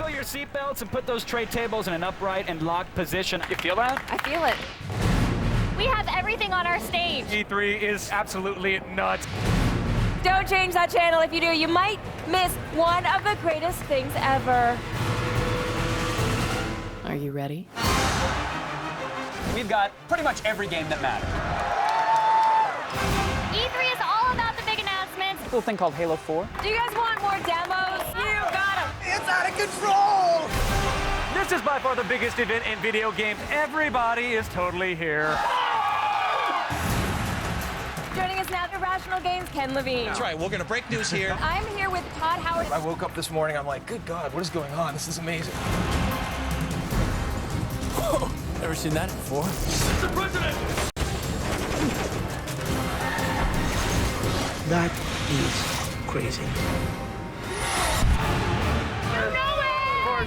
Buckle your seatbelts and put those tray tables in an upright and locked position. You feel that? I feel it. We have everything on our stage. E3 is absolutely nuts. Don't change that channel. If you do, you might miss one of the greatest things ever. Are you ready? We've got pretty much every game that matters. E3 is all about the big announcements. Little thing called Halo 4. Do you guys want more demos? You got them. It's out of control! This is by far the biggest event in video games. Everybody is totally here. Joining us now, Irrational Games, Ken Levine. That's right, we're gonna break news here. I'm here with Todd Howard. I woke up this morning, I'm like, good God, what is going on? This is amazing. Whoa, never seen that before. Mr. President! That is crazy.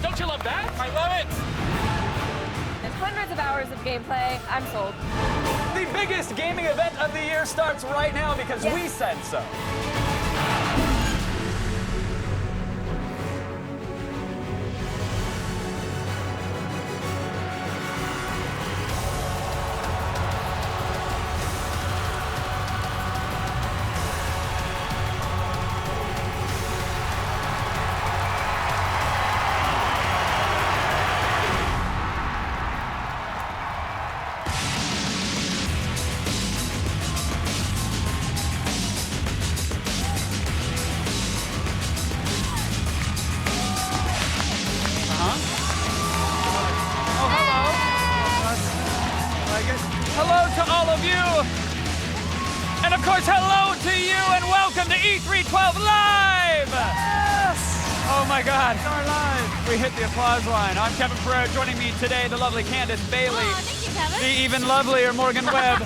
Don't you love that? I love it! There's hundreds of hours of gameplay. I'm sold. The biggest gaming event of the year starts right now because we said so. Hello to all of you. And of course, hello to you and welcome to E3 12 Live. Yes. Oh my God. Our live. We hit the applause line. I'm Kevin Pereira. Joining me today, the lovely Candace Bailey. Oh, thank you, Kevin. The even lovelier Morgan Webb.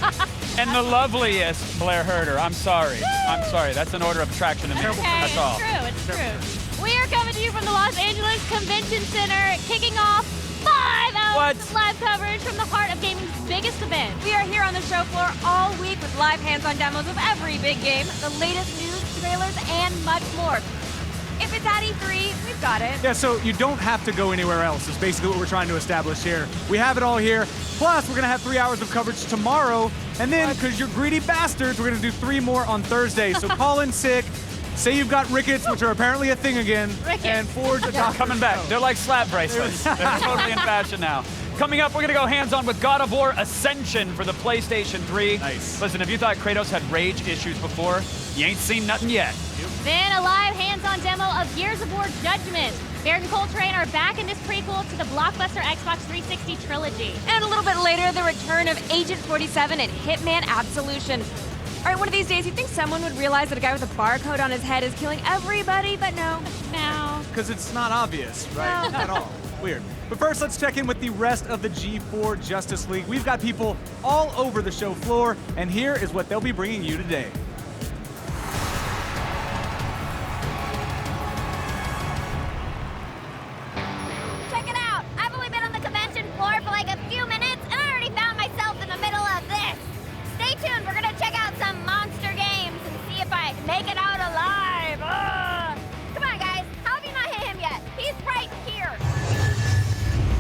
And the loveliest Blair Herder. I'm sorry. I'm sorry. That's an order of attraction to me. Okay, That's all. It's true. We are coming to you from the Los Angeles Convention Center, kicking off 5 hours of live coverage from the heart of gaming's biggest event. We are here on the show floor all week with live hands-on demos of every big game, the latest news, trailers, and much more. If it's at E3, we've got it. Yeah, so you don't have to go anywhere else is basically what we're trying to establish here. We have it all here. Plus, we're going to have 3 hours of coverage tomorrow. And then, because you're greedy bastards, we're going to do 3 more on Thursday. So call in sick. Say you've got rickets, which are apparently a thing again, and forge a document. Coming back. They're like slap bracelets. They're totally in fashion now. Coming up, we're going to go hands-on with God of War Ascension for the PlayStation 3. Nice. Listen, if you thought Kratos had rage issues before, you ain't seen nothing yet. Then a live hands-on demo of Gears of War Judgment. Barrett and Coltrane are back in this prequel to the blockbuster Xbox 360 trilogy. And a little bit later, the return of Agent 47 and Hitman Absolution. All right, one of these days, you'd think someone would realize that a guy with a barcode on his head is killing everybody, but no. Now, Because it's not obvious, right? No. At all. Weird. But first, let's check in with the rest of the G4 Justice League. We've got people all over the show floor, and here is what they'll be bringing you today. check it out. I've only been on the convention floor for like a few minutes, and I already found myself in the middle of this. Stay tuned. We're going to check out some monster games and see if I make it out alive. Ugh. Come on, guys. How have you not hit him yet? He's right here.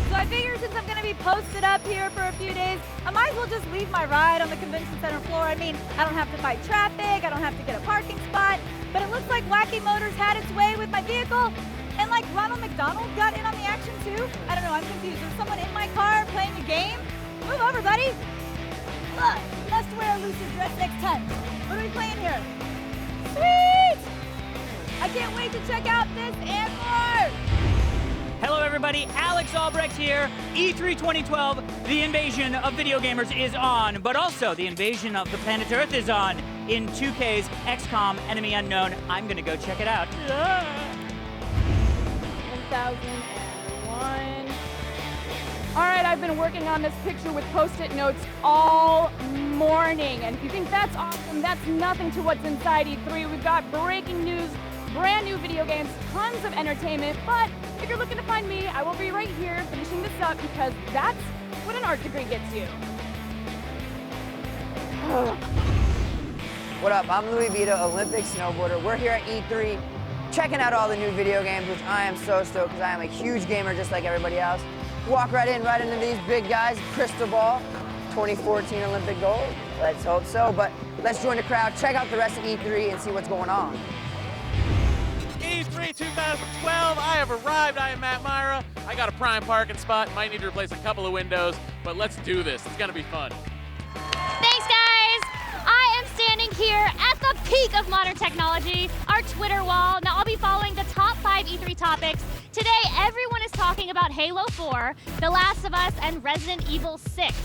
So I figure since I'm going to be posted up here for a few days, I might as well just leave my ride on the convention center floor. I mean, I don't have to fight traffic, I don't have to get a parking spot, but it looks like Wacky Motors had its way with my vehicle, and like Ronald McDonald got in on the action too. I don't know, I'm confused. There's someone in my car playing a game? Move over, buddy. Look, must wear a looser dress next time. What are we playing here? Sweet! I can't wait to check out this and more! Hello everybody, Alex Albrecht here. E3 2012, the invasion of video gamers is on, but also the invasion of the planet Earth is on in 2K's XCOM Enemy Unknown. I'm gonna go check it out. 1001. All right, I've been working on this picture with Post-it notes all morning, and if you think that's awesome, that's nothing to what's inside E3. We've got breaking news, brand new video games, tons of entertainment, but if you're looking to find me, I will be right here finishing this up because that's what an art degree gets you. What up? I'm Louis Vito, Olympic snowboarder. We're here at E3 checking out all the new video games, which I am so stoked because I am a huge gamer just like everybody else. Walk right into these big guys. Crystal ball, 2014 Olympic gold. Let's hope so, but let's join the crowd, check out the rest of E3 and see what's going on. E3 2012, I have arrived. I am Matt Myra. I got a prime parking spot. Might need to replace a couple of windows, but let's do this. It's gonna be fun. Thanks, guys. I am standing here at the peak of modern technology, our Twitter wall. Now, I'll be following the top 5 E3 topics. Today, everyone is talking about Halo 4, The Last of Us, and Resident Evil 6.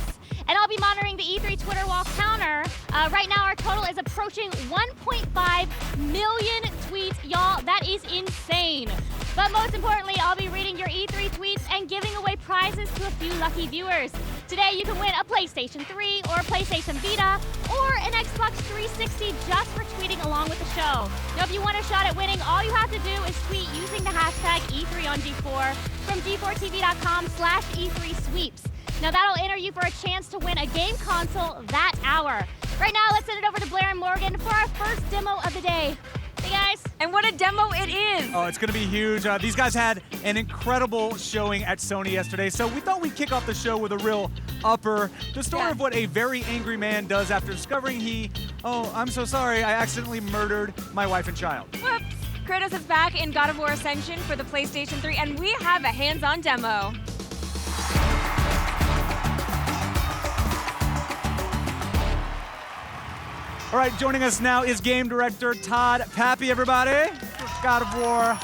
And I'll be monitoring the E3 Twitter wall counter. Right now, our total is approaching 1.5 million tweets. Y'all, that is insane. But most importantly, I'll be reading your E3 tweets and giving away prizes to a few lucky viewers. Today, you can win a PlayStation 3 or a PlayStation Vita or an Xbox 360 just for tweeting along with the show. Now, if you want a shot at winning, all you have to do is tweet using the hashtag E3 on G4 from G4TV.com/E3sweeps. Now that'll enter you for a chance to win a game console that hour. Right now, let's send it over to Blair and Morgan for our first demo of the day. Hey guys. And what a demo it is. Oh, it's gonna be huge. These guys had an incredible showing at Sony yesterday, so we thought we'd kick off the show with a real upper. The story of what a very angry man does after discovering I'm so sorry, I accidentally murdered my wife and child. Whoops. Kratos is back in God of War Ascension for the PlayStation 3, and we have a hands-on demo. All right, joining us now is game director Todd Pappy, everybody. God of War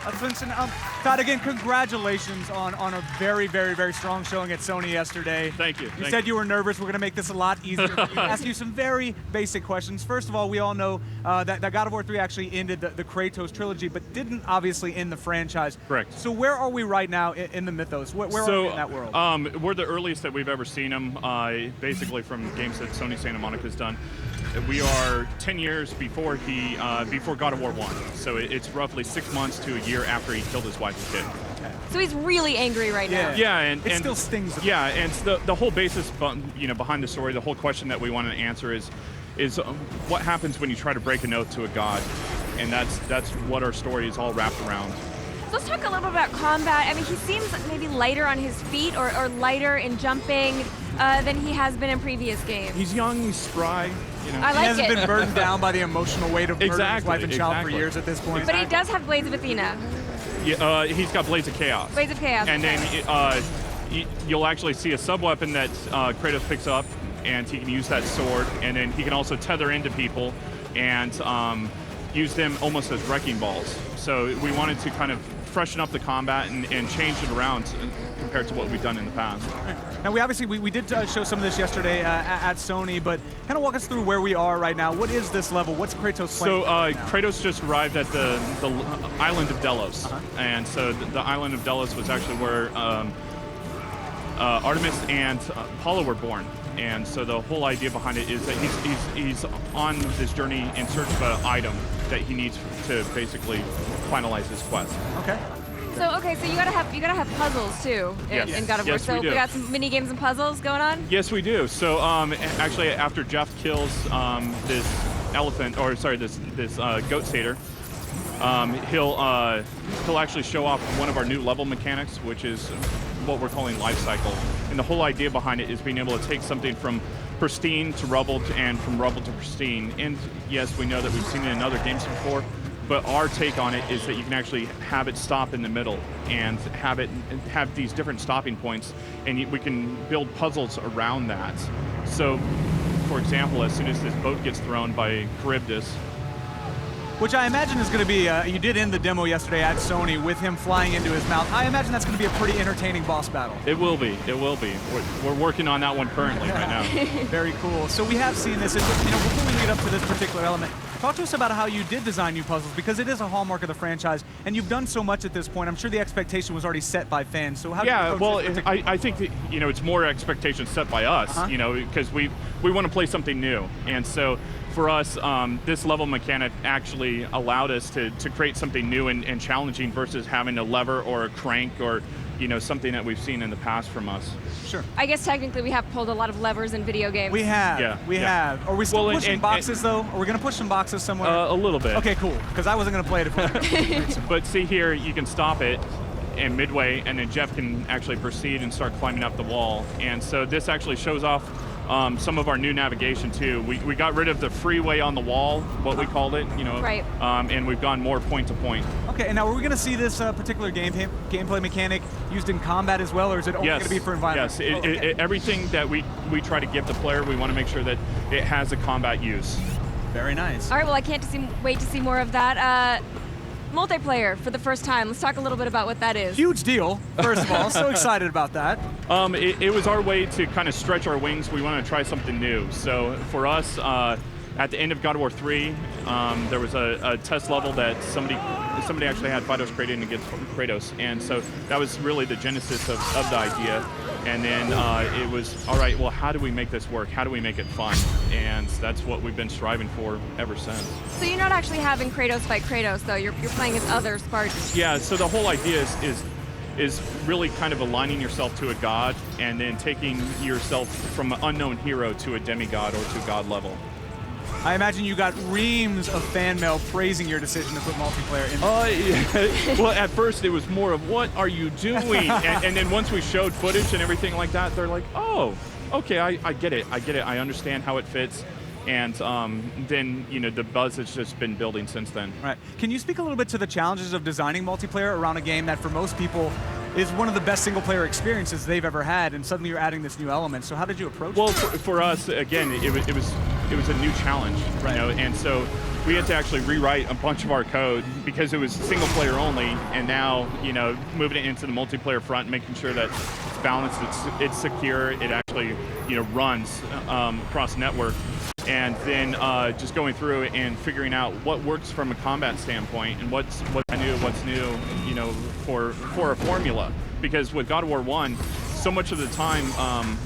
Ascension. Todd, again, congratulations on a very, very, very strong showing at Sony yesterday. Thank you. You said you were nervous. We're going to make this a lot easier. Ask you some very basic questions. First of all, we all know that God of War 3 actually ended the Kratos trilogy, but didn't obviously end the franchise. Correct. So where are we right now in the mythos? Where are we in that world? We're the earliest that we've ever seen him, basically from games that Sony Santa Monica's done. We are 10 years before before God of War 1. So it's roughly 6 months to a year after he killed his wife and kid. So he's really angry right now. Yeah, and it still stings. Yeah, and the whole basis, behind the story, the whole question that we want to answer is what happens when you try to break an oath to a god, and that's what our story is all wrapped around. So let's talk a little bit about combat. I mean, he seems maybe lighter on his feet or lighter in jumping than he has been in previous games. He's young, he's spry. I like he hasn't been burdened down by the emotional weight of murdering his wife and child for years at this point. But he does have Blades of Athena. Yeah, he's got Blades of Chaos. Blades of Chaos. And then you'll actually see a sub-weapon that Kratos picks up, and he can use that sword, and then he can also tether into people and use them almost as wrecking balls. So we wanted to kind of freshen up the combat and change it around compared to what we've done in the past. Now, we did show some of this yesterday at Sony, but kind of walk us through where we are right now. What is this level? What's Kratos playing? So Kratos just arrived at the island of Delos, and so the island of Delos was actually where Artemis and Apollo were born. And so the whole idea behind it is that he's on this journey in search of an item that he needs to basically finalize his quest. Okay. So you gotta have puzzles too in God of War. Yes, So we do. we got some mini games and puzzles going on. Yes, we do. So actually, after Jeff kills this goat satyr, he'll actually show off one of our new level mechanics, which is what we're calling life cycle. And the whole idea behind it is being able to take something from pristine to rubble and from rubble to pristine. And yes, we know that we've seen it in other games before, but our take on it is that you can actually have it stop in the middle and have these different stopping points, and we can build puzzles around that. So, for example, as soon as this boat gets thrown by Charybdis, which I imagine is going to be, you did end the demo yesterday at Sony with him flying into his mouth. I imagine that's going to be a pretty entertaining boss battle. It will be. It will be. We're working on that one currently right now. Very cool. So we have seen this, and before we lead up to this particular element, talk to us about how you did design new puzzles, because it is a hallmark of the franchise, and you've done so much at this point. I'm sure the expectation was already set by fans. So how? I think that, it's more expectations set by us. Because we want to play something new, and so for us, this level mechanic actually allowed us to create something new and challenging versus having a lever or a crank or something that we've seen in the past from us. Sure. I guess technically we have pulled a lot of levers in video games. We have. Yeah, we yeah. have. Are we still Well, pushing boxes though? Are we going to push some boxes somewhere? A little bit. Okay, cool. Because I wasn't going to play it if we But see here, you can stop it in midway, and then Jeff can actually proceed and start climbing up the wall. And so this actually shows off some of our new navigation too. We got rid of the freeway on the wall, what we called it, Right. And we've gone more point to point. Okay, and now are we going to see this particular gameplay mechanic used in combat as well, or is it only going to be for environment? Yes, everything that we try to give the player, we want to make sure that it has a combat use. Very nice. All right, well, I can't wait to see more of that. Multiplayer for the first time. Let's talk a little bit about what that is. Huge deal, first of all. So excited about that. It was our way to kind of stretch our wings. We want to try something new. So for us, at the end of God of War 3, there was a test level that somebody actually had Fidos created against Kratos. And so that was really the genesis of the idea. And then it was, all right, well, how do we make this work? How do we make it fun? And that's what we've been striving for ever since. So you're not actually having Kratos fight Kratos, though. You're playing as other Spartans. Yeah, so the whole idea is really kind of aligning yourself to a god and then taking yourself from an unknown hero to a demigod or to god level. I imagine you got reams of fan mail praising your decision to put multiplayer in. Well, at first it was more of, what are you doing? and then once we showed footage and everything like that, they're like, oh, okay, I get it. I understand how it fits. And then, the buzz has just been building since then. Right. Can you speak a little bit to the challenges of designing multiplayer around a game that for most people is one of the best single-player experiences they've ever had, and suddenly you're adding this new element. So how did you approach it? Well, for us, again, it was a new challenge, right. And so we had to actually rewrite a bunch of our code because it was single-player only, and now, moving it into the multiplayer front, making sure that it's balanced, it's secure, it actually, runs across network. And then just going through and figuring out what works from a combat standpoint and what's new, for a formula. Because with God of War 1, so much of the time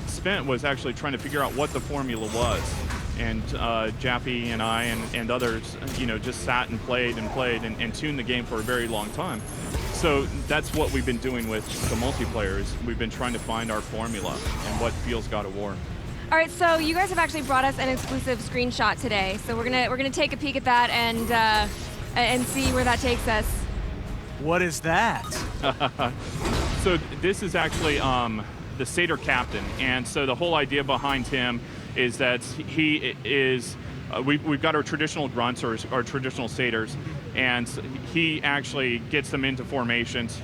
spent was actually trying to figure out what the formula was. And Jappy and I and others, just sat and played and tuned the game for a very long time. So that's what we've been doing with the multiplayer. Is we've been trying to find our formula and what feels God of War. All right, so you guys have actually brought us an exclusive screenshot today. So we're gonna take a peek at that and see where that takes us. What is that? So this is actually the Satyr captain, and so the whole idea behind him is that he is. We've got our traditional grunts or our traditional satyrs, and he actually gets them into formations.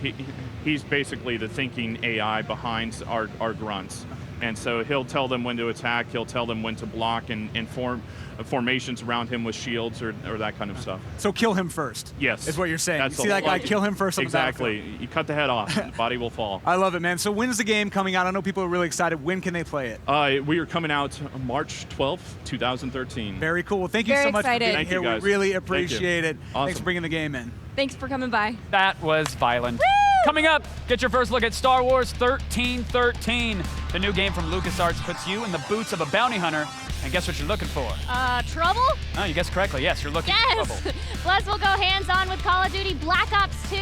He's basically the thinking AI behind our grunts. And so he'll tell them when to attack, he'll tell them when to block, and form formations around him with shields or that kind of stuff. So kill him first. Yes. Is what you're saying. That's you see that guy, kill him first on exactly. the battlefield. You cut the head off, and the body will fall. I love it, man. So when's the game coming out? I know people are really excited. When can they play it? We are coming out March 12th, 2013. Very cool. Well, thank you Very so much excited. for being Thank here. you, guys. We really appreciate it. Awesome. Thanks for bringing the game in. Thanks for coming by. That was violent. Woo! Coming up, get your first look at Star Wars 1313. The new game from LucasArts puts you in the boots of a bounty hunter. And guess what you're looking for? Trouble? Oh, you guessed correctly. Yes, you're looking for trouble. Yes! Plus, we'll go hands-on with Call of Duty Black Ops 2.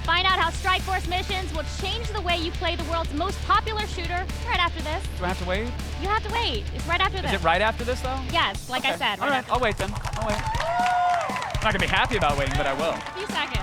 Find out how Strike Force missions will change the way you play the world's most popular shooter right after this. Do I have to wait? You have to wait. It's right after this. Is it right after this, though? Yes, like I said. All right, I'll wait then. I'll wait. I'm not going to be happy about waiting, but I will. A few seconds.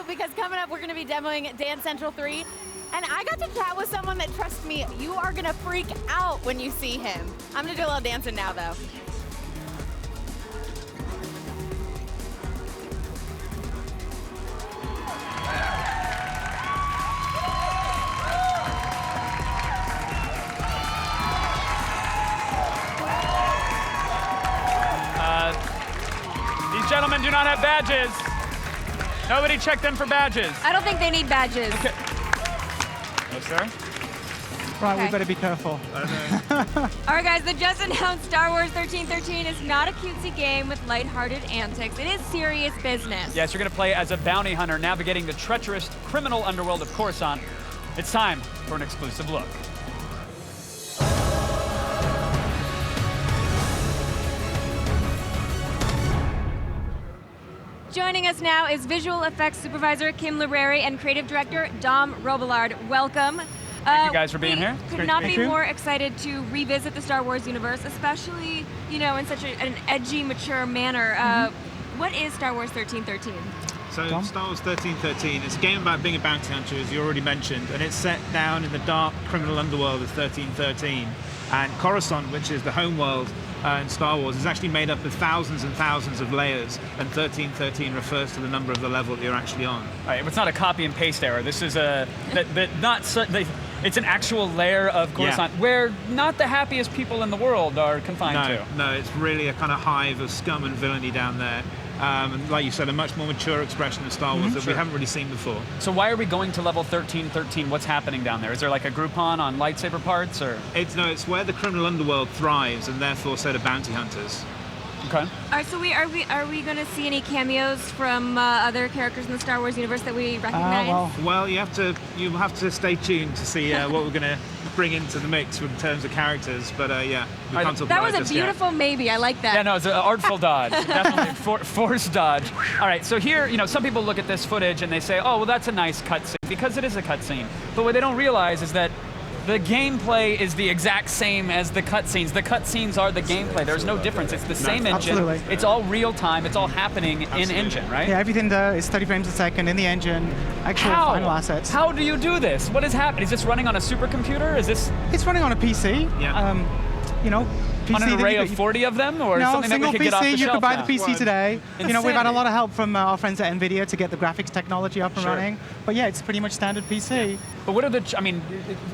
Because coming up, we're going to be demoing Dance Central 3. And I got to chat with someone that, trust me, you are going to freak out when you see him. I'm going to do a little dancing now, though. These gentlemen do not have badges. Nobody check them for badges. I don't think they need badges. Okay. No, sir. Right, Okay. we better be careful. All right, guys, the just announced Star Wars 1313 is not a cutesy game with lighthearted antics. It is serious business. Yes, you're going to play as a bounty hunter navigating the treacherous criminal underworld of Coruscant. It's time for an exclusive look. Joining us now is visual effects supervisor Kim Libreri and creative director Dom Robillard. Welcome. Thank you guys for being here. It's Could great not to be meet you. more excited to revisit the Star Wars universe, especially, you know, in such an edgy, mature manner. What is Star Wars 1313? So Star Wars 1313, it's a game about being a bounty hunter, as you already mentioned, and it's set down in the dark criminal underworld of 1313. And Coruscant, which is the home world in Star Wars, is actually made up of thousands and thousands of layers, and 1313 refers to the number of the level that you're actually on. All right, it's not a copy and paste error. This is a it's an actual layer of Coruscant where not the happiest people in the world are confined to. No, it's really a kind of hive of scum and villainy down there. And like you said, a much more mature expression of Star Wars that we haven't really seen before. So why are we going to level 1313? What's happening down there? Is there like a Groupon on lightsaber parts, or? It's where the criminal underworld thrives, and therefore so do bounty hunters. Okay. All right, so are we going to see any cameos from other characters in the Star Wars universe that we recognize? Well, you have to stay tuned to see what we're going to bring into the mix in terms of characters. But yeah, we can't talk that about was it a just beautiful yet. maybe. I like that. Yeah, no, it's an artful dodge. Definitely forced dodge. All right, so here, you know, some people look at this footage and they say, oh, well, that's a nice cutscene, because it is a cutscene. But what they don't realize is that the gameplay is the exact same as the cutscenes. The cutscenes are the gameplay. There's no difference. It's the same engine. Absolutely. It's all real time. It's all happening in engine, right? Yeah, everything there is 30 frames a second in the engine, actual final assets. How do you do this? What is happening? Is this running on a supercomputer? Is this? It's running on a PC. Yeah. You know, PC On an that array you of could- 40 of them, or no, something that we single could PC. get off the You shelf could buy now? the PC today. You know, we've had a lot of help from our friends at NVIDIA to get the graphics technology up and running. But yeah, it's pretty much standard PC. But what are the, I mean,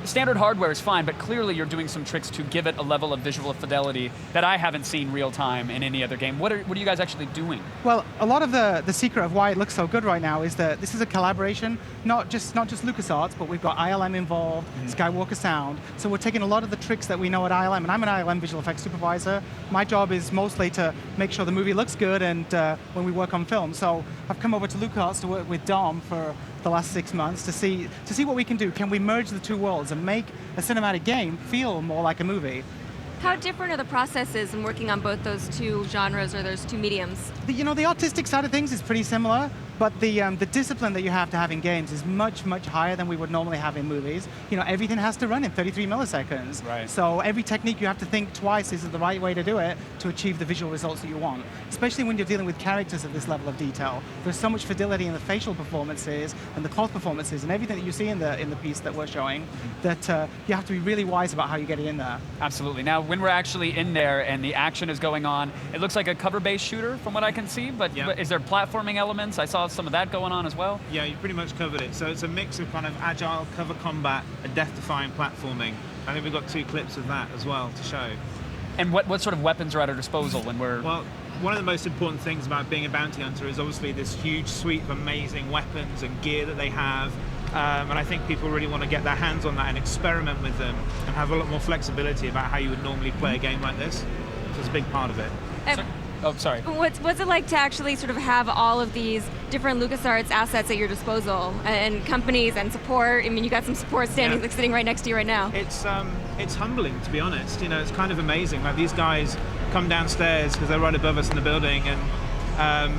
standard hardware is fine, but clearly you're doing some tricks to give it a level of visual fidelity that I haven't seen real time in any other game. What are you guys actually doing? Well, a lot of the secret of why it looks so good right now is that this is a collaboration, not just LucasArts, but we've got ILM involved, Skywalker Sound. So we're taking a lot of the tricks that we know at ILM, and I'm an ILM visual effects supervisor. My job is mostly to make sure the movie looks good and when we work on film. So I've come over to LucasArts to work with Dom for the last 6 months to see what we can do. Can we merge the two worlds and make a cinematic game feel more like a movie? How different are the processes in working on both those two genres or those two mediums? The artistic side of things is pretty similar, but the discipline that you have to have in games is much, much higher than we would normally have in movies. You know, everything has to run in 33 milliseconds. Right. So every technique you have to think twice, is it the right way to do it to achieve the visual results that you want? Especially when you're dealing with characters at this level of detail. There's so much fidelity in the facial performances and the cloth performances and everything that you see in the piece that we're showing that you have to be really wise about how you get it in there. Absolutely. Now, when we're actually in there and the action is going on, it looks like a cover-based shooter from what I can see, but is there platforming elements? I saw some of that going on as well. Yeah, you pretty much covered it. So it's a mix of kind of agile cover combat and death-defying platforming. I think we've got 2 clips of that as well to show. And what sort of weapons are at our disposal when we're... Well, one of the most important things about being a bounty hunter is obviously this huge suite of amazing weapons and gear that they have. And I think people really want to get their hands on that and experiment with them and have a lot more flexibility about how you would normally play a game like this. So it's a big part of it. Oh, sorry. What's it like to actually sort of have all of these different LucasArts assets at your disposal and companies and support? I mean, you got some support standing, like sitting right next to you right now. It's humbling, to be honest. You know, it's kind of amazing. Like these guys come downstairs because they're right above us in the building, and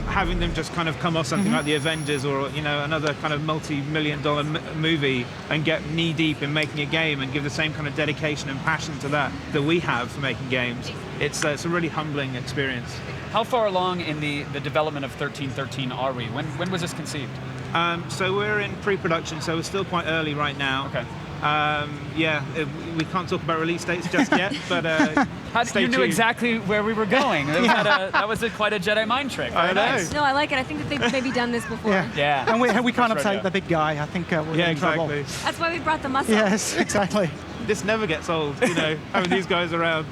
having them just kind of come off something like the Avengers or another kind of multi-million-dollar movie and get knee-deep in making a game and give the same kind of dedication and passion to that we have for making games. It's a really humbling experience. How far along in the development of 1313 are we? When was this conceived? So we're in pre-production, so we're still quite early right now. Okay. We can't talk about release dates just yet, but stay you knew tuned. exactly where we were going. That was quite a Jedi mind trick. Very nice. No, I like it. I think that they've maybe done this before. Yeah. And we can't upset the big guy. I think we're in trouble. That's why we brought the muscle. Yes, exactly. This never gets old, having these guys around.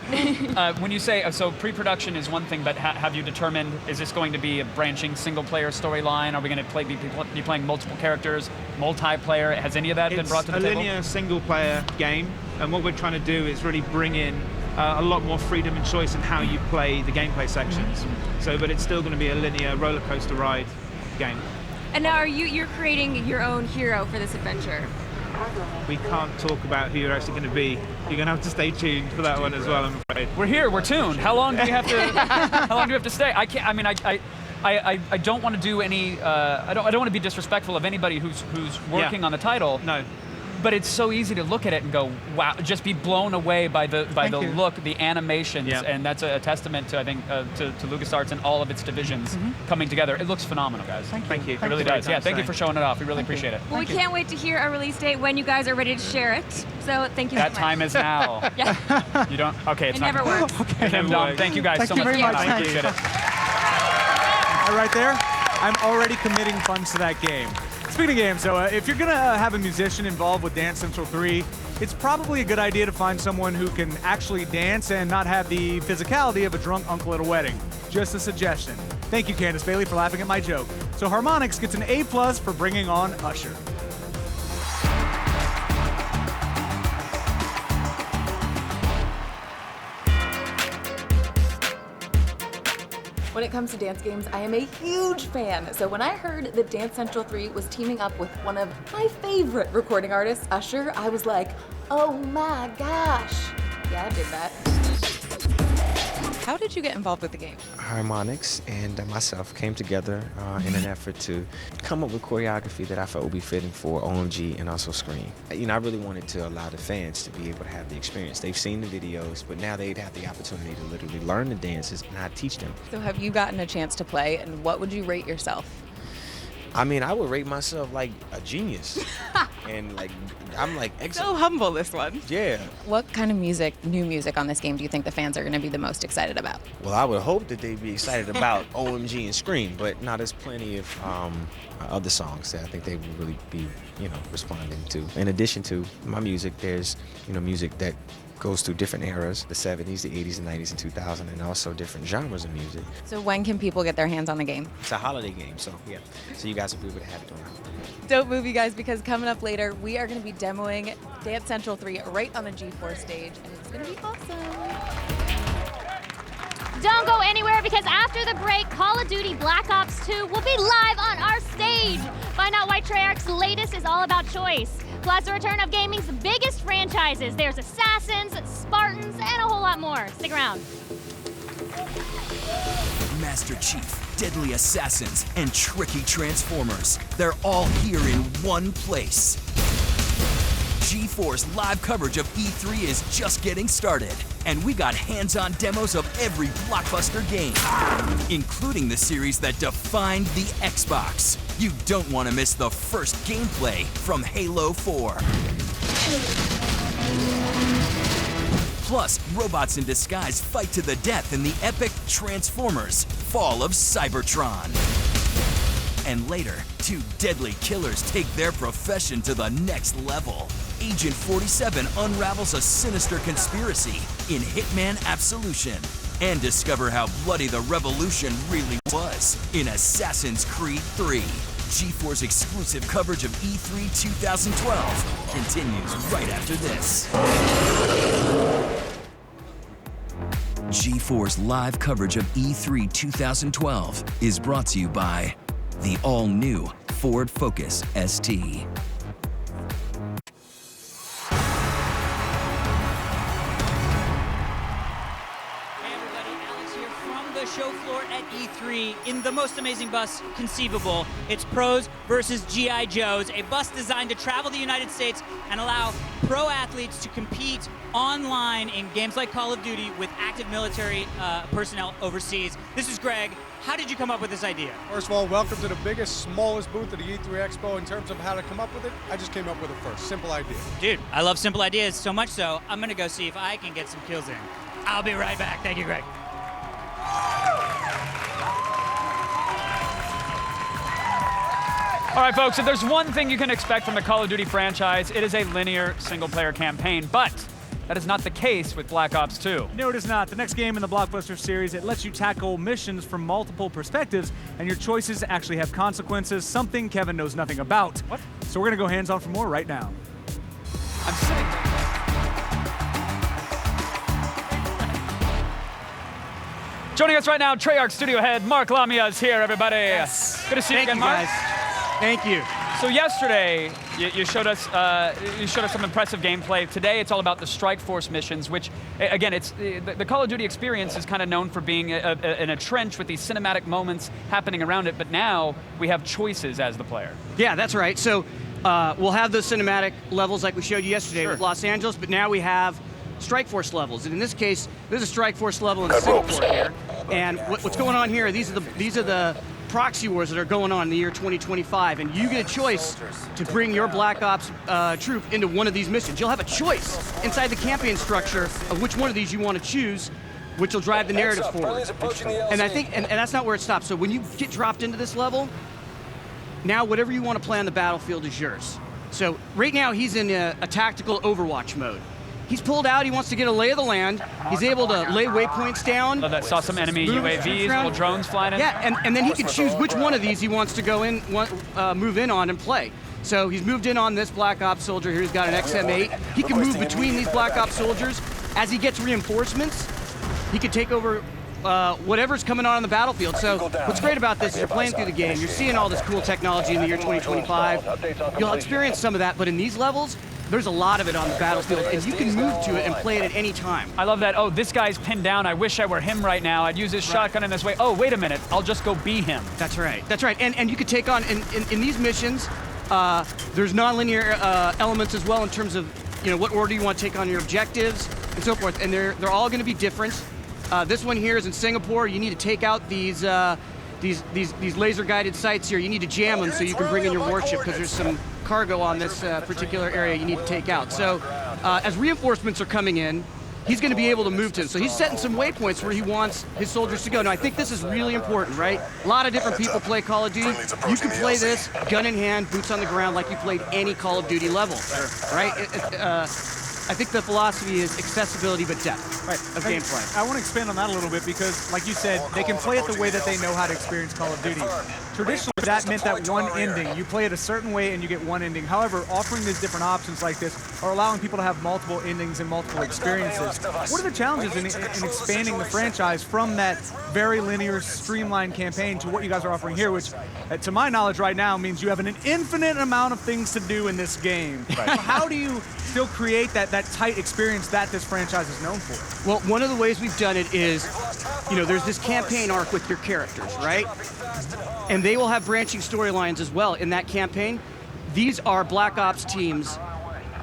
When you say, so pre-production is one thing, but have you determined, is this going to be a branching single-player storyline? Are we going to be playing multiple characters, multiplayer? Has any of that been brought to the table? It's a linear single-player game. And what we're trying to do is really bring in a lot more freedom and choice in how you play the gameplay sections. So, but it's still going to be a linear roller coaster ride game. And now you're creating your own hero for this adventure. We can't talk about who you're actually going to be. You're going to have to stay tuned for that one as well, I'm afraid. We're here. We're tuned. How long do we have to? How long do we have to stay? I can't. I mean, I don't want to do any. I don't want to be disrespectful of anybody who's working on the title. No. But it's so easy to look at it and go, wow, just be blown away by the look, the animations, and that's a testament to, I think, to LucasArts and all of its divisions coming together. It looks phenomenal, guys. Thank you. It really does. Yeah, thank you for showing it off. We really appreciate it. Well, we can't wait to hear a release date when you guys are ready to share it. So thank you so much. That time is now. Yeah. You don't? Okay, it's It never works. Okay, Tim, Dom, thank you guys so much. Very much. I Thank you. appreciate it. Right there, I'm already committing funds to that game. Speaking of games, though, if you're going to have a musician involved with Dance Central 3, it's probably a good idea to find someone who can actually dance and not have the physicality of a drunk uncle at a wedding. Just a suggestion. Thank you, Candace Bailey, for laughing at my joke. So Harmonix gets an A+ for bringing on Usher. When it comes to dance games, I am a huge fan. So when I heard that Dance Central 3 was teaming up with one of my favorite recording artists, Usher, I was like, oh my gosh. Yeah, I did that. How did you get involved with the game? Harmonix and myself came together in an effort to come up with choreography that I felt would be fitting for OMG and also Scream. You know, I really wanted to allow the fans to be able to have the experience. They've seen the videos, but now they'd have the opportunity to literally learn the dances and I teach them. So have you gotten a chance to play, and what would you rate yourself? I mean, I would rate myself like a genius. And like, I'm like So humble, this one. Yeah. What kind of music, new music on this game, do you think the fans are going to be the most excited about? Well, I would hope that they'd be excited about OMG and Scream, but now there's plenty of other songs that I think they would really be, you know, responding to. In addition to my music, there's, you know, music that goes through different eras, the 70s, the 80s, the 90s, and 2000, and also different genres of music. So when can people get their hands on the game? It's a holiday game, so yeah. So you guys will be able to have it on. Don't move, you guys, because coming up later, we are going to be demoing Dance Central 3 right on the G4's stage, and it's going to be awesome. Don't go anywhere, because after the break, Call of Duty Black Ops 2 will be live on our stage. Find out why Treyarch's latest is all about choice. Plus the return of gaming's biggest franchises. There's Assassins, Spartans, and a whole lot more. Stick around. Master Chief, deadly assassins, and tricky transformers. They're all here in one place. G4's live coverage of E3 is just getting started, and we got hands-on demos of every blockbuster game, including the series that defined the Xbox. You don't want to miss the first gameplay from Halo 4. Plus, robots in disguise fight to the death in the epic Transformers: Fall of Cybertron. And later, two deadly killers take their profession to the next level. Agent 47 unravels a sinister conspiracy in Hitman Absolution. And discover how bloody the revolution really was in Assassin's Creed 3. G4's exclusive coverage of E3 2012 continues right after this. G4's live coverage of E3 2012 is brought to you by the all-new Ford Focus ST. Show floor at E3 in the most amazing bus conceivable. It's pros versus G.I. Joes, a bus designed to travel the United States and allow pro athletes to compete online in games like Call of Duty with active military personnel overseas. This is Greg. How did you come up with this idea? First of all, welcome to the biggest, smallest booth of the E3 Expo. In terms of how to come up with it, I just came up with it first. Simple idea. Dude, I love simple ideas so much so, I'm gonna go see if I can get some kills in. I'll be right back. Thank you, Greg. All right, folks, if there's one thing you can expect from the Call of Duty franchise, it is a linear single-player campaign, but that is not the case with Black Ops 2. No, it is not. The next game in the Blockbuster series, it lets you tackle missions from multiple perspectives, and your choices actually have consequences, something Kevin knows nothing about. What? So we're gonna go hands-on for more right now. I'm sitting there. Joining us right now, Treyarch studio head Mark Lamia is here, everybody. Yes. Good to see you again, Mark. Guys. Thank you. So yesterday, you showed us some impressive gameplay. Today, it's all about the Strike Force missions, which, again, it's the Call of Duty experience is kind of known for being in a trench with these cinematic moments happening around it, but now we have choices as the player. Yeah, that's right. So we'll have those cinematic levels like we showed you yesterday with Los Angeles, but now we have Strike Force levels, and in this case, there's a Strike Force level in Singapore here. And what's going on here? These are the proxy wars that are going on in the year 2025, and you get a choice to bring your Black Ops troop into one of these missions. You'll have a choice inside the campaign structure of which one of these you want to choose, which will drive the narrative forward. And I think, and that's not where it stops. So when you get dropped into this level, now whatever you want to play on the battlefield is yours. So right now he's in a tactical Overwatch mode. He's pulled out, he wants to get a lay of the land. He's able to lay waypoints down. I saw some enemy UAVs, little drones flying in. Yeah, and then he can choose which one of these he wants to go in, move in on and play. So he's moved in on this Black Ops soldier here. He's got an XM8. He can move between these Black Ops soldiers. As he gets reinforcements, he can take over whatever's coming on the battlefield. So what's great about this is you're playing through the game, you're seeing all this cool technology in the year 2025. You'll experience some of that, but in these levels, there's a lot of it on the battlefield, and you can move to it and play it at any time. I love that. Oh, this guy's pinned down. I wish I were him right now. I'd use his shotgun in this way. Oh, wait a minute. I'll just go be him. That's right. That's right. And you could take on, in these missions, there's non-linear elements as well in terms of, what order you want to take on your objectives and so forth. And they're all going to be different. This one here is in Singapore. You need to take out these laser-guided sites here. You need to jam them so you can bring in your warship, because there's some cargo on this particular area you need to take out. So as reinforcements are coming in, he's going to be able to move to them. So he's setting some waypoints where he wants his soldiers to go. Now, I think this is really important, right? A lot of different people play Call of Duty. You can play this gun in hand, boots on the ground, like you played any Call of Duty level, right? I think the philosophy is accessibility but depth of gameplay. I want to expand on that a little bit because, like you said, they can play it the way that they know how to experience Call of Duty. Traditionally, that meant that one ending. You play it a certain way and you get one ending. However, offering these different options like this are allowing people to have multiple endings and multiple experiences. What are the challenges in expanding the franchise from that very linear, streamlined campaign to what you guys are offering here, which, to my knowledge right now, means you have an infinite amount of things to do in this game. Right. So how do you still create that tight experience that this franchise is known for? Well, one of the ways we've done it is, there's this campaign arc with your characters, right? And they will have branching storylines as well in that campaign. These are Black Ops teams.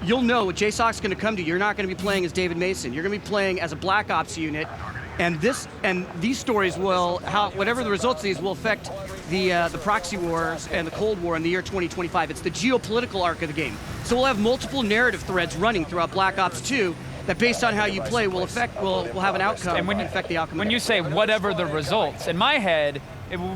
You'll know what JSOC's going to come to. You're not going to be playing as David Mason. You're going to be playing as a Black Ops unit. And these stories will, whatever the results of these will affect the proxy wars and the Cold War in the year 2025. It's the geopolitical arc of the game. So we'll have multiple narrative threads running throughout Black Ops 2 that, based on how you play, will have an outcome and affect the outcome. When you say whatever the results, in my head,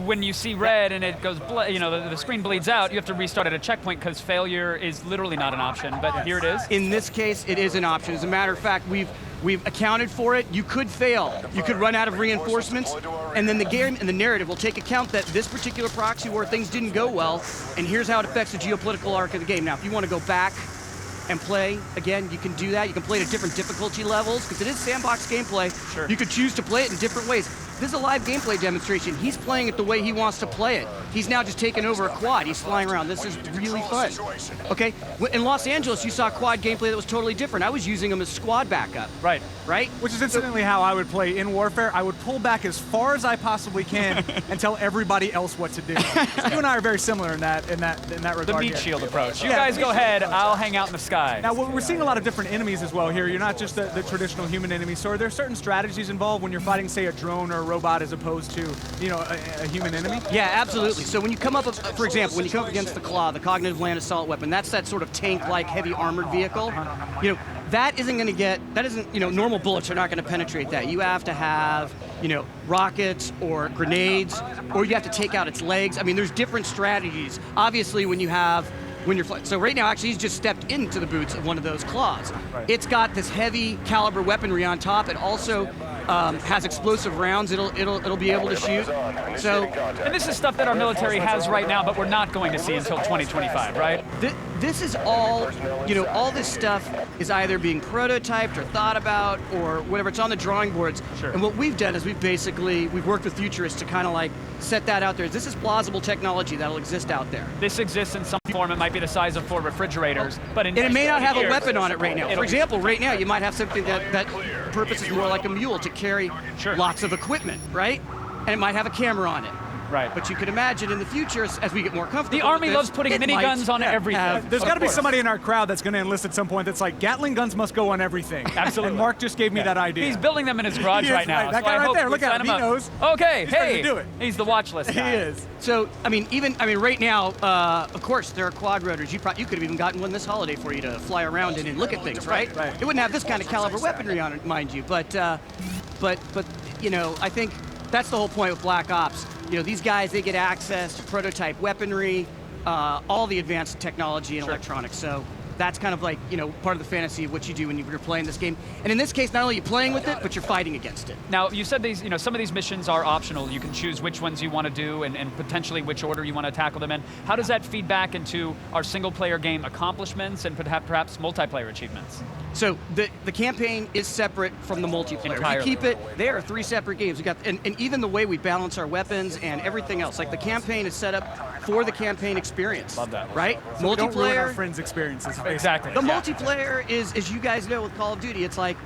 when you see red and it goes, the screen bleeds out, you have to restart at a checkpoint because failure is literally not an option. But here it is. In this case, it is an option. As a matter of fact, we've accounted for it. You could fail. You could run out of reinforcements, and then the game and the narrative will take account that this particular proxy war, things didn't go well, and here's how it affects the geopolitical arc of the game. Now, if you want to go back and play, again, you can do that. You can play it at different difficulty levels, because it is sandbox gameplay. Sure. You could choose to play it in different ways. This is a live gameplay demonstration. He's playing it the way he wants to play it. He's now just taken over a quad. He's flying around. This is really fun. Okay? In Los Angeles, you saw quad gameplay that was totally different. I was using them as squad backup. Right. Right? Which is incidentally how I would play in Warfare. I would pull back as far as I possibly can and tell everybody else what to do. So you and I are very similar in that regard. The meat shield approach. You guys go ahead. I'll hang out in the sky. Now, we're seeing a lot of different enemies as well here. You're not just the traditional human enemies. So are there certain strategies involved when you're fighting, say, a drone or a robot as opposed to, a human enemy? Yeah, absolutely. So when you come up, for example, when you come up against the Claw, the cognitive land assault weapon, that's that sort of tank-like heavy armored vehicle. That isn't normal bullets are not going to penetrate that. You have to have, rockets or grenades, or you have to take out its legs. I mean, there's different strategies. Obviously, when you're flying. So right now, actually, he's just stepped into the boots of one of those Claws. Right. It's got this heavy caliber weaponry on top. It also has explosive rounds. It'll be able to shoot. So, and this is stuff that our military has right now, but we're not going to see until 2025, right? this is all, all this stuff is either being prototyped or thought about or whatever. It's on the drawing boards. Sure. And what we've done is we've worked with futurists to kind of like set that out there. This is plausible technology that'll exist out there. This exists in some form. It might be the size of 4 refrigerators, but in and it may not have a years, weapon on it right now. For example, right now you might have something that purpose is more like a mule to carry lots of equipment, right? And it might have a camera on it. Right. But you could imagine in the future, as we get more comfortable The Army with this, loves putting it miniguns might on everything. There's got to be somebody in our crowd that's going to enlist at some point that's like, Gatling guns must go on everything. Absolutely. And Mark just gave me that idea. He's building them in his garage He is right now. right. That so guy I right hope there, we look at sign him. He up. knows. Okay, He's ready hey, to do it. He's the watch list guy. He is. So, right now, of course, there are quad rotors. You could have even gotten one this holiday for you to fly around in and look at things, right? Right. It wouldn't have this kind of caliber weaponry on it, mind you. But I think that's the whole point with Black Ops. These guys, they get access to prototype weaponry, all the advanced technology and electronics. So that's kind of like, part of the fantasy of what you do when you're playing this game. And in this case, not only are you playing with it, but you're fighting against it. Now, you said these, some of these missions are optional. You can choose which ones you want to do and potentially which order you want to tackle them in. How does that feed back into our single-player game accomplishments and perhaps multiplayer achievements? So the campaign is separate from the multiplayer. Entirely. We keep it, they are 3 separate games. We got, and even the way we balance our weapons and everything else. Like the campaign is set up for the campaign experience. Love that. Right? So we don't ruin our Multiplayer. friends' experiences. Exactly. The multiplayer is, as you guys know with Call of Duty, it's like,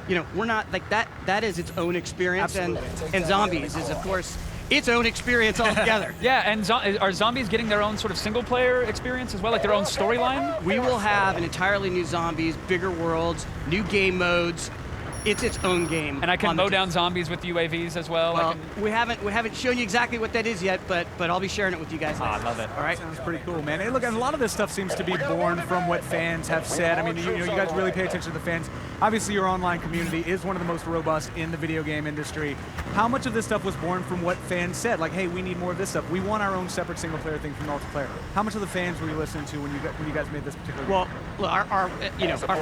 we're not, like that is its own experience. Absolutely. And Zombies is, of course, its own experience altogether. Yeah, and are zombies getting their own sort of single-player experience as well, like their own storyline? We will have an entirely new Zombies, bigger worlds, new game modes. It's its own game. And I can mow down zombies with UAVs as well? Well, we haven't shown you exactly what that is yet, but I'll be sharing it with you guys next. I love it. All right. Sounds pretty cool, man. Hey, look, and a lot of this stuff seems to be born from what fans have said. I mean, you guys really pay attention to the fans. Obviously, your online community is one of the most robust in the video game industry. How much of this stuff was born from what fans said? Like, hey, we need more of this stuff. We want our own separate single-player thing from multiplayer. How much of the fans were you listening to when you guys made this particular game? Well, look, our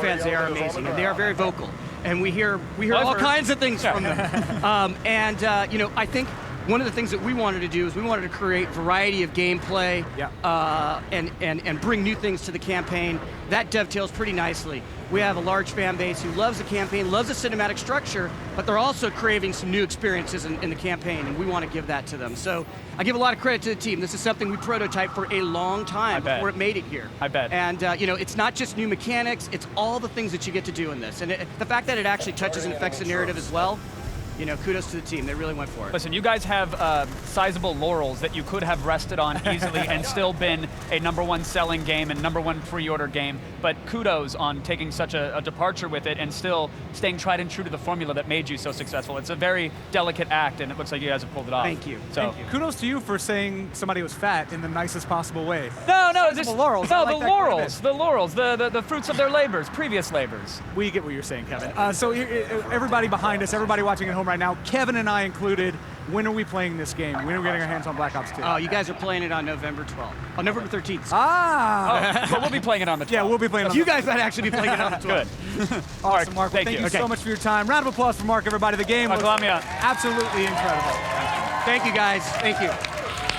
fans, they are amazing, and they are very vocal, and we hear all kinds of things from them. I think one of the things that we wanted to do is we wanted to create variety of gameplay, and bring new things to the campaign. That dovetails pretty nicely. We have a large fan base who loves the campaign, loves the cinematic structure, but they're also craving some new experiences in the campaign, and we want to give that to them. So I give a lot of credit to the team. This is something we prototyped for a long time before it made it here. I bet. And it's not just new mechanics, it's all the things that you get to do in this. And the fact that it actually touches and affects the narrative as well, kudos to the team. They really went for it. Listen, you guys have sizable laurels that you could have rested on easily and still been a #1 selling game and #1 pre-order game, but kudos on taking such a departure with it and still staying tried and true to the formula that made you so successful. It's a very delicate act, and it looks like you guys have pulled it off. Thank you. So, Thank you. Kudos to you for saying somebody was fat in the nicest possible way. No, just laurels. No, the laurels, the fruits of their labors, previous labors. We get what you're saying, Kevin. So everybody behind us, everybody watching at home right now, Kevin and I included, when are we playing this game? When are we getting our hands on Black Ops 2? Oh, you guys are playing it on November 12th. On November 13th. But we'll be playing it on the 12th. Yeah, we'll be playing it on You the 12th. guys might actually be playing it on the 12th. Good. Awesome, Mark. Well, thank you so much for your time. Round of applause for Mark, everybody. The game was absolutely incredible. Thank you, guys. Thank you.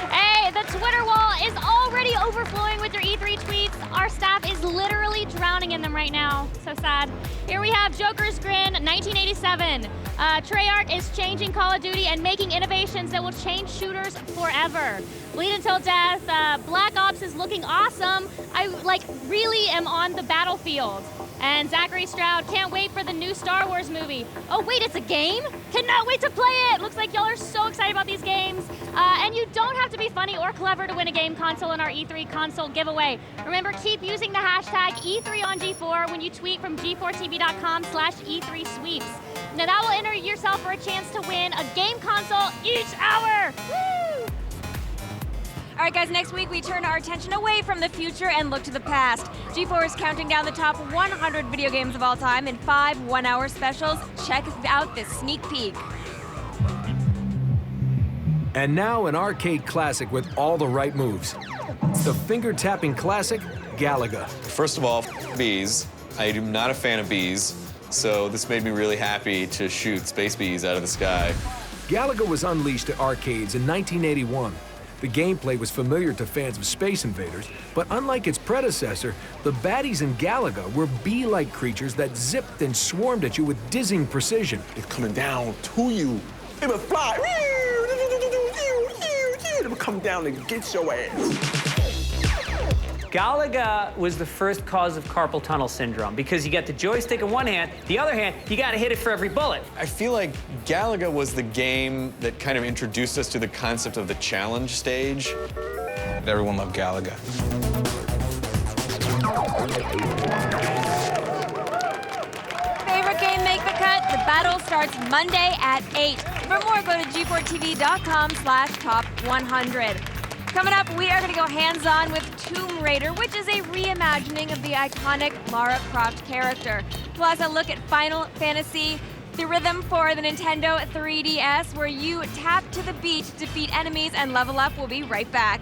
Hey, the Twitter wall is already overflowing with your E3 tweets. Our staff is literally drowning in them right now. So sad. Here we have Joker's Grin, 1987. Treyarch is changing Call of Duty and making innovations that will change shooters forever. Bleed Until Death, Black Ops is looking awesome. I really am on the battlefield. And Zachary Stroud, can't wait for the new Star Wars movie. Oh wait, it's a game? Cannot wait to play it! Looks like y'all are so excited about these games. And you don't have to be funny or clever to win a game console in our E3 console giveaway. Remember, keep using the hashtag E3 on G4 when you tweet from G4TV.com/E3 sweeps. Now that will enter yourself for a chance to win a game console each hour. Woo! All right, guys, next week we turn our attention away from the future and look to the past. G4 is counting down the top 100 video games of all time in 5 one-hour specials. Check out this sneak peek. And now an arcade classic with all the right moves. The finger-tapping classic, Galaga. First of all, bees. I am not a fan of bees, so this made me really happy to shoot space bees out of the sky. Galaga was unleashed at arcades in 1981. The gameplay was familiar to fans of Space Invaders, but unlike its predecessor, the baddies in Galaga were bee-like creatures that zipped and swarmed at you with dizzying precision. It's coming down to you. It will fly. It will come down and get your ass. Galaga was the first cause of carpal tunnel syndrome because you got the joystick in one hand, the other hand, you got to hit it for every bullet. I feel like Galaga was the game that kind of introduced us to the concept of the challenge stage. Everyone loved Galaga. Favorite game make the cut? The battle starts Monday at 8. For more, go to g4tv.com/top100. Coming up, we are going to go hands-on with Tomb Raider, which is a reimagining of the iconic Lara Croft character. Plus, a look at Final Fantasy, the rhythm for the Nintendo 3DS, where you tap to the beat to defeat enemies and level up. We'll be right back.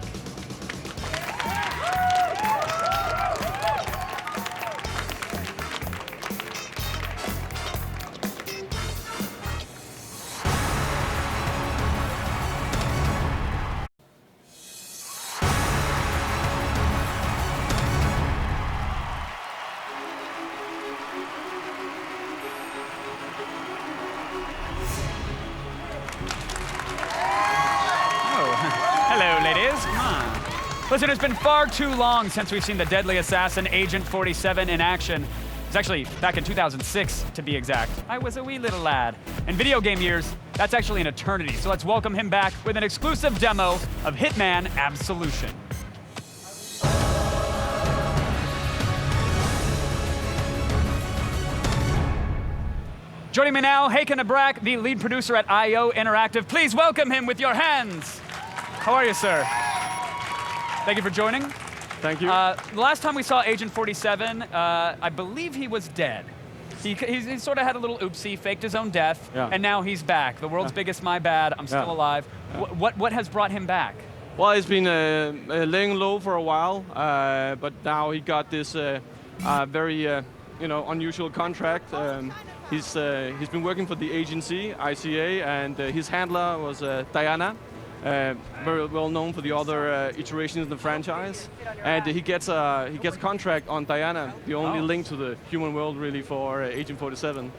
Hello, ladies. Come on. Listen, it's been far too long since we've seen the deadly assassin, Agent 47, in action. It's actually back in 2006, to be exact. I was a wee little lad. In video game years, that's actually an eternity. So let's welcome him back with an exclusive demo of Hitman Absolution. Joining me now, Haken Abrak, the lead producer at IO Interactive. Please welcome him with your hands. How are you, sir? Thank you for joining. Thank you. The last time we saw Agent 47, I believe he was dead. He sort of had a little oopsie, faked his own death, and now he's back. The world's biggest my bad, I'm still alive. What has brought him back? Well, he's been laying low for a while, but now he got this very unusual contract. He's been working for the agency, ICA, and his handler was Diana. Very well known for the other iterations in the franchise, and he gets a contract on Diana, the only link to the human world really for Agent 47.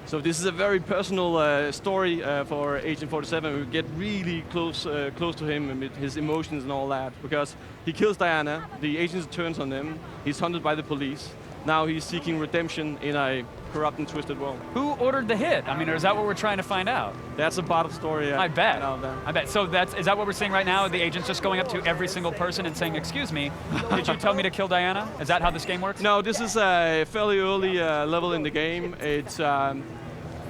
So this is a very personal story for Agent 47. We get really close to him and his emotions and all that, because he kills Diana, the agents turns on him, he's hunted by the police. Now he's seeking redemption in a corrupt and twisted world. Who ordered the hit? I mean, or is that what we're trying to find out? That's a part of the story. I bet. I bet. So is that what we're seeing right now? The agent's just going up to every single person and saying, "Excuse me, did you tell me to kill Diana?" Is that how this game works? No, this is a fairly early level in the game. It's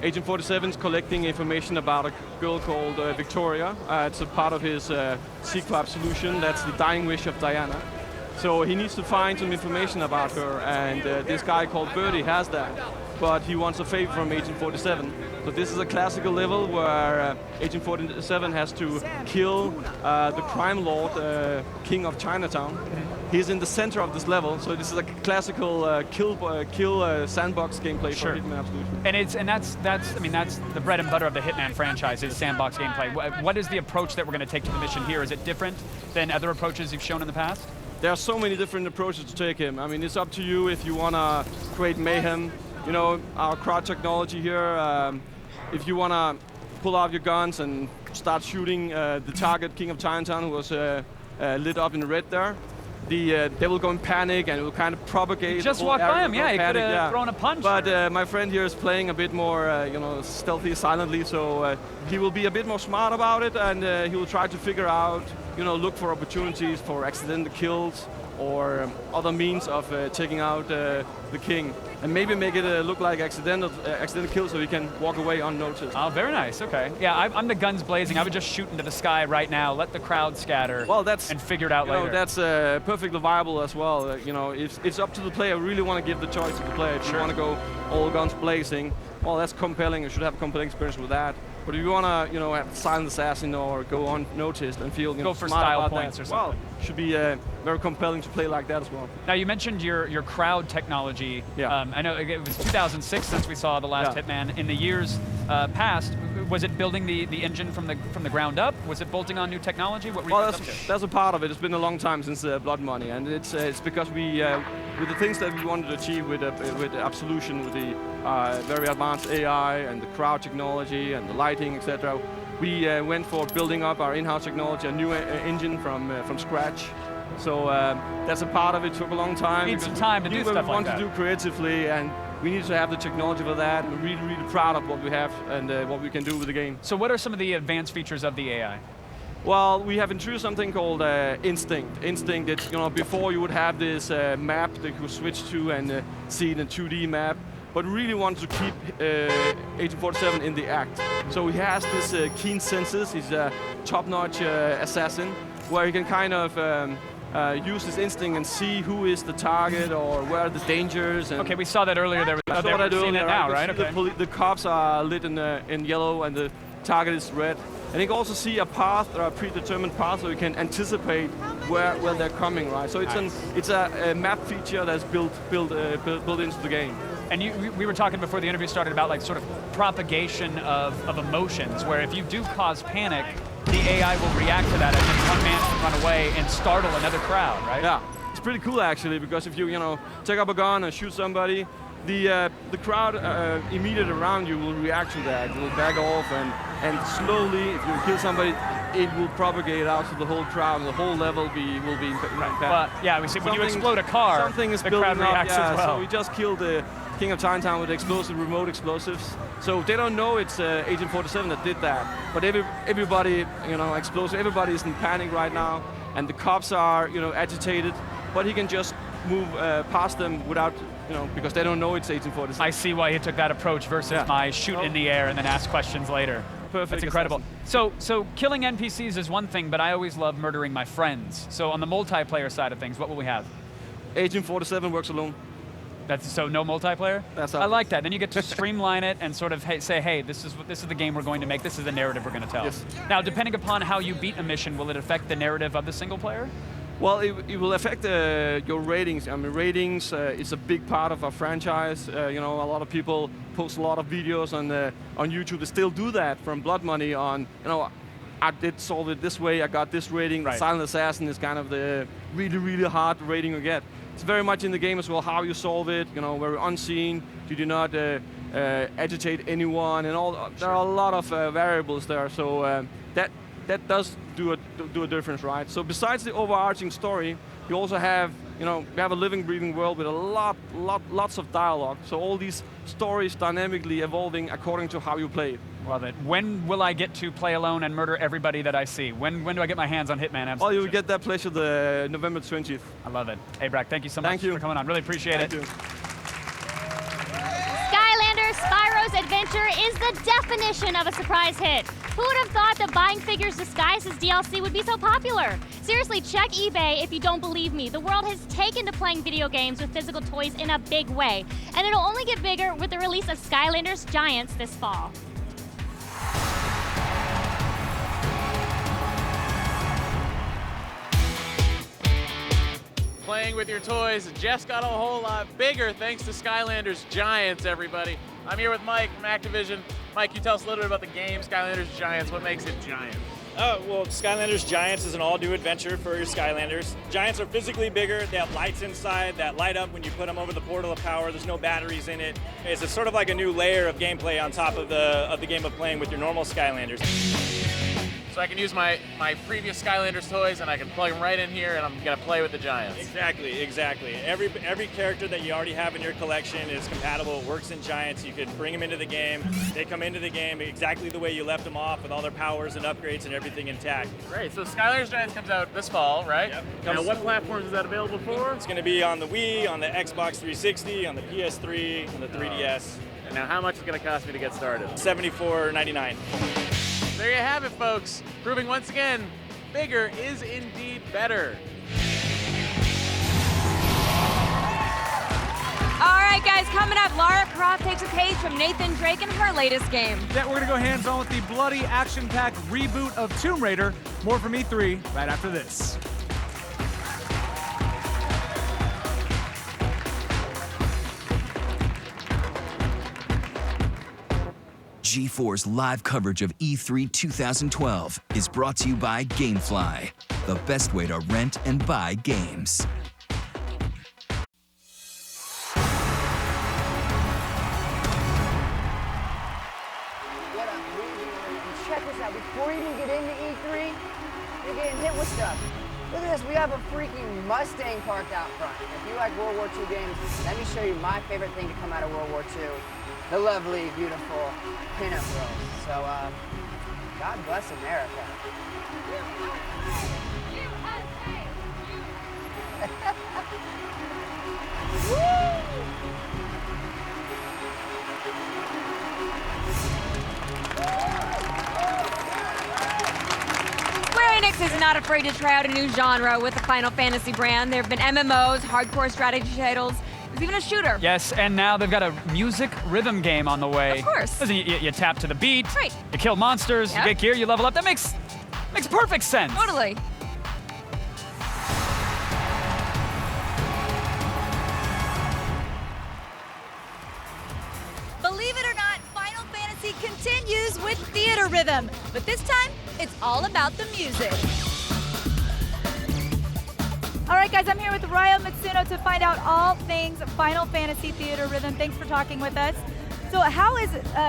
Agent 47's collecting information about a girl called Victoria. It's a part of his G4's Absolution. That's the dying wish of Diana. So he needs to find some information about her, and this guy called Birdie has that. But he wants a favor from Agent 47. So this is a classical level where Agent 47 has to kill the crime lord, King of Chinatown. He's in the center of this level, so this is a classical kill sandbox gameplay for Hitman Absolution. And that's the bread and butter of the Hitman franchise is sandbox gameplay. What is the approach that we're going to take to the mission here? Is it different than other approaches you've shown in the past? There are so many different approaches to take him. I mean, it's up to you if you want to create mayhem. You know, our crowd technology here, if you want to pull out your guns and start shooting the target, King of Chinatown, who was lit up in red there, they will go in panic and it will kind of propagate. You just walked by him, yeah, he could have thrown a punch. But my friend here is playing a bit more, stealthy, silently, so he will be a bit more smart about it, and he will try to figure out, look for opportunities for accidental kills or other means of taking out the king, and maybe make it look like accidental kill so he can walk away unnoticed. Oh, very nice. Okay. Yeah, I'm the guns blazing. I would just shoot into the sky right now, let the crowd scatter. Well, and figure it out later. That's perfectly viable as well. It's up to the player. I really want to give the choice to the player. If you want to go all guns blazing, well, that's compelling. You should have a compelling experience with that. But if you want to, have silent assassin or go unnoticed and feel, Go for smart style about points that, or something. well, should be very compelling to play like that as well. Now you mentioned your crowd technology. Yeah. I know it was 2006 since we saw the last Hitman. In the years past, was it building the engine from the ground up? Was it bolting on new technology? What were you guys up to? That's a part of it. It's been a long time since Blood Money, and it's because we, with the things that we wanted to achieve with Absolution, with the very advanced AI and the crowd technology and the lighting, etc. We went for building up our in-house technology, a new engine from scratch. So that's a part of it. Took a long time. Need some time to do stuff like that. We want to do creatively, and we need to have the technology for that. We're really, really proud of what we have and what we can do with the game. So what are some of the advanced features of the AI? Well, we have introduced something called Instinct. Instinct, it's, before you would have this map that you could switch to and see in a 2D map, but really wanted to keep Agent 47 in the act. So he has this keen senses. He's a top-notch assassin, where he can kind of use his instinct and see who is the target or where are the dangers. And okay, we saw that earlier. We're seeing it now, right? Okay. The cops are lit in yellow and the target is red. And you can also see a path or a predetermined path, so you can anticipate where they're coming, right? So it's a map feature that's built into the game. And we were talking before the interview started about like sort of propagation of emotions, where if you do cause panic, the AI will react to that, and then one man can run away and startle another crowd, right? Yeah, it's pretty cool actually, because if you take up a gun and shoot somebody, the crowd immediately around you will react to that. It will back off, and slowly, if you kill somebody, it will propagate out to the whole crowd, and the whole level will be impacted. But yeah, we see when you explode a car, something is the building crowd reacts up, as well. So we just killed the King of Chinatown with remote explosives. So they don't know it's Agent 47 that did that. But everybody, explosive. Everybody is in panic right now, and the cops are, agitated. But he can just move past them without. Because they don't know it's Agent 47. I see why he took that approach versus my shoot in the air and then ask questions later. Perfect. That's incredible. So killing NPCs is one thing, but I always love murdering my friends. So on the multiplayer side of things, what will we have? Agent 47 works alone. So no multiplayer? That's I like that. Then you get to streamline it and sort of say, hey, this is the game we're going to make. This is the narrative we're going to tell. Yes. Now, depending upon how you beat a mission, will it affect the narrative of the single player? Well, it will affect your ratings. I mean, ratings is a big part of our franchise. A lot of people post a lot of videos on YouTube. They still do that from Blood Money on, I did solve it this way, I got this rating. Right. Silent Assassin is kind of the really, really hard rating you get. It's very much in the game as well, how you solve it, very unseen. You do not agitate anyone, and all. Sure. There are a lot of variables there, so that does do a difference, right? So besides the overarching story, you also have, we have a living, breathing world with a lots of dialogue. So all these stories dynamically evolving according to how you play it. Love it. When will I get to play alone and murder everybody that I see? When do I get my hands on Hitman Absolution? Oh, you will get that pleasure the November 20th. I love it. Hey, Brack, thank you so much for coming on. Really appreciate it. Thank you. Skylanders Spyro's Adventure is the definition of a surprise hit. Who would have thought that buying figures disguised as DLC would be so popular? Seriously, check eBay if you don't believe me. The world has taken to playing video games with physical toys in a big way, and it'll only get bigger with the release of Skylanders Giants this fall. Playing with your toys just got a whole lot bigger thanks to Skylanders Giants, everybody. I'm here with Mike from Activision. Mike, you tell us a little bit about the game, Skylanders Giants. What makes it Giant? Well, Skylanders Giants is an all-new adventure for your Skylanders. Giants are physically bigger. They have lights inside that light up when you put them over the portal of power. There's no batteries in it. It's sort of like a new layer of gameplay on top of the game of playing with your normal Skylanders. So I can use my previous Skylanders toys and I can plug them right in here and I'm going to play with the Giants. Exactly. Every character that you already have in your collection is compatible, works in Giants. You can bring them into the game. They come into the game exactly the way you left them off with all their powers and upgrades and everything intact. Great. So Skylanders Giants comes out this fall, right? Yep. Now what platforms is that available for? It's going to be on the Wii, on the Xbox 360, on the PS3, on the 3DS. And now how much is it going to cost me to get started? $74.99. There you have it, folks. Proving once again, bigger is indeed better. All right. right, guys, coming up, Lara Croft takes a page from Nathan Drake in her latest game. Yeah, we're going to go hands-on with the bloody, action-packed reboot of Tomb Raider. More from E3 right after this. G4's live coverage of E3 2012 is brought to you by GameFly, the best way to rent and buy games. Check this out, before you even get into E3, you're getting hit with stuff. Look at this, we have a freaking Mustang parked out front. If you like World War II games, let me show you my favorite thing to come out of World War II. The lovely, beautiful pinup girls. So, God bless America. Square Enix is not afraid to try out a new genre with the Final Fantasy brand. There have been MMOs, hardcore strategy titles, there's even a shooter. Yes, and now they've got a music rhythm game on the way. Of course. Listen, you tap to the beat, right. You kill monsters, Yep. you get gear, you level up. That makes perfect sense. Totally. Believe it or not, Final Fantasy continues with theater rhythm, but this time it's all about the music. All right, guys, I'm here with Ryo Matsuno to find out all things Final Fantasy theater rhythm. Thanks for talking with us. So how is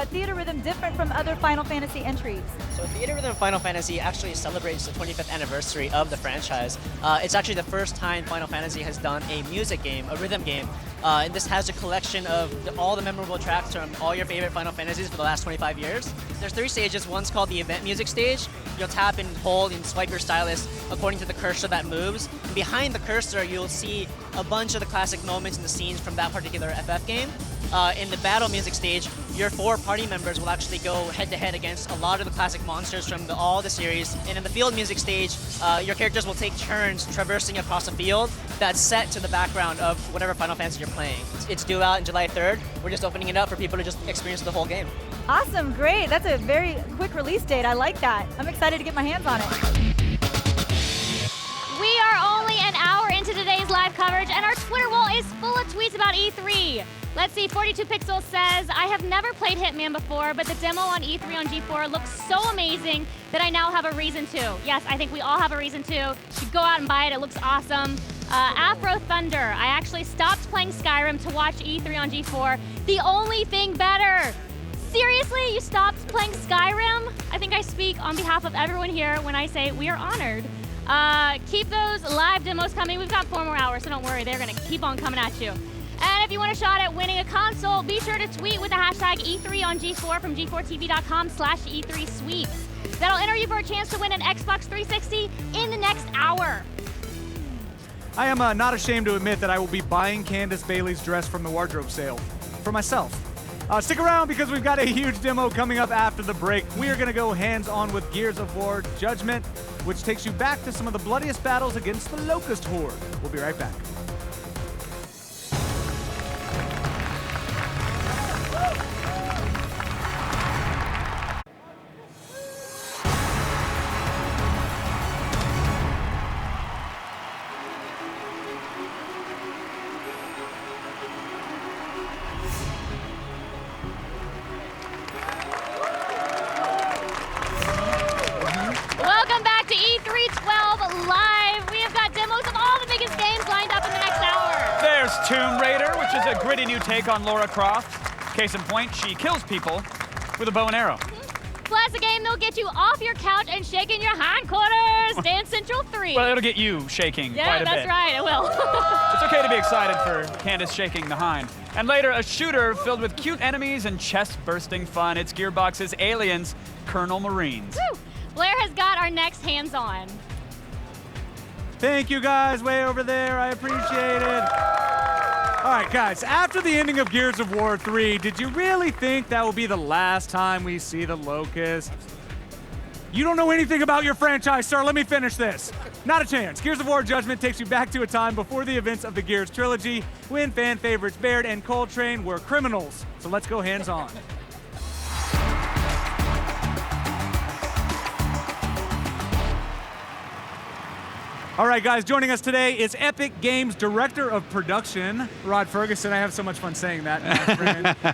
theater rhythm different from other Final Fantasy entries? So Theater Rhythm Final Fantasy actually celebrates the 25th anniversary of the franchise. It's actually the first time Final Fantasy has done a music game, a rhythm game. And this has a collection of all the memorable tracks from all your favorite Final Fantasies for the last 25 years. There's 3 stages. One's called the event music stage. You'll tap and hold and swipe your stylus according to the cursor that moves. And behind the cursor, you'll see a bunch of the classic moments and the scenes from that particular FF game. In the battle music stage, your 4 party members will actually go head-to-head against a lot of the classic monsters from all the series. And in the field music stage, your characters will take turns traversing across a field that's set to the background of whatever Final Fantasy you're playing. It's due out on July 3rd. We're just opening it up for people to just experience the whole game. Awesome, great. That's a very quick release date. I like that. I'm excited to get my hands on it. We are only an hour into today's live coverage, and our Twitter wall is full of tweets about E3. Let's see, 42 Pixels says, I have never played Hitman before, but the demo on E3 on G4 looks so amazing that I now have a reason to. Yes, I think we all have a reason to. You should go out and buy it, it looks awesome. Afro Thunder, I actually stopped playing Skyrim to watch E3 on G4. The only thing better. Seriously, you stopped playing Skyrim? I think I speak on behalf of everyone here when I say we are honored. Keep those live demos coming. We've got 4 more hours, so don't worry. They're going to keep on coming at you. And if you want a shot at winning a console, be sure to tweet with the hashtag E3 on G4 from G4TV.com/E3 sweeps. That'll enter you for a chance to win an Xbox 360 in the next hour. I am not ashamed to admit that I will be buying Candace Bailey's dress from the wardrobe sale for myself. Stick around because we've got a huge demo coming up after the break. We are going to go hands-on with Gears of War Judgment, which takes you back to some of the bloodiest battles against the Locust Horde. We'll be right back. Welcome back to E3 12 Live. We have got demos of all the biggest games lined up in the next hour. There's Tomb Raider, which is a gritty new take on Lara Croft. Case in point, she kills people with a bow and arrow. Plus a game that'll get you off your couch and shaking your hindquarters. Dance Central 3. Well, it'll get you shaking Yeah, quite a bit. that's right, it will. It's okay to be excited for Candace shaking the hind. And later, a shooter filled with cute enemies and chest-bursting fun. It's Gearbox's Aliens, Colonel Marines. Woo! Blair has got our next hands-on. Thank you guys way over there. I appreciate it. All right, guys, after the ending of Gears of War 3, did you really think that will be the last time we see the Locust? You don't know anything about your franchise, sir. Let me finish this. Not a chance. Gears of War Judgment takes you back to a time before the events of the Gears trilogy, when fan favorites Baird and Coltrane were criminals. So let's go hands-on. All right, guys, joining us today is Epic Games Director of Production, Rod Ferguson. I have so much fun saying that.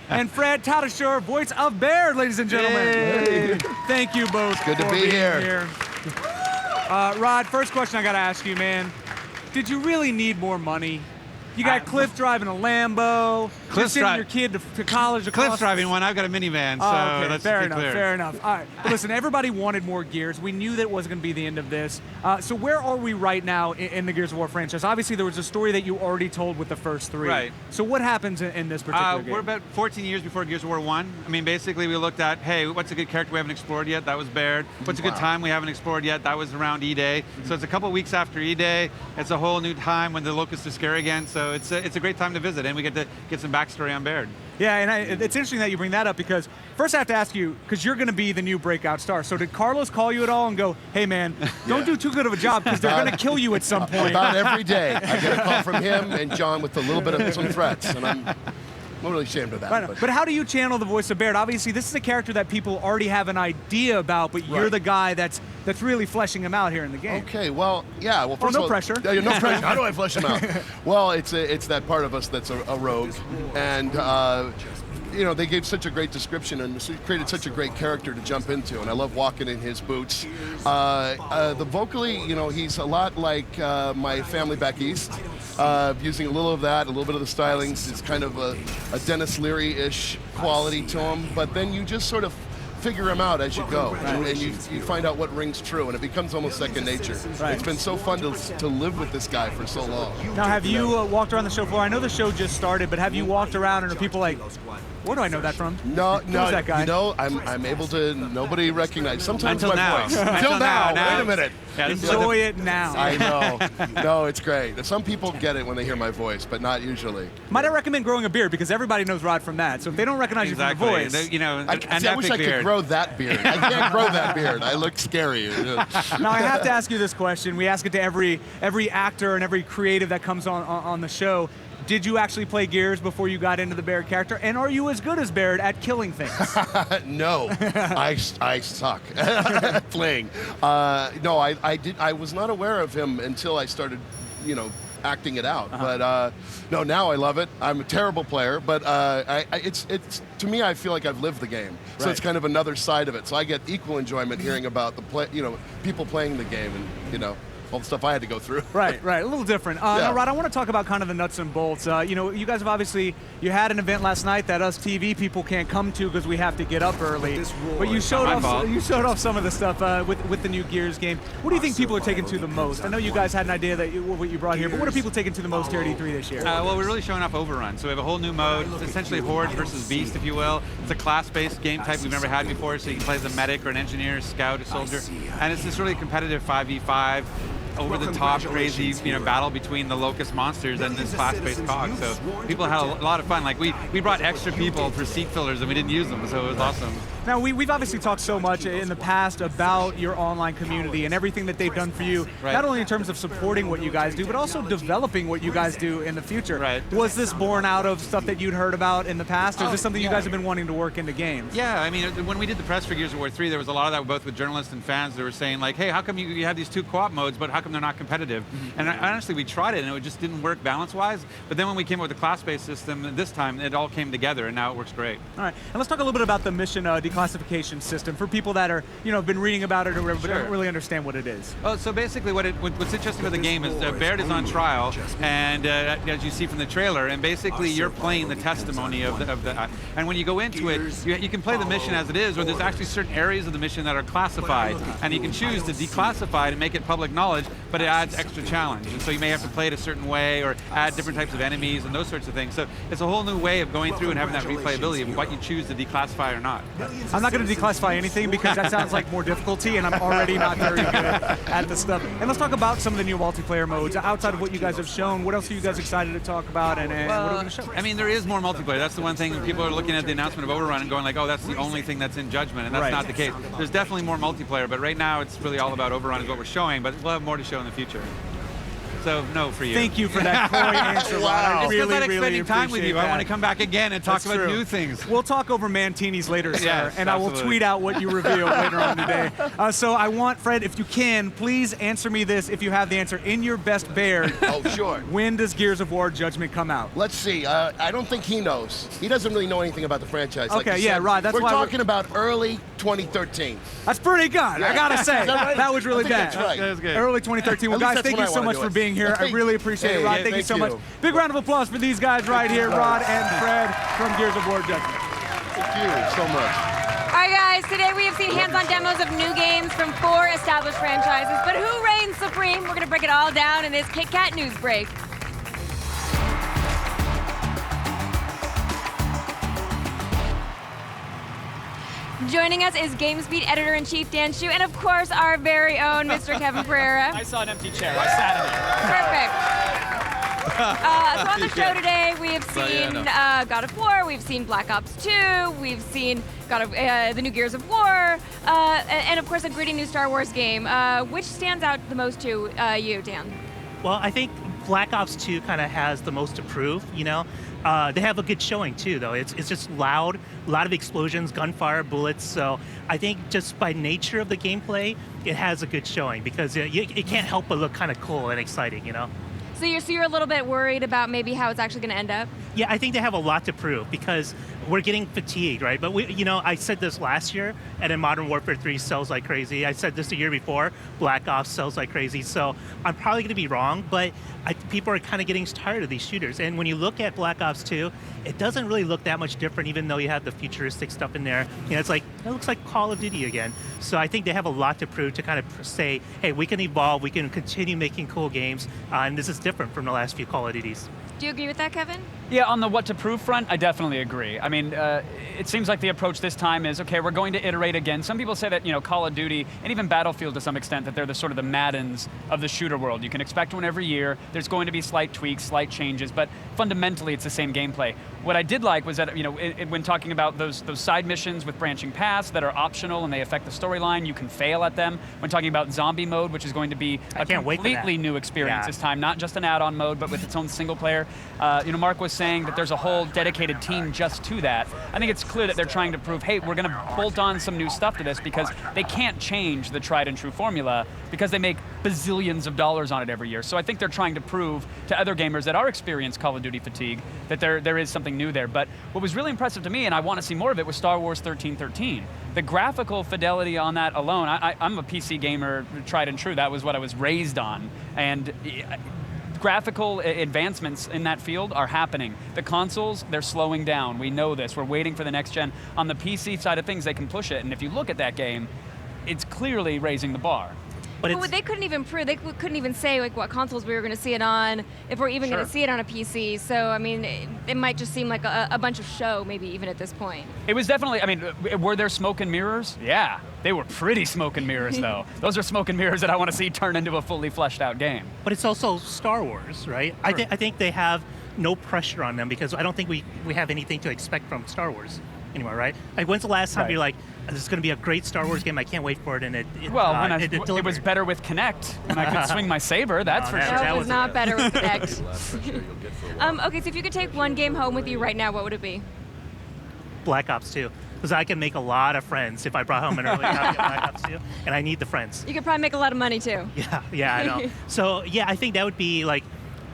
And Fred Tatasciore, voice of Baird, ladies and gentlemen. Hey. Thank you both. Good to for be being here. Rod, first question I got to ask you, man. Did you really need more money? You got Cliff driving a Lambo. You're sending your kid to college. Cliff's driving one. I've got a minivan, so okay. let's Fair be enough, clear. fair enough. All right. But listen, everybody wanted more Gears. We knew that it wasn't going to be the end of this. So where are we right now in the Gears of War franchise? Obviously, there was a story that you already told with the first 3. Right. So what happens in this particular game? We're about 14 years before Gears of War 1. I mean, basically, we looked at, hey, what's a good character we haven't explored yet? That was Baird. What's a good time we haven't explored yet? That was around E-Day. So it's a couple weeks after E-Day. It's a whole new time when the Locusts are scary again. So it's a great time to visit, and we get to get some backstory on Baird. Yeah, and it's interesting that you bring that up, because first I have to ask you, because you're going to be the new breakout star. So did Carlos call you at all and go, hey man, don't do too good of a job because they're going to kill you at some point? About every day, I get a call from him and John with a little bit of some threats, and I'm really ashamed of that. Right, but how do you channel the voice of Baird? Obviously, this is a character that people already have an idea about, but you're the guy that's really fleshing him out here in the game. Okay, well, yeah. Well, first no of all, pressure. Yeah, no pressure. How do I flesh him out? Well, it's that part of us that's a rogue, and you know, they gave such a great description and created such a great character to jump into, and I love walking in his boots. The vocally, you know, he's a lot like my family back east, using a little of that, a little bit of the stylings. It's kind of a Dennis Leary-ish quality to him, but then you just sort of figure him out as you go, and you find out what rings true, and it becomes almost second nature. It's been so fun to live with this guy for so long. Now, have you walked around the show floor? I know the show just started, but have you walked around and are people like, where do I know that from? No, Who's that guy? you know, I'm able to, nobody recognize, sometimes Until my now. voice. Until Until now, wait a minute. Yeah, enjoy it now. I know. No, it's great. Some people get it when they hear my voice, but not usually. Might I recommend growing a beard, because everybody knows Rod from that. So if they don't recognize you from the voice, you know, I wish I could grow that beard. I can't grow that beard. I look scary. Now I have to ask you this question. We ask it to every actor and every creative that comes on the show. Did you actually play Gears before you got into the Baird character? And are you as good as Baird at killing things? No, I suck at playing. No, I was not aware of him until I started, you know, acting it out. But no, now I love it. I'm a terrible player, but it's to me, I feel like I've lived the game. So it's kind of another side of it. So I get equal enjoyment hearing about people playing the game, and you know, all the stuff I had to go through. Right, a little different. Now, Rod, I want to talk about kind of the nuts and bolts. You know, you guys have obviously, you had an event last night that us TV people can't come to because we have to get up early. But you showed off some of the stuff with the new Gears game. What do you think people are taking to the most? I know you guys had an idea that what you brought here, but what are people taking to the most here at E3 this year? Well, we're really showing off Overrun. So we have a whole new mode. It's essentially Horde versus Beast, if you will. It's a class-based game type we've never had before, so you can play as a medic or an engineer, a scout, a soldier. And it's this really competitive 5v5. over-the-top, crazy, battle between the Locust monsters and this class-based cog. So people had a lot of fun. Like we brought extra people for seat fillers and we didn't use them, so it was awesome. Now, we've obviously talked so much in the past about your online community and everything that they've done for you, not only in terms of supporting what you guys do, but also developing what you guys do in the future. Was this born out of stuff that you'd heard about in the past, or is this something you guys have been wanting to work into games? Yeah, I mean, when we did the press for Gears of War 3, there was a lot of that both with journalists and fans that were saying, like, hey, how come you have these two co-op modes, but how come they're not competitive? And honestly, we tried it, and it just didn't work balance-wise. But then when we came up with the class-based system, this time, it all came together, and now it works great. All right, and let's talk a little bit about the mission declassification system for people that are, been reading about it or whatever, but don't really understand what it is. Oh, so basically what's interesting about the game is Baird is on trial, and as you see from the trailer, and basically you're playing the testimony of the and when you go into it, you can play the mission as it is, or there's actually certain areas of the mission that are classified, and you can choose to declassify it and make it public knowledge, but it adds extra challenge. And so you may have to play it a certain way or add different types of enemies and those sorts of things. So it's a whole new way of going through and having that replayability of what you choose to declassify or not. I'm not going to declassify anything because that sounds like more difficulty, and I'm already not very good at the stuff. And let's talk about some of the new multiplayer modes. Outside of what you guys have shown, what else are you guys excited to talk about, and what are we going to show? I mean, there is more multiplayer. That's the one thing people are looking at the announcement of Overrun and going like, oh, that's the only thing that's in Judgment, and that's not the case. There's definitely more multiplayer, but right now it's really all about Overrun is what we're showing, but we'll have more to show in the future. So, no for you. Thank you for that coy answer, Ron. It's because I like spending time with you. That. I want to come back again and talk about new things. We'll talk over Mantinis later, sir, yes, and absolutely. I will tweet out what you reveal later on today. So I want, Fred, if you can, please answer me this if you have the answer. In your best bear, oh, sure. When does Gears of War Judgment come out? Let's see. I don't think he knows. He doesn't really know anything about the franchise. Okay, like yeah, right. That's we're why talking about early 2013. That's pretty good, I gotta say. That was really bad. That's right. That was good. Early 2013. Well, guys, thank you so much for being here. I really appreciate it, Rod. Thank you so much. Big round of applause for these guys right here, Rod and Fred from Gears of War Judgment. Thank you so much. All right, guys, today we have seen hands-on demos of new games from 4 established franchises, but who reigns supreme? We're going to break it all down in this Kit Kat news break. Joining us is GameSpeed Editor-in-Chief Dan Shu, and of course, our very own Mr. Kevin Pereira. I saw an empty chair. I sat in it. Perfect. So on the show today, we have seen God of War, we've seen Black Ops 2, we've seen the new Gears of War, and of course a gritty new Star Wars game. Which stands out the most to you, Dan? Well, I think Black Ops 2 kind of has the most to prove, you know? They have a good showing too, though. It's just loud, a lot of explosions, gunfire, bullets. So I think just by nature of the gameplay, it has a good showing because it can't help but look kind of cool and exciting, you know? So you're a little bit worried about maybe how it's actually going to end up? Yeah, I think they have a lot to prove because we're getting fatigued, right? But I said this last year, and then Modern Warfare 3 sells like crazy. I said this the year before, Black Ops sells like crazy. So I'm probably going to be wrong, but people are kind of getting tired of these shooters. And when you look at Black Ops 2, it doesn't really look that much different, even though you have the futuristic stuff in there. You know, it looks like Call of Duty again. So I think they have a lot to prove to kind of say, hey, we can evolve, we can continue making cool games, and this is different from the last few Call of Duties. Do you agree with that, Kevin? Yeah, on the what to prove front, I definitely agree. I mean, it seems like the approach this time is, okay, we're going to iterate again. Some people say that, Call of Duty, and even Battlefield to some extent, that they're the sort of the Maddens of the shooter world. You can expect one every year. There's going to be slight tweaks, slight changes, but fundamentally it's the same gameplay. What I did like was that, when talking about those side missions with branching paths that are optional and they affect the storyline, you can fail at them. When talking about zombie mode, which is going to be a completely new experience this time, not just an add-on mode, but with its own single player. Mark was saying that there's a whole dedicated team just to that. I think it's clear that they're trying to prove, hey, we're going to bolt on some new stuff to this because they can't change the tried and true formula because they make bazillions of dollars on it every year. So I think they're trying to prove to other gamers that are experienced Call of Duty fatigue that there is something new there. But what was really impressive to me, and I want to see more of it, was Star Wars 1313. The graphical fidelity on that alone, I'm a PC gamer, tried and true. That was what I was raised on. And graphical advancements in that field are happening. The consoles, they're slowing down. We know this. We're waiting for the next gen. On the PC side of things, they can push it. And if you look at that game, it's clearly raising the bar. But they couldn't even prove, they couldn't even say like what consoles we were going to see it on, if we're even going to see it on a PC. So, I mean, it might just seem like a bunch of show, maybe even at this point. It was definitely, were there smoke and mirrors? Yeah, they were pretty smoke and mirrors, though. Those are smoke and mirrors that I want to see turn into a fully fleshed out game. But it's also Star Wars, right? Sure. I think they have no pressure on them because I don't think we have anything to expect from Star Wars anymore, right? Like, when's the last time you're like, this is going to be a great Star Wars game, I can't wait for it, and it was better with Kinect, and I could swing my saber, that's for sure. That was not better with Kinect. Okay, so if you could take one game home with you right now, what would it be? Black Ops 2. Because I can make a lot of friends if I brought home an early copy of Black Ops 2, and I need the friends. You could probably make a lot of money, too. Yeah, I know. So, yeah, I think that would be like,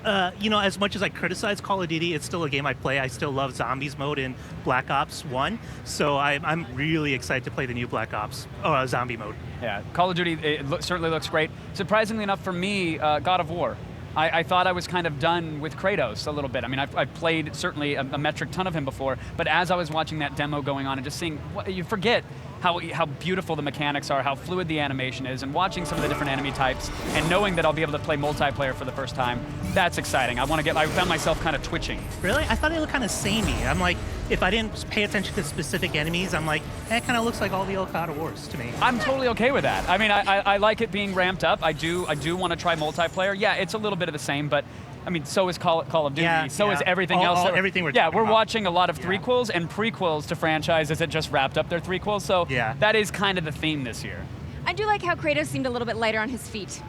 as much as I criticize Call of Duty, it's still a game I play. I still love Zombies mode in Black Ops 1, so I'm really excited to play the new Black Ops Zombie mode. Yeah, Call of Duty certainly looks great. Surprisingly enough for me, God of War. I thought I was kind of done with Kratos a little bit. I mean, I've played certainly a metric ton of him before, but as I was watching that demo going on and just seeing, you forget how beautiful the mechanics are, how fluid the animation is, and watching some of the different enemy types, and knowing that I'll be able to play multiplayer for the first time, that's exciting. I found myself kind of twitching. Really? I thought it looked kind of samey. I'm like, if I didn't pay attention to specific enemies, I'm like, it kind of looks like all the old God of Wars to me. I'm totally okay with that. I mean, I like it being ramped up. I do want to try multiplayer. Yeah, it's a little bit of the same, but I mean, so is Call of Duty. Yeah, so is everything else. Everything we're yeah, talking we're about. watching a lot of threequels and prequels to franchises that just wrapped up their threequels. So that is kind of the theme this year. I do like how Kratos seemed a little bit lighter on his feet.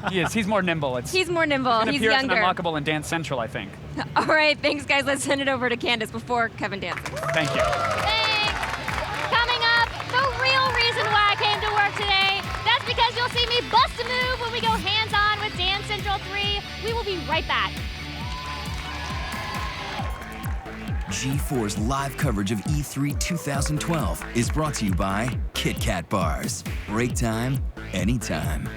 He is. He's more nimble. He's more nimble. He's appear younger. As an Unlockable in Dance Central, I think. All right, thanks, guys. Let's send it over to Candace before Kevin dances. Thank you. Thanks. Coming up, the real reason why I came to work today. That's because you'll see me bust a move when we go hands-on with Dance Central 3. We will be right back. G4's live coverage of E3 2012 is brought to you by Kit Kat Bars. Break time, anytime.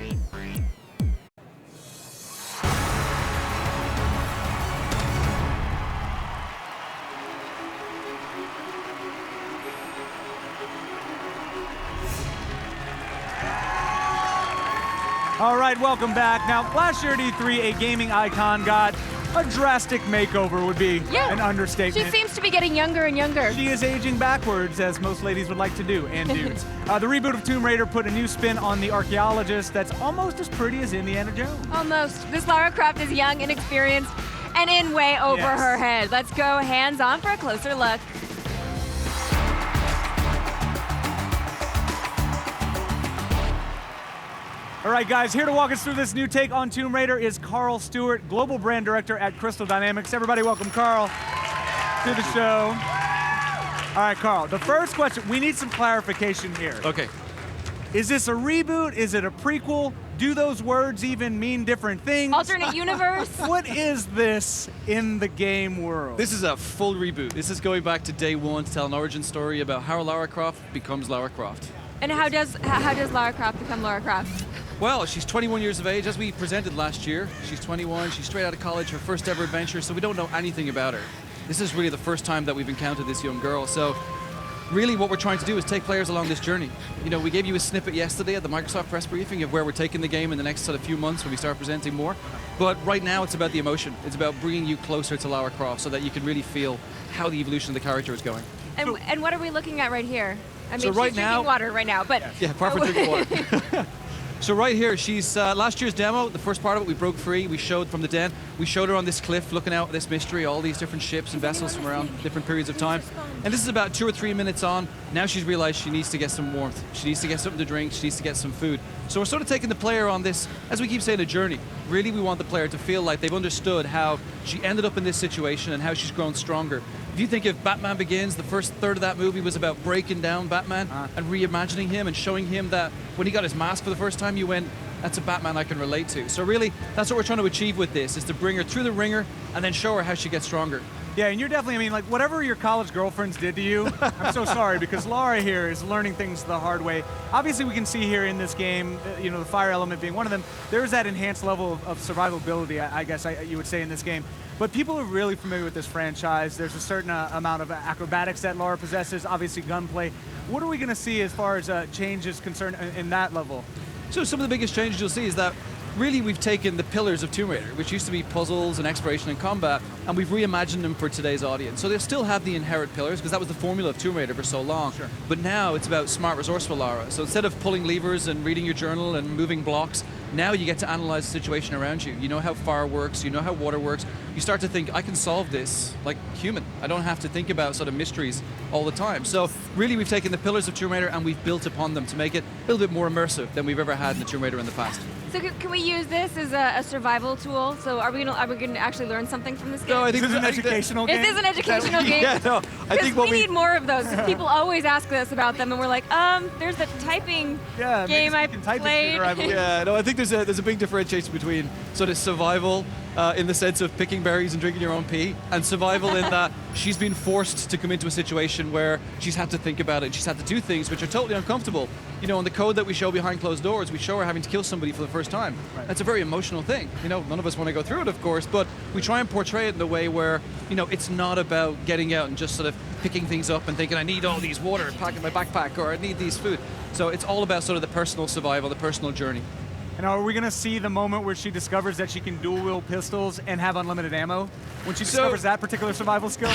All right, welcome back. Now, last year at E3, a gaming icon got a drastic makeover would be an understatement. She seems to be getting younger and younger. She is aging backwards, as most ladies would like to do, and dudes. The reboot of Tomb Raider put a new spin on the archaeologist that's almost as pretty as Indiana Jones. Almost. This Lara Croft is young, inexperienced, and in way over her head. Let's go hands-on for a closer look. All right, guys, here to walk us through this new take on Tomb Raider is Carl Stewart, Global Brand Director at Crystal Dynamics. Everybody welcome Carl to the show. All right, Carl, the first question, we need some clarification here. Okay. Is this a reboot? Is it a prequel? Do those words even mean different things? Alternate universe? What is this in the game world? This is a full reboot. This is going back to day one to tell an origin story about how Lara Croft becomes Lara Croft. And how does Lara Croft become Lara Croft? Well, she's 21 years of age, as we presented last year. She's 21, she's straight out of college, her first ever adventure, so we don't know anything about her. This is really the first time that we've encountered this young girl, so really what we're trying to do is take players along this journey. You know, we gave you a snippet yesterday at the Microsoft press briefing of where we're taking the game in the next sort of few months when we start presenting more, but right now it's about the emotion. It's about bringing you closer to Lara Croft so that you can really feel how the evolution of the character is going. And what are we looking at right here? I mean, So right she's now- drinking water right now, but... Yeah, apart from drinking water. So right here, she's last year's demo, the first part of it we broke free, we showed from the den, we showed her on this cliff looking out at this mystery, all these different ships and vessels from around different periods of time. And this is about 2 or 3 minutes on. Now she's realized she needs to get some warmth. She needs to get something to drink, she needs to get some food. So we're sort of taking the player on this, as we keep saying, a journey. Really, we want the player to feel like they've understood how she ended up in this situation and how she's grown stronger. If you think of Batman Begins, the first third of that movie was about breaking down Batman and reimagining him and showing him that when he got his mask for the first time, you went, that's a Batman I can relate to. So really, that's what we're trying to achieve with this, is to bring her through the ringer and then show her how she gets stronger. Yeah, and you're definitely, I mean, like, whatever your college girlfriends did to you, I'm so sorry, because Lara here is learning things the hard way. Obviously, we can see here in this game, you know, the fire element being one of them. There's that enhanced level of survivability, I guess you would say, in this game. But people are really familiar with this franchise. There's a certain amount of acrobatics that Lara possesses, obviously gunplay. What are we going to see as far as change is concerned in that level? So some of the biggest changes you'll see is that really we've taken the pillars of Tomb Raider, which used to be puzzles and exploration and combat, and we've reimagined them for today's audience. So they'll still have the inherent pillars, because that was the formula of Tomb Raider for so long. Sure. But now it's about smart, resourceful Lara. So instead of pulling levers and reading your journal and moving blocks, now you get to analyze the situation around you. You know how fire works, you know how water works. You start to think, I can solve this like human. I don't have to think about sort of mysteries all the time. So really we've taken the pillars of Tomb Raider and we've built upon them to make it a little bit more immersive than we've ever had in the Tomb Raider in the past. So can we use this as a survival tool? So are we gonna actually learn something from this game? No, I think This is an educational game? Is this an educational game? Yeah, no, I think what we need more of those. People always ask us about them, and we're like, there's the typing game I played. Yeah, no, I think there's a big differentiation between sort of survival in the sense of picking berries and drinking your own pee, and survival in that she's been forced to come into a situation where she's had to think about it. She's had to do things which are totally uncomfortable. You know, in the code that we show behind closed doors, we show her having to kill somebody for the first time. Right. That's a very emotional thing. You know, none of us want to go through it, of course, but we try and portray it in a way where, you know, it's not about getting out and just sort of picking things up and thinking, I need all these water, pack in my backpack, or I need these food. So it's all about sort of the personal survival, the personal journey. And are we going to see the moment where she discovers that she can dual-wield pistols and have unlimited ammo? When she discovers that particular survival skill?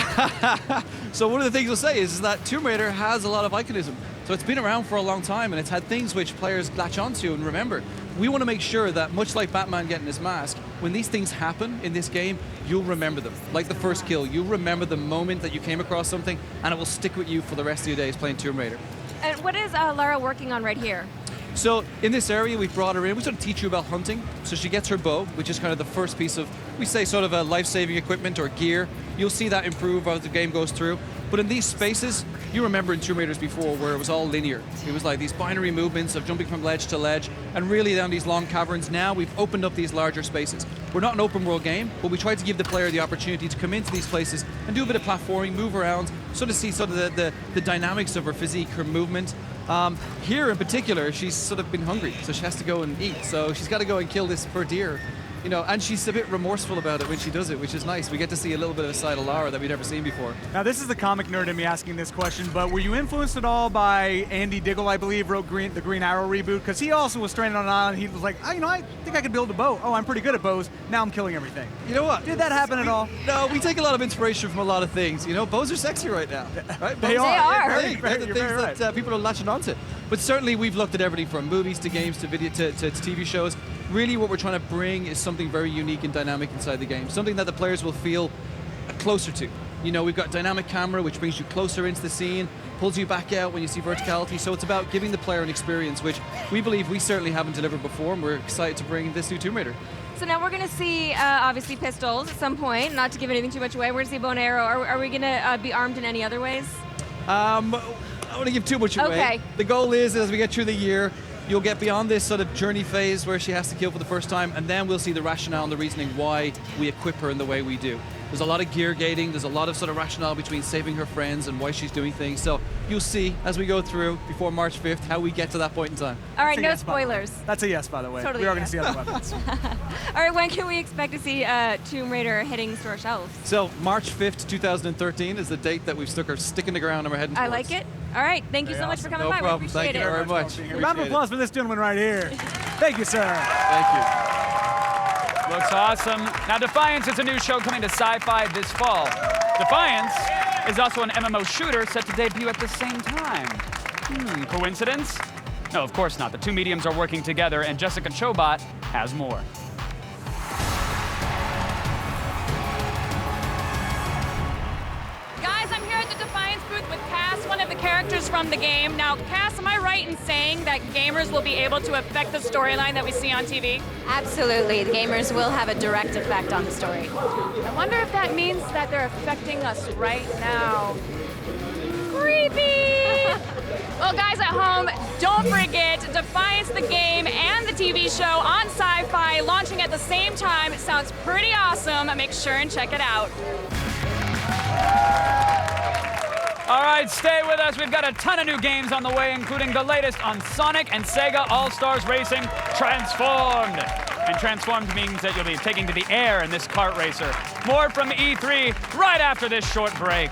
So one of the things we'll say is that Tomb Raider has a lot of iconism. So it's been around for a long time, and it's had things which players latch onto and remember. We want to make sure that, much like Batman getting his mask, when these things happen in this game, you'll remember them. Like the first kill, you'll remember the moment that you came across something, and it will stick with you for the rest of your days playing Tomb Raider. And what is Lara working on right here? So in this area, we've brought her in. We sort of teach you about hunting. So she gets her bow, which is kind of the first piece of, we say, sort of a life-saving equipment or gear. You'll see that improve as the game goes through. But in these spaces, you remember in Tomb Raiders before where it was all linear. It was like these binary movements of jumping from ledge to ledge and really down these long caverns. Now we've opened up these larger spaces. We're not an open world game, but we try to give the player the opportunity to come into these places and do a bit of platforming, move around, sort of see sort of the dynamics of her physique, her movement. Here in particular, she's sort of been hungry, so she has to go and eat. So she's got to go and kill this poor deer. You know, and she's a bit remorseful about it when she does it, which is nice. We get to see a little bit of a side of Lara that we've never seen before. Now, this is the comic nerd in me asking this question, but were you influenced at all by Andy Diggle, I believe, wrote the Green Arrow reboot? Because he also was stranded on an island. He was like, oh, you know, I think I could build a bow. Oh, I'm pretty good at bows. Now I'm killing everything. You know what? Did that happen at all? No, we take a lot of inspiration from a lot of things. You know, bows are sexy right now. Right? They are. They're the things that people are latching onto. But certainly we've looked at everything from movies to games to video to TV shows. Really what we're trying to bring is something very unique and dynamic inside the game. Something that the players will feel closer to. You know, we've got dynamic camera, which brings you closer into the scene, pulls you back out when you see verticality. So it's about giving the player an experience, which we believe we certainly haven't delivered before, and we're excited to bring this new Tomb Raider. So now we're going to see, obviously, pistols at some point. Not to give anything too much away. We're going to see bow and arrow. Are we going to be armed in any other ways? I don't want to give too much away. Okay. The goal is, as we get through the year, you'll get beyond this sort of journey phase where she has to kill for the first time, and then we'll see the rationale and the reasoning why we equip her in the way we do. There's a lot of gear gating, there's a lot of sort of rationale between saving her friends and why she's doing things. So you'll see as we go through before March 5th how we get to that point in time. All right, no spoilers. That's a yes, by the way. Totally we are a going to see other weapons. All right, when can we expect to see Tomb Raider hitting store shelves? So March 5th, 2013 is the date that we've stuck our stick in the ground and we're heading towards. I like it. All right, thank you so much for coming no by. problem. We appreciate Thank you it. very much. A round of applause for this gentleman right here. Thank you, sir. Thank you. Looks awesome. Now, Defiance is a new show coming to Sci-Fi this fall. Defiance is also an MMO shooter set to debut at the same time. Coincidence? No, of course not. The two mediums are working together, and Jessica Chobot has more. Guys, I'm here at the Defiance booth with Cass, one of the characters from the game. Now, Cass, am I right in saying that gamers will be able to affect the storyline that we see on TV? Absolutely. The gamers will have a direct effect on the story. I wonder if that means that they're affecting us right now. Creepy! Well, guys at home, don't forget Defiance the game and the TV show on Sci-Fi launching at the same time. It sounds pretty awesome. Make sure and check it out. All right, stay with us. We've got a ton of new games on the way, including the latest on Sonic and Sega All-Stars Racing Transformed. And Transformed means that you'll be taking to the air in this kart racer. More from E3 right after this short break.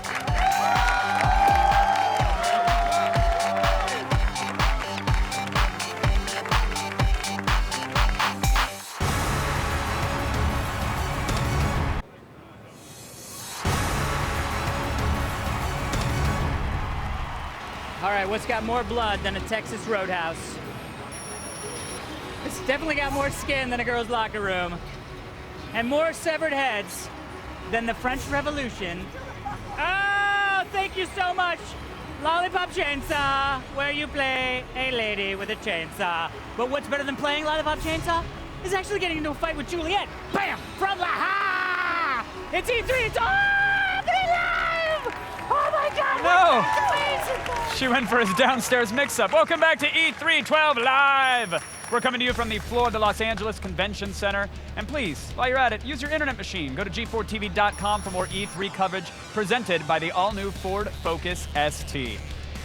All right, what's got more blood than a Texas Roadhouse? It's definitely got more skin than a girl's locker room. And more severed heads than the French Revolution. Oh, thank you so much. Lollipop Chainsaw, where you play a lady with a chainsaw. But what's better than playing Lollipop Chainsaw is actually getting into a fight with Juliet. Bam! From La Ha! It's E3, it's all live! Oh my God! No! She went for his downstairs mix-up. Welcome back to E3 12 Live. We're coming to you from the floor of the Los Angeles Convention Center. And please, while you're at it, use your internet machine. Go to G4TV.com for more E3 coverage presented by the all-new Ford Focus ST.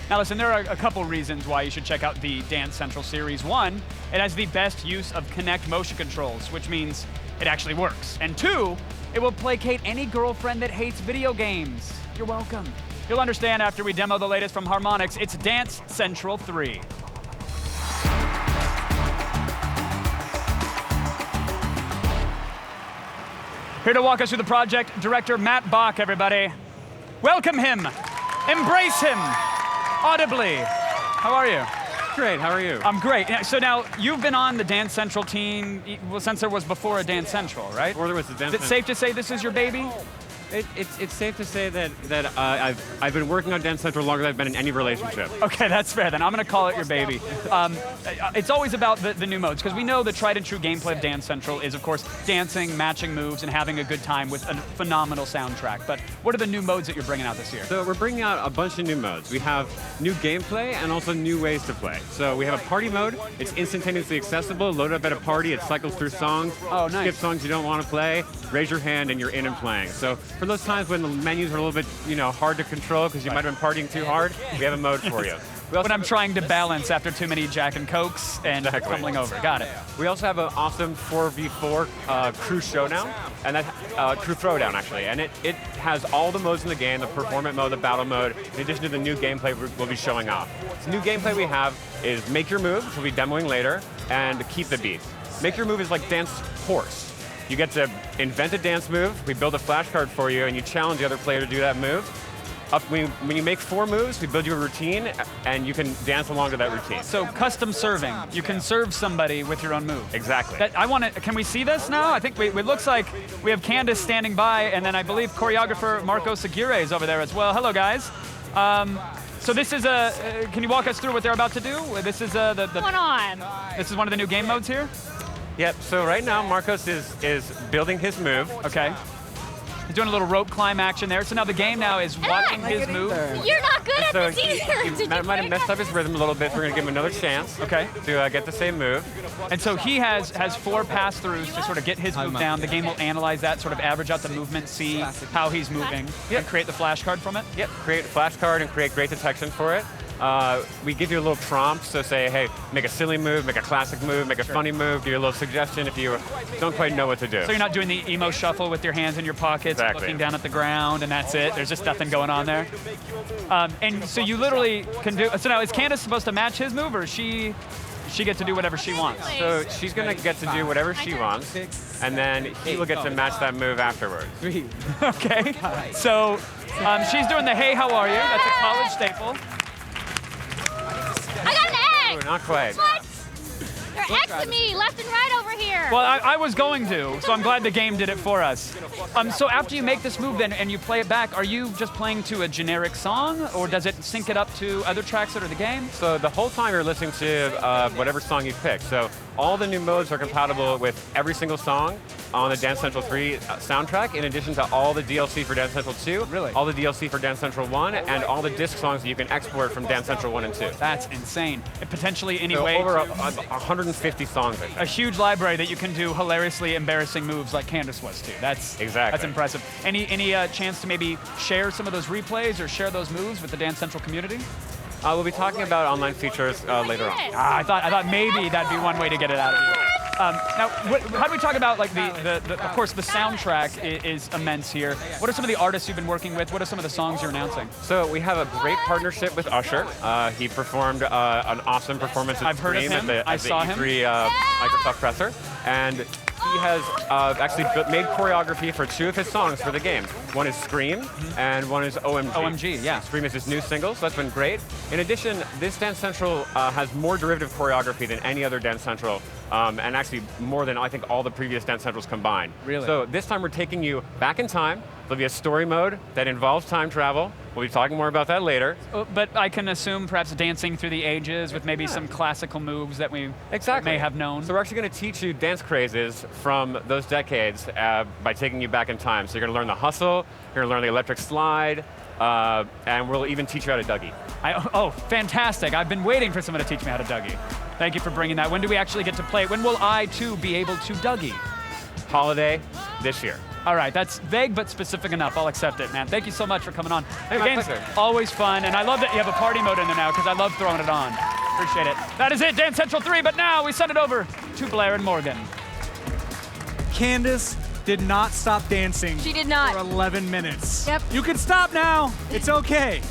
Now listen, there are a couple reasons why you should check out the Dance Central Series. One, it has the best use of Kinect motion controls, which means it actually works. And two, it will placate any girlfriend that hates video games. You're welcome. You'll understand after we demo the latest from Harmonix. It's Dance Central 3. Here to walk us through the project, director Matt Bach, everybody. Welcome him. Embrace him. Audibly. How are you? Great, how are you? I'm great. So now, you've been on the Dance Central team, well, since there was before a Dance Central, right? Before there was the Dance Is it safe to say this is your baby? It's safe to say that I've been working on Dance Central longer than I've been in any relationship. Okay, that's fair then. I'm going to call it your baby. It's always about the new modes, because we know the tried and true gameplay of Dance Central is, of course, dancing, matching moves, and having a good time with a phenomenal soundtrack. But what are the new modes that you're bringing out this year? So we're bringing out a bunch of new modes. We have new gameplay and also new ways to play. So we have a party mode. It's instantaneously accessible. Load up at a party. It cycles through songs. Oh, nice. Skip songs you don't want to play. Raise your hand and you're in and playing. So for those times when the menus are a little bit, hard to control because you might have been partying too hard, we have a mode for you. When I'm trying to balance after too many Jack and Cokes and tumbling over. Got it. We also have an awesome 4v4 crew showdown, and that crew throwdown actually, and it has all the modes in the game: the performance mode, the battle mode, in addition to the new gameplay we'll be showing off. The new gameplay we have is Make Your Move, which we'll be demoing later, and Keep the Beat. Make Your Move is like Dance Horse. You get to invent a dance move, we build a flashcard for you, and you challenge the other player to do that move. When you make 4 moves, we build you a routine, and you can dance along to that routine. So custom serving. You can serve somebody with your own move. Exactly. Can we see this now? I think it looks like we have Candace standing by, and then I believe choreographer Marcos Aguirre is over there as well. Hello, guys. So this is can you walk us through what they're about to do? This is What's going on? This is one of the new game modes here? Yep, so right now Marcos is building his move. Okay. He's doing a little rope climb action there. So now the game now is watching his move. You're not good at this either. He might have messed up his rhythm a little bit. We're going to give him another chance to get the same move. And so he has 4 pass-throughs to sort of get his move down. The game will analyze that, sort of average out the movement, see how he's moving, and create the flashcard from it? Yep, create a flashcard and create great detection for it. We give you a little prompt, so say, hey, make a silly move, make a classic move, make a funny move, give you a little suggestion if you don't quite know what to do. So you're not doing the emo shuffle with your hands in your pockets, looking down at the ground, and that's it? There's just nothing going on there? And so you literally can do, so now is Candace supposed to match his move, or is she get to do whatever she wants? So she's going to get to do whatever she wants, and then he will get to match that move afterwards. Okay, so she's doing the hey, how are you? That's a college staple. I got an egg! Ooh, not quite. What? They're X to me, left and right over here. Well, I was going to, so I'm glad the game did it for us. So after you make this move then and you play it back, are you just playing to a generic song, or does it sync it up to other tracks that are the game? So the whole time you're listening to whatever song you pick. So all the new modes are compatible with every single song on the Dance Central 3 soundtrack, in addition to all the DLC for Dance Central 2, all the DLC for Dance Central 1, and all the disc songs that you can export from Dance Central 1 and 2. That's insane. And potentially any so way over 150 songs. A huge library that you can do hilariously embarrassing moves like Candace was too. That's impressive. Any chance to maybe share some of those replays or share those moves with the Dance Central community? We'll be talking about online features later on. I thought maybe that'd be one way to get it out of you. Now, how do we talk about, like, of course, the soundtrack is immense here. What are some of the artists you've been working with? What are some of the songs you're announcing? So we have a great partnership with Usher. He performed an awesome performance at Scream at the E3 Microsoft presser. And he has actually made choreography for 2 of his songs for the game. One is Scream, and one is OMG. OMG, yeah. Scream is his new single, so that's been great. In addition, this Dance Central has more derivative choreography than any other Dance Central, and actually more than, I think, all the previous Dance Centrals combined. Really? So this time we're taking you back in time. There'll be a story mode that involves time travel. We'll be talking more about that later. But I can assume perhaps dancing through the ages with maybe some classical moves that we may have known. So we're actually going to teach you dance crazes from those decades by taking you back in time. So you're going to learn the hustle, you're going to learn the electric slide, and we'll even teach you how to Dougie. Oh, fantastic. I've been waiting for someone to teach me how to Dougie. Thank you for bringing that. When do we actually get to play it? When will I, too, be able to Dougie? Holiday this year. All right, that's vague but specific enough. I'll accept it, man. Thank you so much for coming on. The My game's pleasure. always fun, and I love that you have a party mode in there now because I love throwing it on. Appreciate it. That is it, Dance Central 3, but now we send it over to Blair and Morgan. Candace did not stop dancing. She did not. For 11 minutes. Yep. You can stop now. It's okay.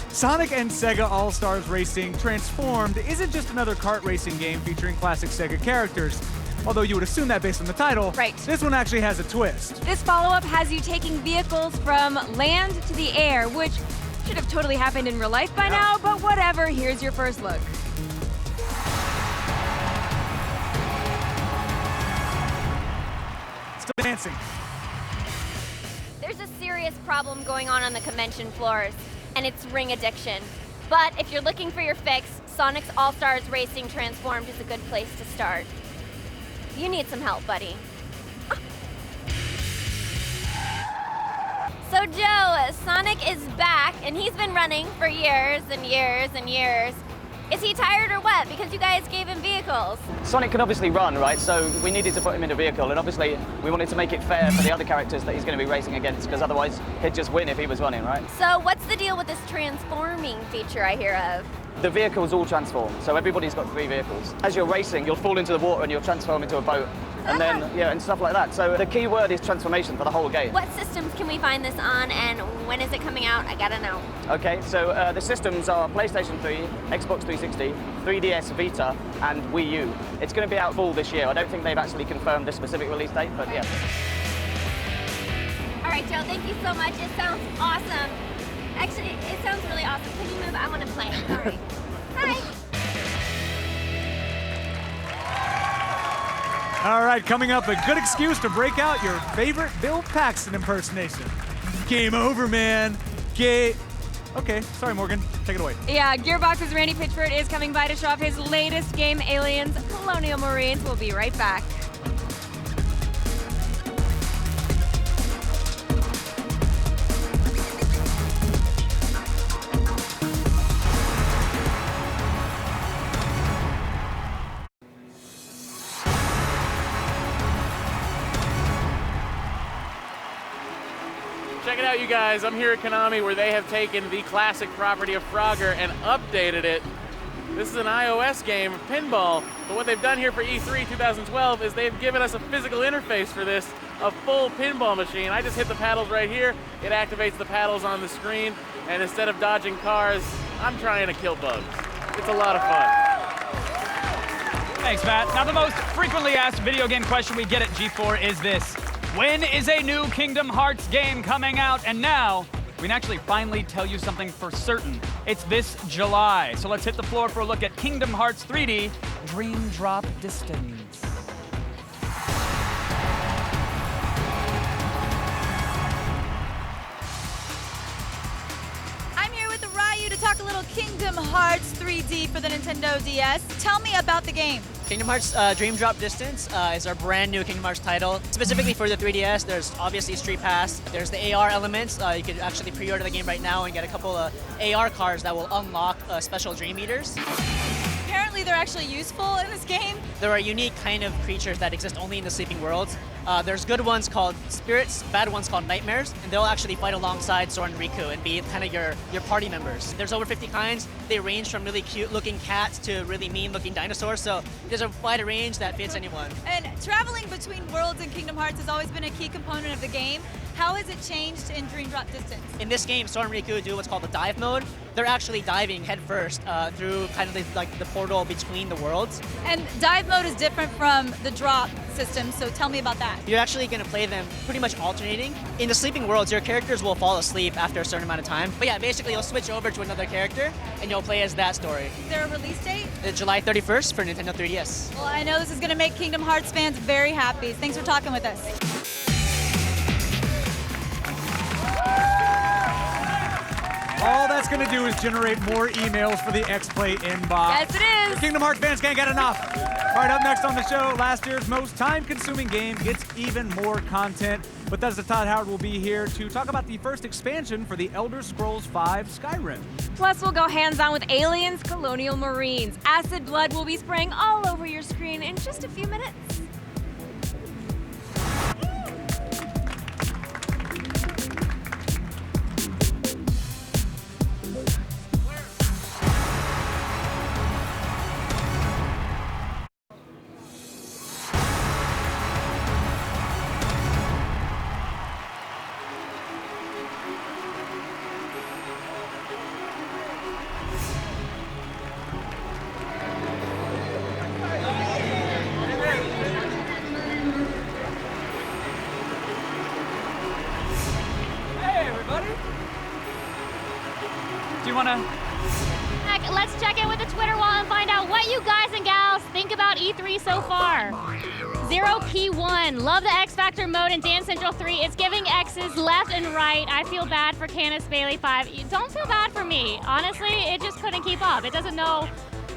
Sonic and Sega All-Stars Racing Transformed isn't just another kart racing game featuring classic Sega characters. Although you would assume that based on the title. Right. This one actually has a twist. This follow-up has you taking vehicles from land to the air, which should have totally happened in real life by now, but whatever. Here's your first look. Still dancing. There's a serious problem going on the convention floors, and it's ring addiction. But if you're looking for your fix, Sonic's All-Stars Racing Transformed is a good place to start. You need some help, buddy. So Joe, Sonic is back, and he's been running for years and years and years. Is he tired or what? Because you guys gave him vehicles. Sonic can obviously run, right? So we needed to put him in a vehicle, and obviously we wanted to make it fair for the other characters that he's going to be racing against, because otherwise he'd just win if he was running, right? So what's the deal with this transforming feature I hear of? The vehicles all transform, so everybody's got 3 vehicles. As you're racing, you'll fall into the water and you'll transform into a boat, and then, and stuff like that. So the key word is transformation for the whole game. What systems can we find this on, and when is it coming out? I gotta know. Okay, so the systems are PlayStation 3, Xbox 360, 3DS Vita, and Wii U. It's going to be out full this year. I don't think they've actually confirmed the specific release date, but yeah. All right, Joe, thank you so much. It sounds awesome. Actually, it sounds really awesome. Can you move? I want to play. All right. Hi. All right, coming up, a good excuse to break out your favorite Bill Paxton impersonation. Game over, man. Okay, sorry, Morgan. Take it away. Yeah, Gearbox's Randy Pitchford is coming by to show off his latest game, Aliens Colonial Marines. We'll be right back. Check it out, you guys. I'm here at Konami, where they have taken the classic property of Frogger and updated it. This is an iOS game, pinball, but what they've done here for E3 2012 is they've given us a physical interface for this, a full pinball machine. I just hit the paddles right here. It activates the paddles on the screen, and instead of dodging cars, I'm trying to kill bugs. It's a lot of fun. Thanks, Matt. Now, the most frequently asked video game question we get at G4 is this: when is a new Kingdom Hearts game coming out? And now, we can actually finally tell you something for certain. It's this July. So let's hit the floor for a look at Kingdom Hearts 3D Dream Drop Distance. I'm here with Ryu to talk a little Kingdom Hearts 3D for the Nintendo DS. Tell me about the game. Kingdom Hearts Dream Drop Distance is our brand new Kingdom Hearts title. Specifically for the 3DS, there's obviously Street Pass. There's the AR elements. You could actually pre-order the game right now and get a couple of AR cards that will unlock special Dream Eaters. Apparently they're actually useful in this game. There are unique kind of creatures that exist only in the sleeping worlds. There's good ones called spirits, bad ones called nightmares, and they'll actually fight alongside Sora and Riku and be kind of your party members. There's over 50 kinds. They range from really cute looking cats to really mean looking dinosaurs, so there's a wide range that fits anyone. And traveling between worlds in Kingdom Hearts has always been a key component of the game. How has it changed in Dream Drop Distance? In this game, Sora and Riku do what's called the dive mode. They're actually diving headfirst through kind of the portal between the worlds. And dive mode is different from the drop system, so tell me about that. You're actually going to play them pretty much alternating. In the sleeping worlds, your characters will fall asleep after a certain amount of time. But yeah, basically you'll switch over to another character and you'll play as that story. Is there a release date? July 31st for Nintendo 3DS. Well, I know this is going to make Kingdom Hearts fans very happy. Thanks for talking with us. All that's going to do is generate more emails for the X-Play inbox. Yes, it is. Kingdom Hearts fans can't get enough. All right, up next on the show, last year's most time-consuming game gets even more content. Bethesda Todd Howard will be here to talk about the first expansion for the Elder Scrolls V Skyrim. Plus, we'll go hands-on with Aliens Colonial Marines. Acid blood will be spraying all over your screen in just a few minutes. Let's check in with the Twitter wall and find out what you guys and gals think about E3 so far. Zero P1, love the X Factor mode in Dance Central 3. It's giving X's left and right. I feel bad for Candace Bailey 5. Don't feel bad for me. Honestly, it just couldn't keep up. It doesn't know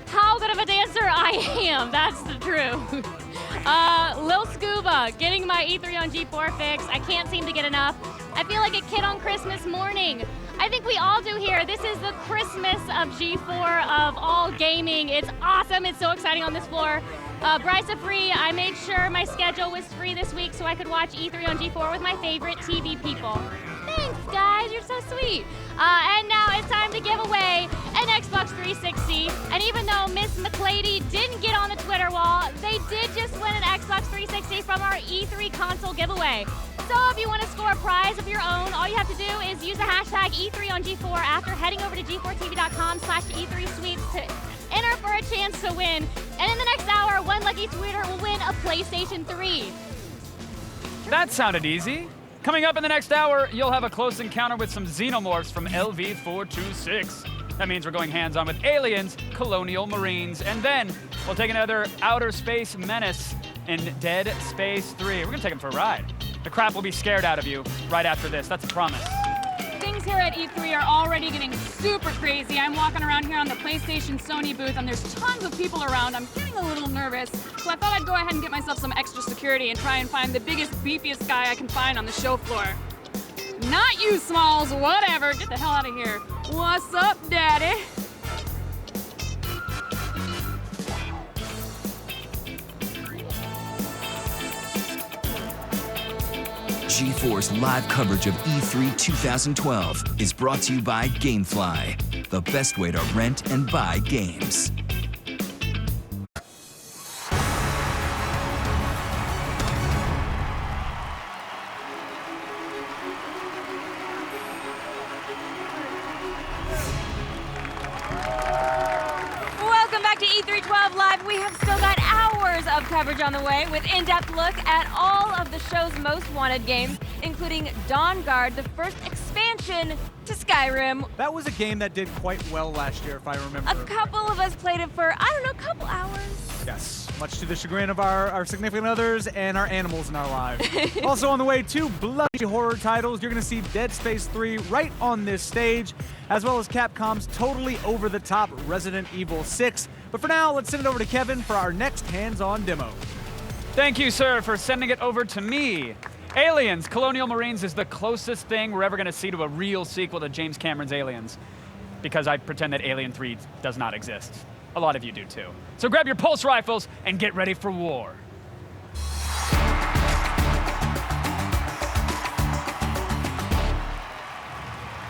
how good of a dancer I am. That's the truth. Lil Scuba, getting my E3 on G4 fix. I can't seem to get enough. I feel like a kid on Christmas morning. I think we all do here. This is the Christmas of G4, of all gaming. It's awesome. It's so exciting on this floor. Brysa Free, I made sure my schedule was free this week so I could watch E3 on G4 with my favorite TV people. Thanks, guys. You're so sweet. And now it's time to give away an Xbox 360. And even though Miss McClady didn't get on the Twitter wall, they did just win an Xbox 360 from our E3 console giveaway. So if you want to score a prize of your own, all you have to do is use the hashtag E3 on G4 after heading over to g4tv.com/E3sweeps to enter for a chance to win. And in the next hour, one lucky tweeter will win a PlayStation 3. That sounded easy. Coming up in the next hour, you'll have a close encounter with some xenomorphs from LV-426. That means we're going hands-on with Aliens, Colonial Marines, and then we'll take another outer space menace in Dead Space 3. We're gonna take them for a ride. The crap will be scared out of you right after this. That's a promise. Things here at E3 are already getting super crazy. I'm walking around here on the PlayStation Sony booth and there's tons of people around. I'm getting a little nervous, so I thought I'd go ahead and get myself some extra security and try and find the biggest, beefiest guy I can find on the show floor. Not you, Smalls, whatever. Get the hell out of here. What's up, Daddy? G4's live coverage of E3 2012 is brought to you by GameFly, the best way to rent and buy games. Welcome back to E3 12 Live. We have still got hours of coverage on the way with in-depth look at all of the show's most wanted games, including Dawn Guard, the first expansion to Skyrim. That was a game that did quite well last year, if I remember. A couple of us played it for, I don't know, a couple hours. Yes, much to the chagrin of our significant others and our animals in our lives. Also on the way, 2 bloody horror titles. You're going to see Dead Space 3 right on this stage, as well as Capcom's totally over-the-top Resident Evil 6. But for now, let's send it over to Kevin for our next hands-on demo. Thank you, sir, for sending it over to me. Aliens, Colonial Marines is the closest thing we're ever going to see to a real sequel to James Cameron's Aliens, because I pretend that Alien 3 does not exist. A lot of you do too. So grab your pulse rifles and get ready for war.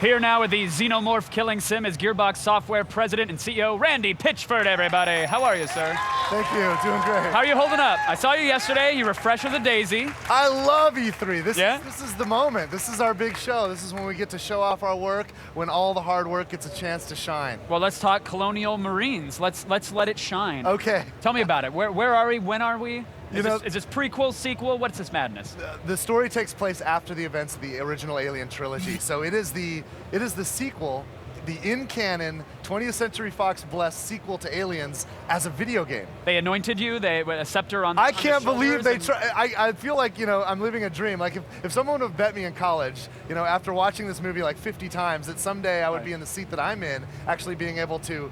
Here now with the Xenomorph Killing Sim is Gearbox Software President and CEO Randy Pitchford, everybody. How are you, sir? Thank you, doing great. How are you holding up? I saw you yesterday, you were fresh as a daisy. I love E3. This is the moment. This is our big show. This is when we get to show off our work, when all the hard work gets a chance to shine. Well, let's talk Colonial Marines. Let's let it shine. Okay. Tell me about it. Where are we? When are we? Is, You know, is this prequel, sequel? What's this madness? The story takes place after the events of the original Alien trilogy, so it is the sequel, the in-canon 20th Century Fox blessed sequel to Aliens as a video game. They anointed you, they a scepter on I on can't their believe they shoulders try. I feel like, I'm living a dream. Like if someone would have bet me in college, after watching this movie like 50 times, that someday I would be in the seat that I'm in, actually being able to,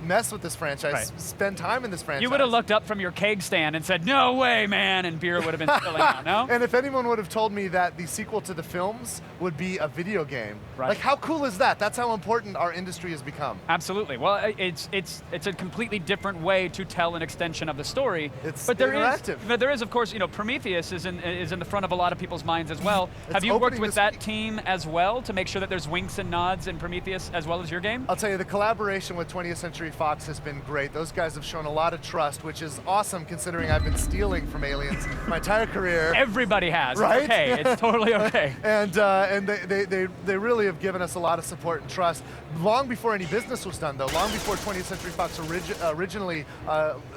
mess with this franchise, spend time in this franchise. You would have looked up from your keg stand and said, "No way, man," and beer would have been spilling out, no? And if anyone would have told me that the sequel to the films would be a video game, like how cool is that? That's how important our industry has become. Absolutely. Well, it's a completely different way to tell an extension of the story. But there is, of course, Prometheus is in the front of a lot of people's minds as well. Have you worked with that team as well to make sure that there's winks and nods in Prometheus as well as your game? I'll tell you, the collaboration with 20th Century Fox has been great. Those guys have shown a lot of trust, which is awesome considering I've been stealing from Aliens my entire career. Everybody has, right? It's okay. It's totally okay. And they really have given us a lot of support and trust. Long before any business was done, though, long before 20th Century Fox originally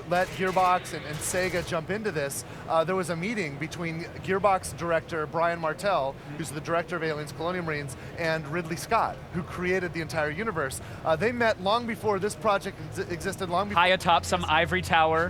let Gearbox and Sega jump into this, there was a meeting between Gearbox director Brian Martell, who's the director of Aliens Colonial Marines, and Ridley Scott, who created the entire universe. They met long before this project existed, long before. High atop some ivory tower.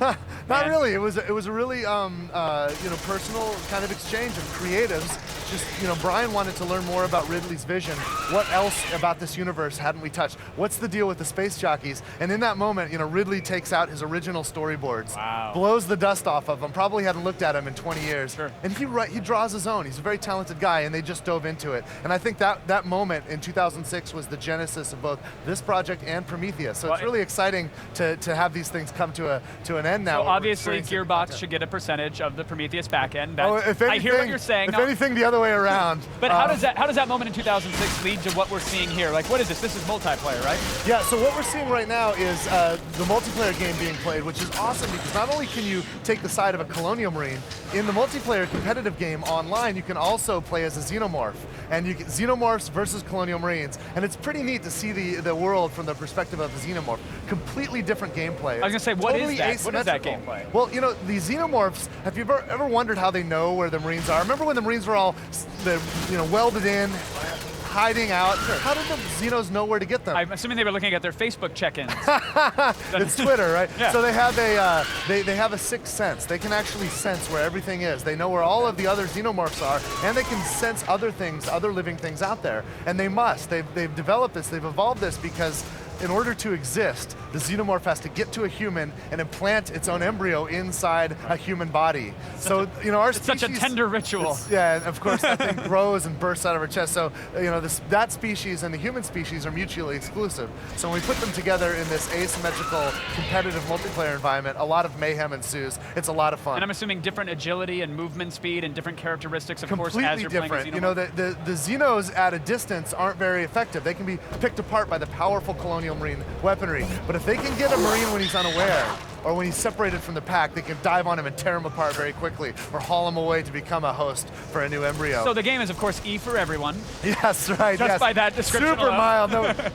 Not really. It was a really personal kind of exchange of creatives. Just Brian wanted to learn more about Ridley's vision. What else about this universe hadn't we touched? What's the deal with the space jockeys? And in that moment, Ridley takes out his original storyboards, blows the dust off of them. Probably hadn't looked at them in 20 years. Sure. And he draws his own. He's a very talented guy, and they just dove into it. And I think that moment in 2006 was the genesis of both this project and Prometheus. So it's really exciting to have these things come to an end now. So obviously, Gearbox should get a percentage of the Prometheus backend. If anything, I hear what you're saying. If anything, the other way around. But how does that moment in 2006 lead to what we're seeing here? Like, what is this? This is multiplayer, right? Yeah. So what we're seeing right now is the multiplayer game being played, which is awesome because not only can you take the side of a Colonial Marine in the multiplayer competitive game online, you can also play as a xenomorph, and you get xenomorphs versus Colonial Marines, and it's pretty neat to see the world from the perspective of the xenomorph. Completely different gameplay. I was gonna say, what totally is that? What is that gameplay? Well, the xenomorphs. Have you ever wondered how they know where the Marines are? Remember when the Marines were all welded in, hiding out? Sure. How did the Xenos know where to get them? I'm assuming they were looking at their Facebook check-ins. It's Twitter, right? Yeah. So they have they have a sixth sense. They can actually sense where everything is. They know where all of the other xenomorphs are, and they can sense other things, other living things out there. And they must. They've developed this. They've evolved this because in order to exist, the xenomorph has to get to a human and implant its own embryo inside a human body. So, our species... It's such a tender ritual. Yeah, and of course that thing grows and bursts out of her chest. So, that species and the human species are mutually exclusive. So when we put them together in this asymmetrical, competitive multiplayer environment, a lot of mayhem ensues. It's a lot of fun. And I'm assuming different agility and movement speed and different characteristics, of course, as you're different. playing a xenomorph. The Xenos at a distance aren't very effective. They can be picked apart by the powerful Colonial Marine weaponry. But if they can get a Marine when he's unaware, or when he's separated from the pack, they can dive on him and tear him apart very quickly, or haul him away to become a host for a new embryo. So the game is, of course, E for everyone. Yes, right. Just by that description Super alone. mild.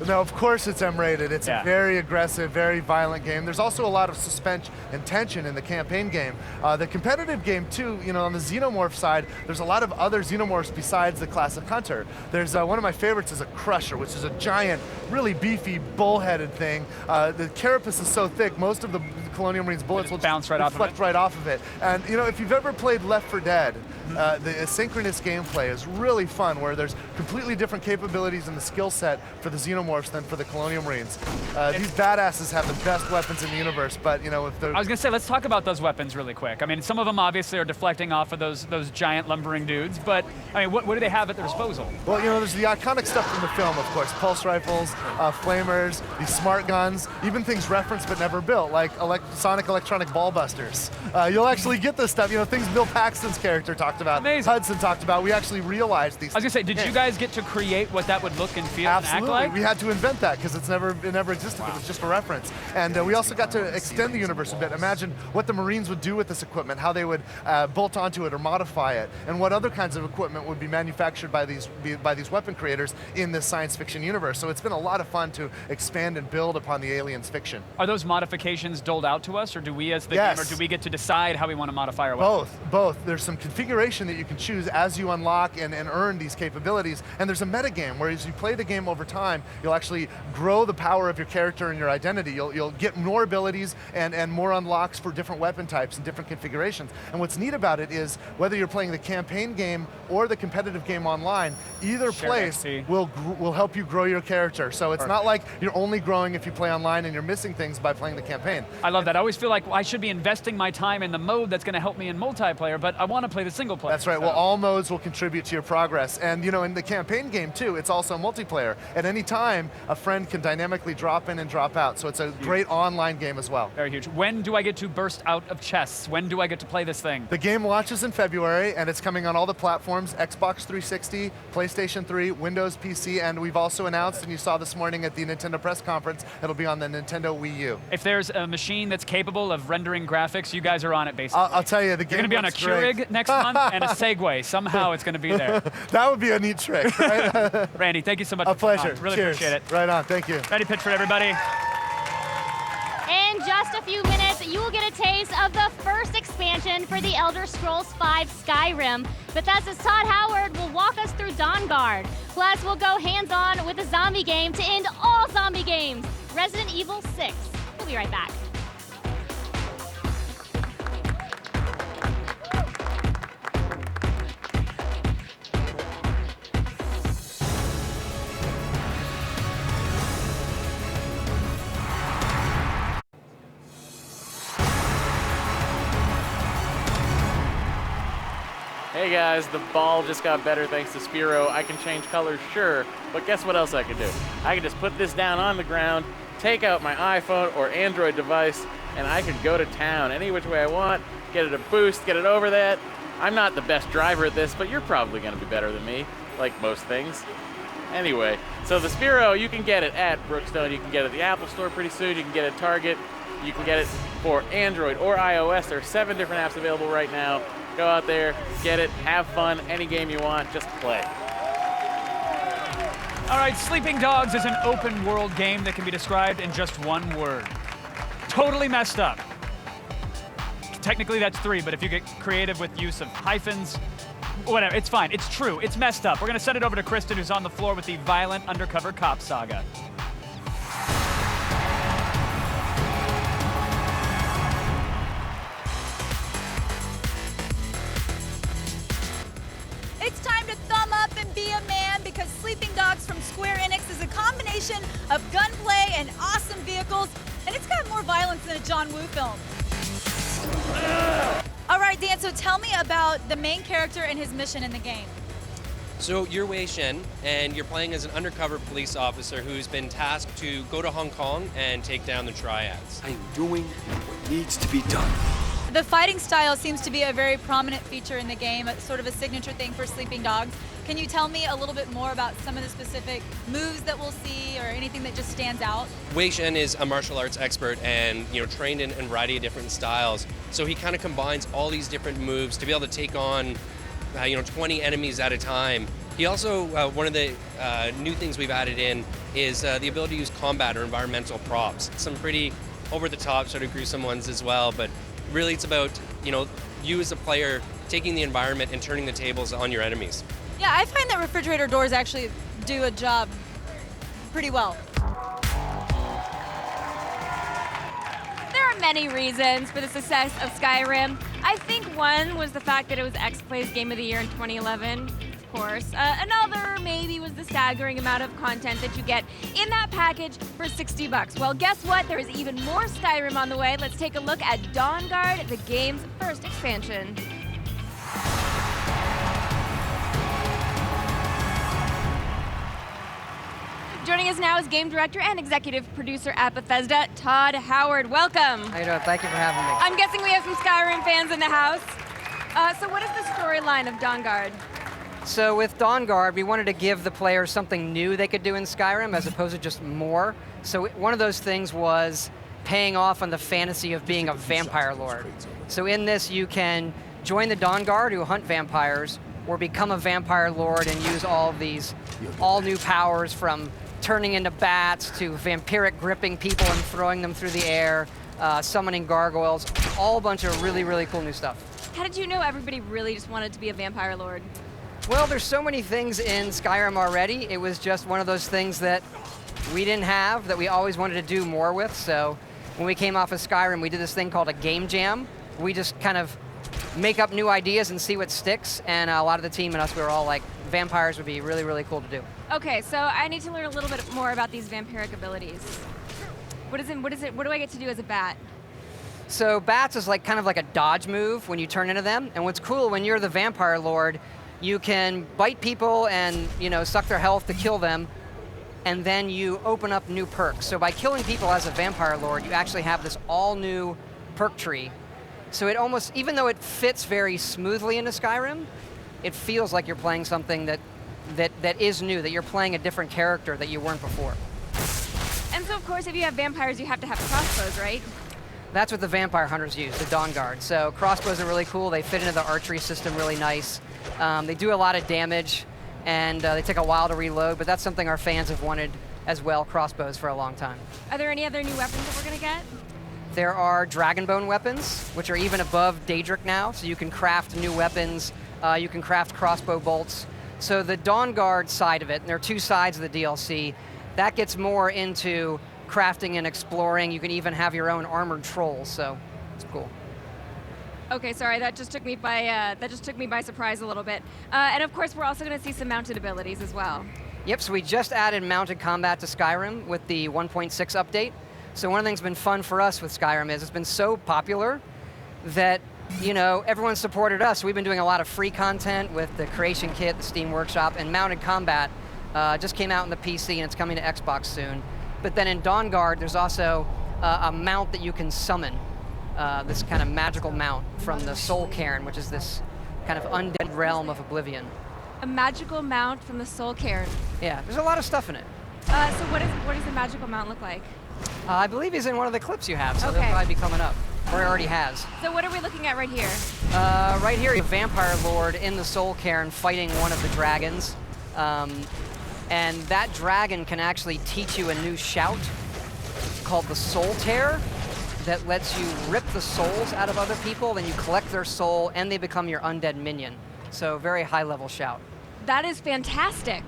No, of course it's M-rated. It's a very aggressive, very violent game. There's also a lot of suspense and tension in the campaign game. The competitive game, too, on the Xenomorph side, there's a lot of other Xenomorphs besides the classic Hunter. There's one of my favorites is a Crusher, which is a giant, really beefy, bull-headed thing. The carapace is so thick, most of the Colonial Marines bullets will bounce right off of it. Right off of it. And if you've ever played Left 4 Dead, the asynchronous gameplay is really fun, where there's completely different capabilities in the skill set for the Xenomorphs than for the Colonial Marines. These badasses have the best weapons in the universe, but if they're... I was gonna say, let's talk about those weapons really quick. I mean, some of them obviously are deflecting off of those giant lumbering dudes, but I mean, what do they have at their disposal? Well, there's the iconic stuff from the film, of course, pulse rifles, flamers, these smart guns, even things referenced but never built, like sonic electronic ball busters. You'll actually get this stuff, things Bill Paxton's character talked about, Amazing. Hudson talked about. We actually realized these. I was gonna say, did you guys get to create what that would look and feel Absolutely. and act like? We had to invent that because it never existed. Wow. It was just a reference. And we also got to extend the universe a bit. Imagine what the Marines would do with this equipment, how they would bolt onto it or modify it, and what other kinds of equipment would be manufactured by these weapon creators in this science fiction universe. So it's been a lot of fun to expand and build upon the Aliens fiction. Are those modifications doled out to us, or do we as the gamer, do we get to decide how we want to modify our weapons? Both. There's some configuration configuration that you can choose as you unlock and earn these capabilities. And there's a metagame where as you play the game over time, you'll actually grow the power of your character and your identity. You'll get more abilities and more unlocks for different weapon types and different configurations. And what's neat about it is whether you're playing the campaign game or the competitive game online, either place will help you grow your character. So it's not like you're only growing if you play online and you're missing things by playing the campaign. I love that. I always feel like I should be investing my time in the mode that's going to help me in multiplayer, but I want to play the single player. That's right. Well, all modes will contribute to your progress. And in the campaign game too, it's also multiplayer. At any time, a friend can dynamically drop in and drop out. So it's a great online game as well. Very huge. When do I get to burst out of chests? When do I get to play this thing? The game launches in February, and it's coming on all the platforms, Xbox 360, PlayStation 3, Windows PC, and we've also announced, and you saw this morning at the Nintendo press conference, it'll be on the Nintendo Wii U. If there's a machine that's capable of rendering graphics, you guys are on it, basically. I'll tell you, the game You're going to be on a Keurig next month and a Segway. Somehow it's going to be there. That would be a neat trick, right? Randy, thank you so much. A pleasure. Really Cheers. appreciate it. Right on. Thank you. Ready, pitch for everybody. In just a few minutes, you will get a taste of the first expansion for the Elder Scrolls V Skyrim. Bethesda's Todd Howard will walk us through Dawnguard. Plus, we'll go hands-on with a zombie game to end all zombie games, Resident Evil 6. We'll be right back. Hey guys, the ball just got better thanks to Spiro. I can change colors, sure, but guess what else I can do? I can just put this down on the ground, take out my iPhone or Android device, and I can go to town any which way I want, get it a boost, get it over that. I'm not the best driver at this, but you're probably gonna be better than me, like most things. Anyway, so the Spiro, you can get it at Brookstone, you can get it at the Apple Store pretty soon, you can get it at Target, you can get it for Android or iOS. There are 7 different apps available right now. Go out there, get it, have fun, any game you want, just play. All right, Sleeping Dogs is an open world game that can be described in just one word. Totally messed up. Technically that's 3, but if you get creative with use of hyphens, whatever, it's fine, it's true, it's messed up. We're gonna send it over to Kristen, who's on the floor with the violent undercover cop saga. It's time to thumb up and be a man because Sleeping Dogs from Square Enix is a combination of gunplay and awesome vehicles, and it's got more violence than a John Woo film. All right, Dan, so tell me about the main character and his mission in the game. So you're Wei Shen, and you're playing as an undercover police officer who's been tasked to go to Hong Kong and take down the triads. I'm doing what needs to be done. The fighting style seems to be a very prominent feature in the game, it's sort of a signature thing for Sleeping Dogs. Can you tell me a little bit more about some of the specific moves that we'll see or anything that just stands out? Wei Shen is a martial arts expert and trained in a variety of different styles. So he kind of combines all these different moves to be able to take on 20 enemies at a time. He also, one of the new things we've added in is the ability to use combat or environmental props. Some pretty over-the-top sort of gruesome ones as well, but really it's about, you as a player taking the environment and turning the tables on your enemies. Yeah, I find that refrigerator doors actually do a job pretty well. There are many reasons for the success of Skyrim. I think one was the fact that it was X-Play's Game of the Year in 2011, of course. Another maybe was the staggering amount of content that you get in that package for $60. Well, guess what? There is even more Skyrim on the way. Let's take a look at Dawnguard, the game's first expansion. Joining us now is game director and executive producer at Bethesda, Todd Howard. Welcome. How you doing? Thank you for having me. I'm guessing we have some Skyrim fans in the house. So what is the storyline of Dawnguard? So with Dawnguard, we wanted to give the players something new they could do in Skyrim as opposed to just more. So one of those things was paying off on the fantasy of being a vampire lord. So in this, you can join the Dawnguard who hunt vampires or become a vampire lord and use all of these all-new powers from turning into bats to vampiric gripping people and throwing them through the air, summoning gargoyles, all a bunch of really, really cool new stuff. How did you know everybody really just wanted to be a vampire lord? Well, there's so many things in Skyrim already. It was just one of those things that we didn't have, that we always wanted to do more with. So when we came off of Skyrim, we did this thing called a game jam. We just kind of make up new ideas and see what sticks. And a lot of the team and us, we were all like, vampires would be really, really cool to do. Okay, so I need to learn a little bit more about these vampiric abilities. What do I get to do as a bat? So bats is like kind of like a dodge move when you turn into them. And what's cool, when you're the vampire lord, you can bite people and, you know, suck their health to kill them, and then you open up new perks. So by killing people as a vampire lord, you actually have this all new perk tree. So it almost, even though it fits very smoothly into Skyrim, it feels like you're playing something that is new, that you're playing a different character that you weren't before. And so of course, if you have vampires, you have to have crossbows, right? That's what the vampire hunters use, the Dawn Guard. So crossbows are really cool. They fit into the archery system really nice. They do a lot of damage, and they take a while to reload, but that's something our fans have wanted as well, crossbows, for a long time. Are there any other new weapons that we're gonna get? There are Dragonbone weapons, which are even above Daedric now, so you can craft new weapons, you can craft crossbow bolts. So the Dawn Guard side of it, and there are two sides of the DLC, that gets more into crafting and exploring. You can even have your own armored trolls, so it's cool. Okay, sorry, that just took me by surprise a little bit. And of course, we're also going to see some mounted abilities as well. Yep, so we just added mounted combat to Skyrim with the 1.6 update. So one of the things that's been fun for us with Skyrim is it's been so popular that, you know, everyone supported us. We've been doing a lot of free content with the Creation Kit, the Steam Workshop, and mounted combat just came out in the PC and it's coming to Xbox soon. But then in Dawn Guard, there's also a mount that you can summon. This kind of magical mount from the Soul Cairn, which is this kind of undead realm of Oblivion. A magical mount from the Soul Cairn. Yeah, there's a lot of stuff in it. So what does the magical mount look like? I believe he's in one of the clips you have, so Okay. they'll probably be coming up. Or he already has. So what are we looking at right here? Right here, a vampire lord in the Soul Cairn fighting one of the dragons. And that dragon can actually teach you a new shout called the Soul Tear that lets you rip the souls out of other people, then you collect their soul, and they become your undead minion. So very high-level shout. That is fantastic.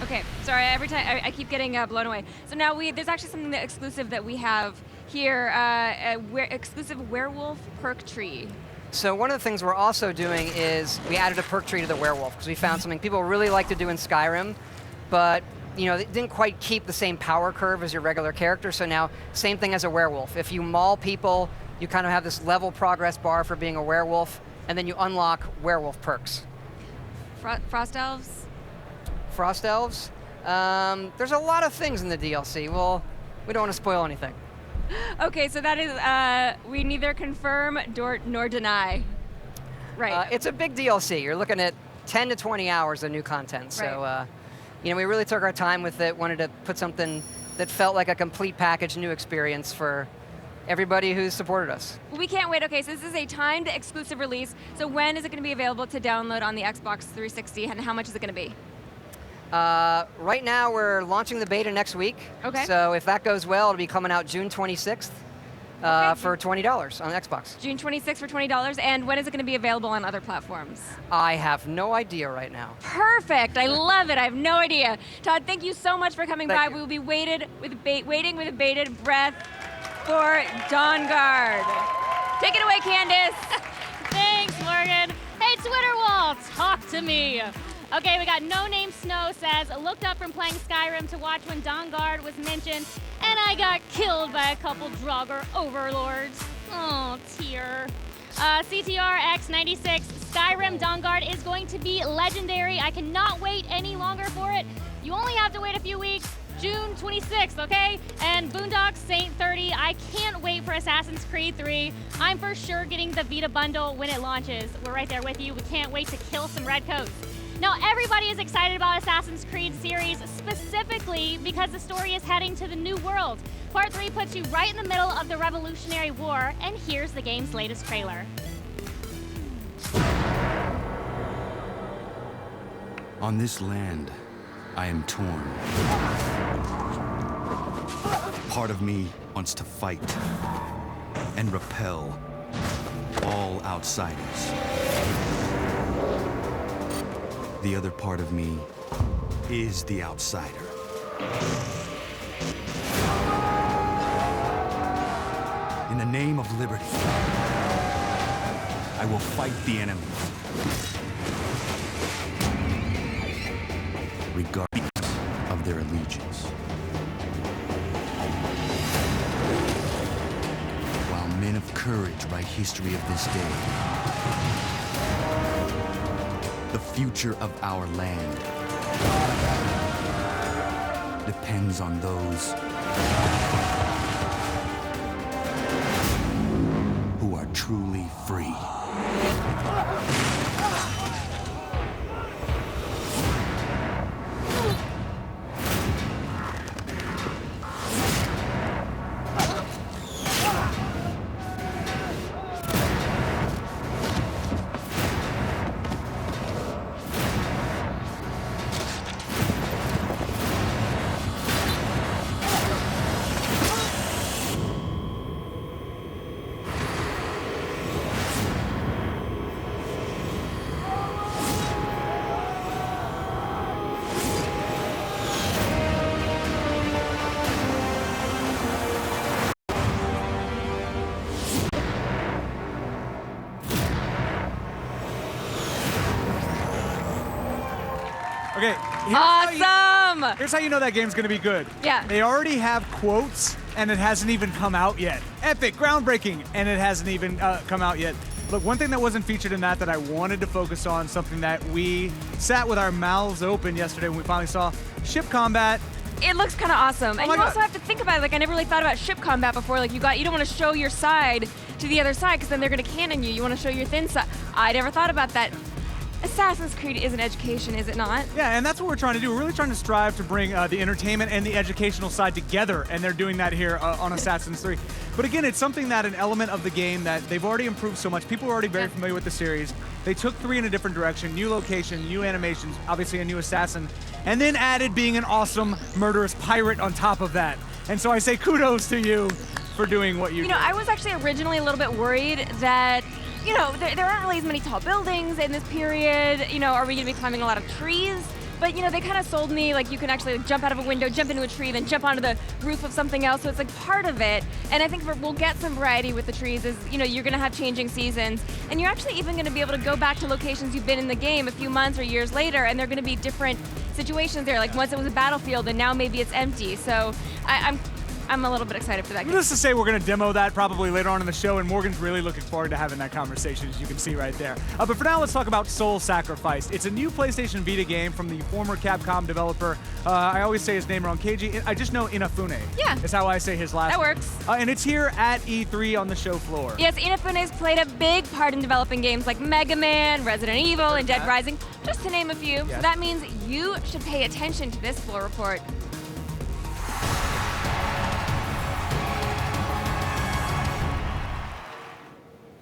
Okay, sorry, every time I keep getting blown away. So now there's actually something exclusive that we have here, exclusive werewolf perk tree. So one of the things we're also doing is we added a perk tree to the werewolf because we found something people really like to do in Skyrim, but you know, it didn't quite keep the same power curve as your regular character. So now, same thing as a werewolf. If you maul people, you kind of have this level progress bar for being a werewolf, and then you unlock werewolf perks. Frost elves? Frost elves? There's a lot of things in the DLC. Well, we don't want to spoil anything. Okay, so that is, we neither confirm nor deny. Right. It's a big DLC. You're looking at 10 to 20 hours of new content. So, Right. you know, we really took our time with it, wanted to put something that felt like a complete package, new experience for everybody who's supported us. We can't wait. Okay, so this is a timed exclusive release. So when is it going to be available to download on the Xbox 360, and how much is it going to be? Right now, we're launching the beta next week. Okay. So if that goes well, it'll be coming out June 26th for $20 on Xbox. June 26th for $20, and when is it going to be available on other platforms? I have no idea right now. Perfect. I love it. I have no idea. Todd, thank you so much for coming by. Thank you. We will be waiting with bated breath for Dawn Guard. Take it away, Candace. Thanks, Morgan. Hey, Twitter wall, talk to me. Okay, we got No Name Snow says, looked up from playing Skyrim to watch when Dawn Guard was mentioned, and I got killed by a couple Draugr overlords. Oh, tear. CTRX96, Skyrim Dawn Guard is going to be legendary. I cannot wait any longer for it. You only have to wait a few weeks. June 26th, okay? And Boondocks Saint 30, I can't wait for Assassin's Creed 3. I'm for sure getting the Vita bundle when it launches. We're right there with you. We can't wait to kill some redcoats. Now, everybody is excited about Assassin's Creed series, specifically because the story is heading to the New World. Part 3 puts you right in the middle of the Revolutionary War, and here's the game's latest trailer. On this land, I am torn. Part of me wants to fight and repel. all outsiders. The other part of me is the outsider. In the name of liberty, I will fight the enemy, regardless of their allegiance. While men of courage write history of this day, the future of our land depends on those who are truly free. Okay. Here's how you know that game's gonna be good. Yeah. They already have quotes, and it hasn't even come out yet. Epic, groundbreaking, and it hasn't even come out yet. Look, one thing that wasn't featured in that I wanted to focus on, something that we sat with our mouths open yesterday when we finally saw ship combat. It looks kind of awesome. And you God. also have to think about it. Like, I never really thought about ship combat before. Like, you don't want to show your side to the other side because then they're going to cannon you. You want to show your thin side. I never thought about that. Assassin's Creed is an education, is it not? Yeah, and that's what we're trying to do. We're really trying to strive to bring the entertainment and the educational side together, and they're doing that here on Assassin's 3. But again, it's something that an element of the game that they've already improved so much. People are already very familiar with the series. They took 3 in a different direction, new location, new animations, obviously a new assassin, and then added being an awesome murderous pirate on top of that. And so I say kudos to you for doing what you did. You know, I was actually originally a little bit worried that there aren't really as many tall buildings in this period. Are we going to be climbing a lot of trees? But, they kind of sold me, like, you can actually jump out of a window, jump into a tree, then jump onto the roof of something else. So it's, like, part of it. And I think we'll get some variety with the trees as, you're going to have changing seasons. And you're actually even going to be able to go back to locations you've been in the game a few months or years later, and they're going to be different situations there. Like, once it was a battlefield, and now maybe it's empty. So I'm a little bit excited for that game. Needless to say, we're going to demo that probably later on in the show, and Morgan's really looking forward to having that conversation, as you can see right there. But for now, let's talk about Soul Sacrifice. It's a new PlayStation Vita game from the former Capcom developer. I always say his name wrong, Keiji. I just know Inafune. Yeah. Is how I say his last That name. works. And it's here at E3 on the show floor. Yes, Inafune's played a big part in developing games like Mega Man, Resident Evil, and Dead Rising, just to name a few. Yes. So that means you should pay attention to this floor report.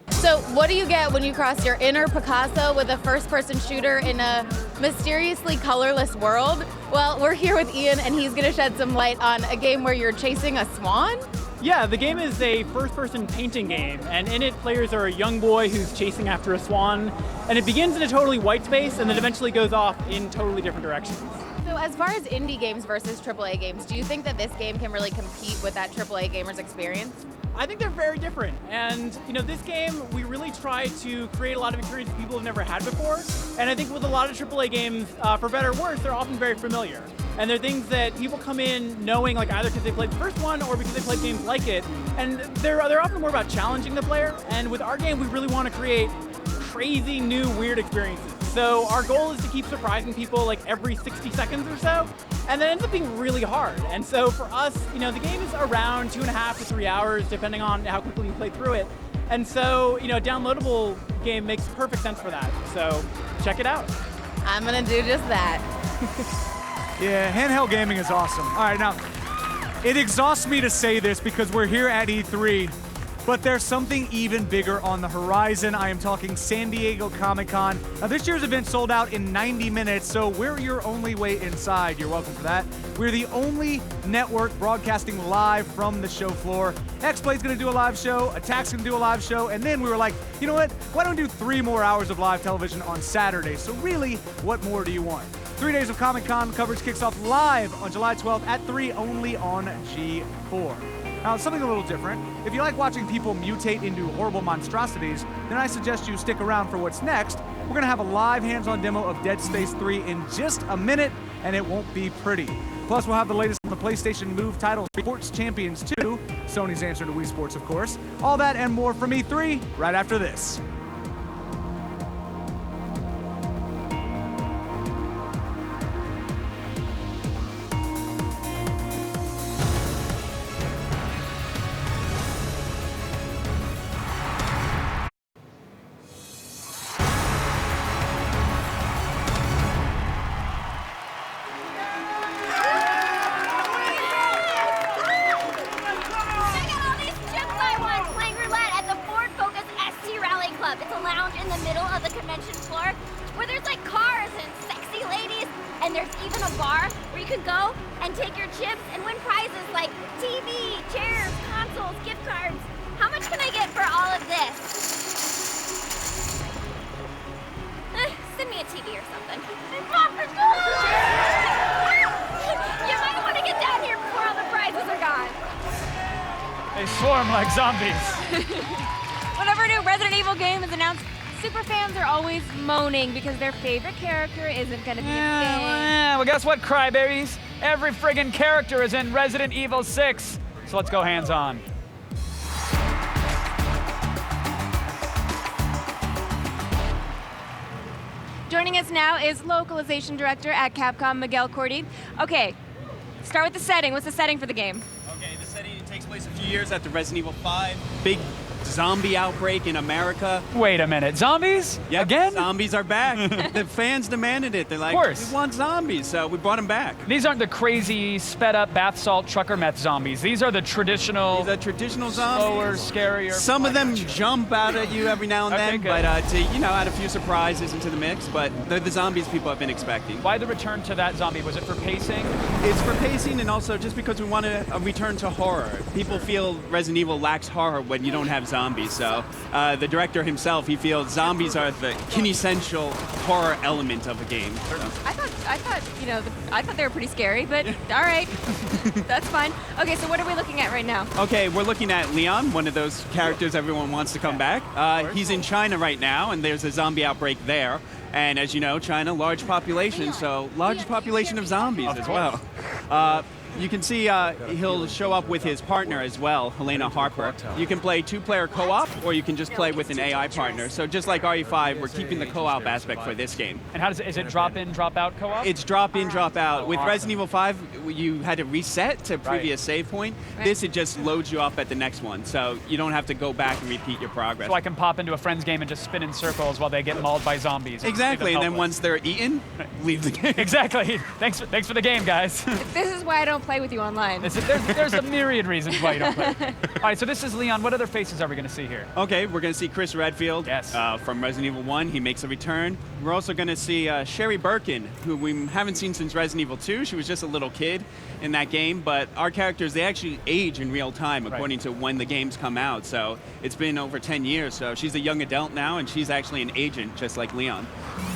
So what do you get when you cross your inner Picasso with a first-person shooter in a mysteriously colorless world? Well, we're here with Ian, and he's going to shed some light on a game where you're chasing a swan? Yeah, the game is a first-person painting game, and in it, players are a young boy who's chasing after a swan, and it begins in a totally white space and then eventually goes off in totally different directions. So as far as indie games versus AAA games, do you think that this game can really compete with that AAA gamer's experience? I think they're very different, and this game, we really try to create a lot of experiences people have never had before, and I think with a lot of AAA games, for better or worse, they're often very familiar. And they're things that people come in knowing, like either because they played the first one or because they played games like it, and they're often more about challenging the player, and with our game, we really want to create crazy, new, weird experiences. So our goal is to keep surprising people like every 60 seconds or so, and that ends up being really hard. And so for us, the game is around 2.5 to 3 hours, depending on how quickly you play through it. And so, a downloadable game makes perfect sense for that. So check it out. I'm gonna do just that. Yeah, handheld gaming is awesome. All right, now, it exhausts me to say this because we're here at E3, But there's something even bigger on the horizon. I am talking San Diego Comic-Con. Now, this year's event sold out in 90 minutes, so we're your only way inside. You're welcome for that. We're the only network broadcasting live from the show floor. X-Play's gonna do a live show, Attack's gonna do a live show, and then we were like, you know what? Why don't we do 3 more hours of live television on Saturday? So really, what more do you want? 3 days of Comic-Con coverage kicks off live on July 12th at 3 only on G4. Now, something a little different. If you like watching people mutate into horrible monstrosities, then I suggest you stick around for what's next. We're going to have a live hands-on demo of Dead Space 3 in just a minute, and it won't be pretty. Plus, we'll have the latest on the PlayStation Move title, Sports Champions 2, Sony's answer to Wii Sports, of course. All that and more from E3 right after this. It's a lounge in the middle of the convention floor where there's like cars and sexy ladies, and there's even a bar where you can go and take your chips and win prizes like TV, chairs, consoles, gift cards. How much can I get for all of this? Send me a TV or something. You might want to get down here before all the prizes are gone. They swarm like zombies. Whenever a new Resident Evil game is announced, superfans are always moaning because their favorite character isn't going to be in the game. Well, guess what, crybabies? Every friggin' character is in Resident Evil 6. So let's go hands-on. Joining us now is Localization Director at Capcom, Miguel Cordy. Okay, start with the setting. What's the setting for the game? Okay, the setting takes place a few years after Resident Evil 5. Big zombie outbreak in America. Wait a minute, zombies? Yep, again? Zombies are back. The fans demanded it. They're like, of course. We want zombies, so we brought them back. These aren't the crazy, sped-up bath salt trucker meth zombies. These are the traditional. These are traditional zombies. Slower, scarier. Some of them jump out at you every now and then, good. but to add a few surprises into the mix. But they're the zombies people have been expecting. Why the return to that zombie? Was it for pacing? It's for pacing, and also just because we want a return to horror. People feel Resident Evil lacks horror when you don't have zombies, so. The director himself, he feels zombies are the quintessential horror element of a game. So. I thought they were pretty scary, but all right, that's fine. Okay, so what are we looking at right now? Okay, we're looking at Leon, one of those characters everyone wants to come back. He's in China right now, and there's a zombie outbreak there. And as you know, China, large population, so large population of zombies as well. You can see he'll show up with his partner as well, Helena Harper. You can play 2-player co-op, or you can just play with an AI partner. So just like RE5, we're keeping the co-op aspect for this game. And how does is it drop-in, drop-out co-op? It's drop-in, drop-out. With Resident Evil 5, you had to reset to previous save point. This, it just loads you up at the next one, so you don't have to go back and repeat your progress. So I can pop into a friend's game and just spin in circles while they get mauled by zombies. Exactly, and then once they're eaten, leave the game. Exactly. Thanks for the game, guys. This is why I don't play with you online. There's a myriad reasons why you don't play. All right, so this is Leon. What other faces are we going to see here? Okay, we're going to see Chris Redfield from Resident Evil 1. He makes a return. We're also going to see Sherry Birkin, who we haven't seen since Resident Evil 2. She was just a little kid in that game, but our characters, they actually age in real time according to when the games come out. So it's been over 10 years. So she's a young adult now, and she's actually an agent, just like Leon.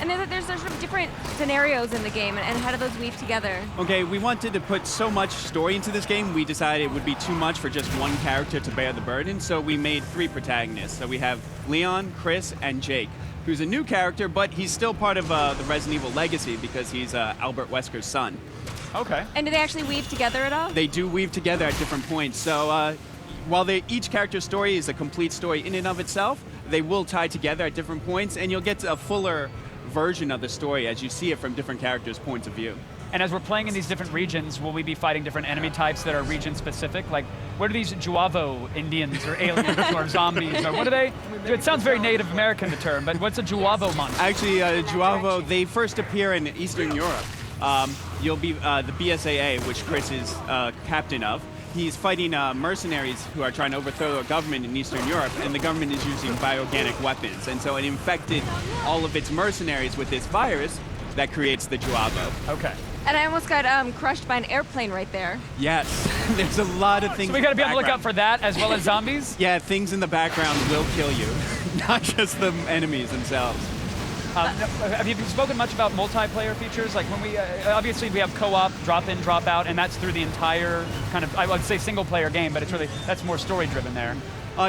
And there's sort of different scenarios in the game, and how do those weave together? Okay, we wanted to put so much story into this game, we decided it would be too much for just one character to bear the burden, so we made 3 protagonists. So we have Leon, Chris, and Jake, who's a new character, but he's still part of the Resident Evil legacy because he's Albert Wesker's son. Okay. And do they actually weave together at all? They do weave together at different points. So while each character's story is a complete story in and of itself, they will tie together at different points, and you'll get a fuller version of the story as you see it from different characters' points of view. And as we're playing in these different regions, will we be fighting different enemy types that are region-specific? Like, what are these Juavo Indians or aliens or zombies? Or what are they? It sounds very Native American, the term, but what's a Juavo monster? Actually, Juavo, they first appear in Eastern Europe. You'll be the BSAA, which Chris is captain of. he's fighting mercenaries who are trying to overthrow a government in Eastern Europe, and the government is using bioorganic weapons. And so it infected all of its mercenaries with this virus that creates the Juavo. Okay. And I almost got crushed by an airplane right there. Yes, there's a lot of things. So we got to be on the lookout for that as well as zombies? Yeah, things in the background will kill you, not just the enemies themselves. Have you spoken much about multiplayer features? Like when we, obviously we have co-op, drop in, drop out, and that's through the entire kind of, I would say single player game, but it's really, that's more story driven there.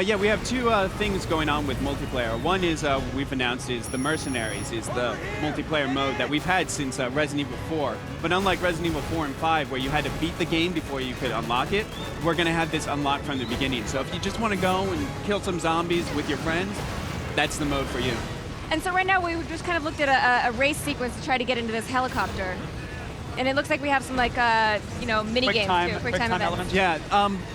Yeah, we have two things going on with multiplayer. One is, we've announced, is the Mercenaries, is the multiplayer mode that we've had since Resident Evil 4. But unlike Resident Evil 4 and 5, where you had to beat the game before you could unlock it, we're going to have this unlocked from the beginning. So if you just want to go and kill some zombies with your friends, that's the mode for you. And so right now we just kind of looked at a race sequence to try to get into this helicopter. And it looks like we have some like, mini games too, quick time events. Yeah,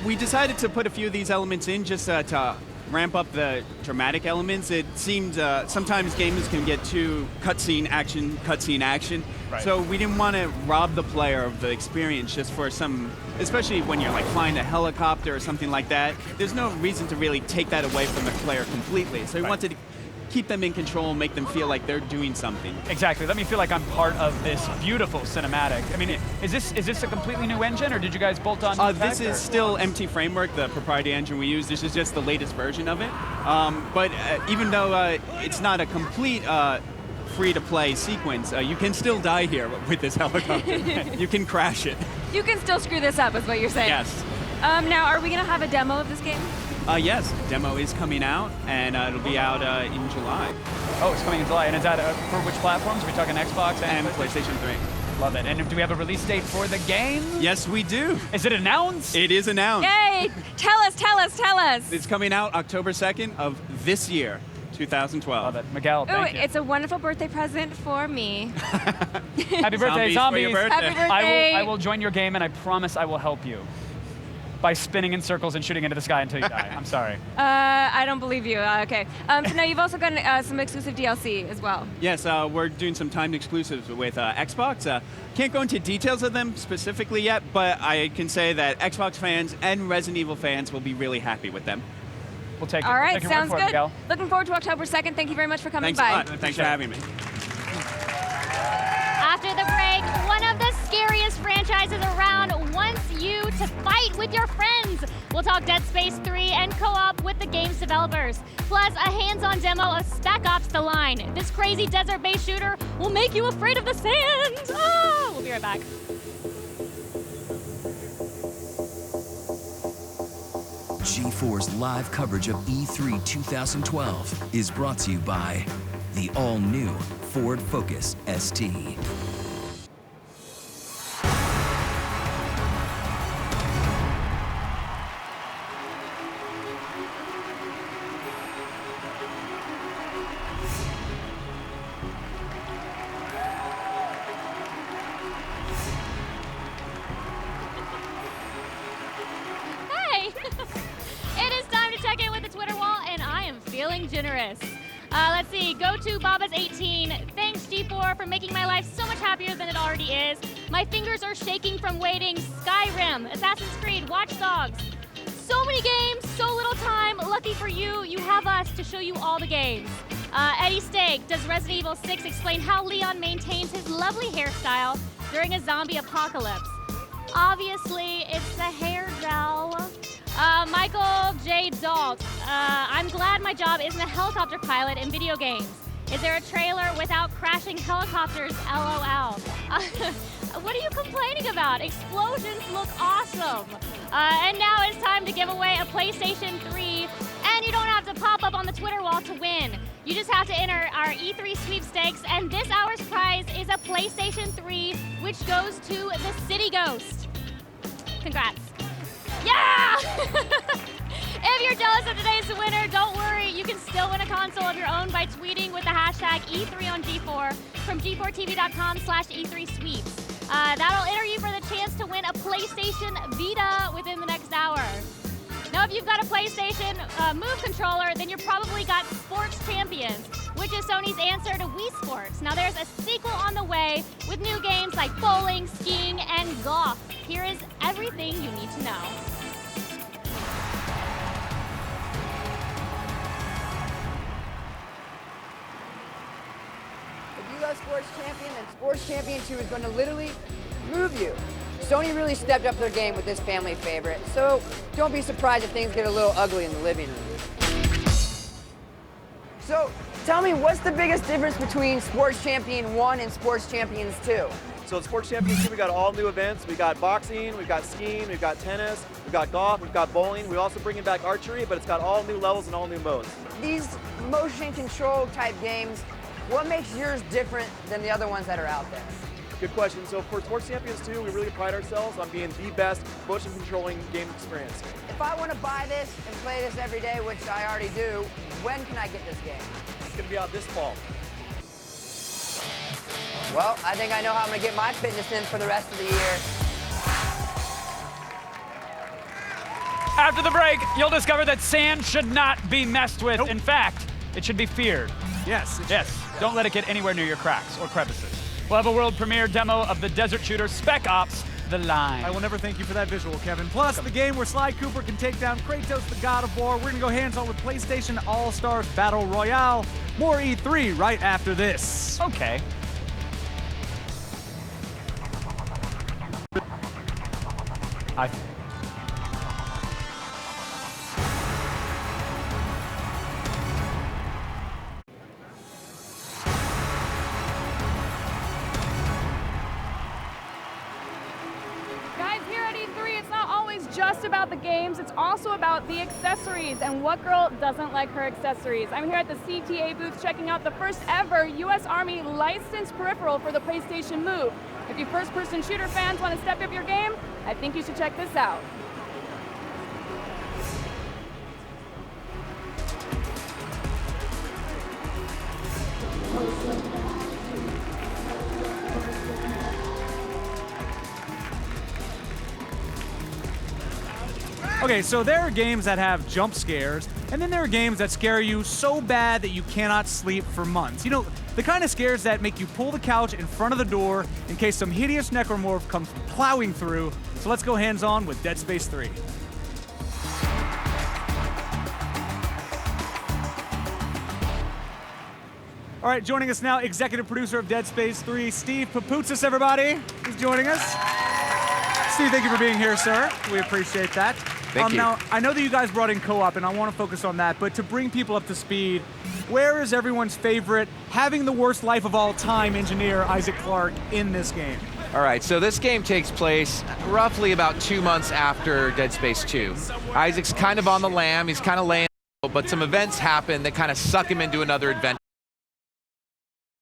we decided to put a few of these elements in just to ramp up the dramatic elements. It seemed sometimes games can get too cutscene action. Right. So we didn't want to rob the player of the experience just for some, especially when you're like flying a helicopter or something like that. There's no reason to really take that away from the player completely. So we wanted to keep them in control, make them feel like they're doing something. Exactly. Let me feel like I'm part of this beautiful cinematic. I mean, is this a completely new engine, or did you guys bolt on? This is still MT Framework, the proprietary engine we use. This is just the latest version of it. But even though it's not a complete free-to-play sequence, you can still die here with this helicopter. You can crash it. You can still screw this up, is what you're saying. Yes. Now, are we going to have a demo of this game? Yes, demo is coming out, and it'll be out in July. Oh, it's coming in July. And is that for which platforms? Are we talking Xbox and PlayStation 3? Love it. And do we have a release date for the game? Yes, we do. Is it announced? It is announced. Yay! Tell us. It's coming out October 2nd of this year, 2012. Love it. Miguel, thank you. It's a wonderful birthday present for me. Happy birthday, zombies. Happy birthday. I will join your game, and I promise I will help you by spinning in circles and shooting into the sky until you die. I'm sorry. I don't believe you. Okay. So now you've also got some exclusive DLC as well. Yes, we're doing some timed exclusives with Xbox. Can't go into details of them specifically yet, but I can say that Xbox fans and Resident Evil fans will be really happy with them. We'll take it. All right, Take sounds your word for it, good. Miguel. Looking forward to October 2nd. Thank you very much for coming Thanks by. a lot. Thanks for having me. After the break, one of the scariest franchises around wants you to fight with your friends. We'll talk Dead Space 3 and co-op with the game's developers. Plus, a hands-on demo of Spec Ops: The Line. This crazy desert-based shooter will make you afraid of the sand. Oh, we'll be right back. G4's live coverage of E3 2012 is brought to you by the all-new Ford Focus ST. Hey! It is time to check in with the Twitter wall, and I am feeling generous. Let's see, go to Babas18. Thanks, G4, for making my life so much happier than it already is. My fingers are shaking from waiting. Skyrim, Assassin's Creed, Watch Dogs. So many games, so little time. Lucky for you, you have us to show you all the games. Eddie Steak, does Resident Evil 6 explain how Leon maintains his lovely hairstyle during a zombie apocalypse? Obviously, it's the hair gel. Michael J. Dalt, I'm glad my job isn't a helicopter pilot in video games. Is there a trailer without crashing helicopters? LOL. What are you complaining about? Explosions look awesome. And now it's time to give away a PlayStation 3, and you don't have to pop up on the Twitter wall to win. You just have to enter our E3 sweepstakes, and this hour's prize is a PlayStation 3, which goes to the City Ghost. Congrats. Yeah! If you're jealous of today's winner, don't worry. You can still win a console of your own by tweeting with the hashtag E3 on G4 from g4tv.com/E3sweeps. That'll enter you for the chance to win a PlayStation Vita within the next hour. Now, if you've got a PlayStation Move controller, then you've probably got Sports Champions, which is Sony's answer to Wii Sports. Now, there's a sequel on the way with new games like bowling, skiing, and golf. Here is everything you need to know. Sports Champion, then Sports Champion 2 is going to literally move you. Sony really stepped up their game with this family favorite, so don't be surprised if things get a little ugly in the living room. So, tell me, what's the biggest difference between Sports Champion 1 and Sports Champions 2? So Sports Champions 2, we got all new events. We got boxing, we've got skiing, we've got tennis, we've got golf, we've got bowling. We're also bringing back archery, but it's got all new levels and all new modes. These motion control type games, what makes yours different than the other ones that are out there? Good question. So for Sports Champions 2, we really pride ourselves on being the best motion controlling game experience. If I want to buy this and play this every day, which I already do, when can I get this game? It's going to be out this fall. Well, I think I know how I'm going to get my fitness in for the rest of the year. After the break, you'll discover that sand should not be messed with. In fact, it should be feared. Yes. Yes. Don't let it get anywhere near your cracks or crevices. We'll have a world premiere demo of the desert shooter Spec Ops: The Line. I will never thank you for that visual, Kevin. Plus, the game where Sly Cooper can take down Kratos, the God of War. We're going to go hands-on with PlayStation All-Stars Battle Royale. More E3 right after this. Okay. Guys, here at E3, it's not always just about the games, it's also about the accessories. And what girl doesn't like her accessories? I'm here at the CTA booth checking out the first ever US Army licensed peripheral for the PlayStation Move. If you first-person shooter fans want to step up your game, I think you should check this out. Okay, so there are games that have jump scares, and then there are games that scare you so bad that you cannot sleep for months. You know, the kind of scares that make you pull the couch in front of the door in case some hideous necromorph comes plowing through. So let's go hands-on with Dead Space 3. All right, joining us now, executive producer of Dead Space 3, Steve Papoutsis, everybody. He's joining us. Steve, thank you for being here, sir. We appreciate that. Thank you. Now, I know that you guys brought in co-op, and I want to focus on that, but to bring people up to speed, where is everyone's favorite, having the worst life of all time engineer, Isaac Clarke, in this game? All right, so this game takes place roughly about 2 months after Dead Space 2. Isaac's kind of on the lam, he's kind of laying, but some events happen that kind of suck him into another adventure.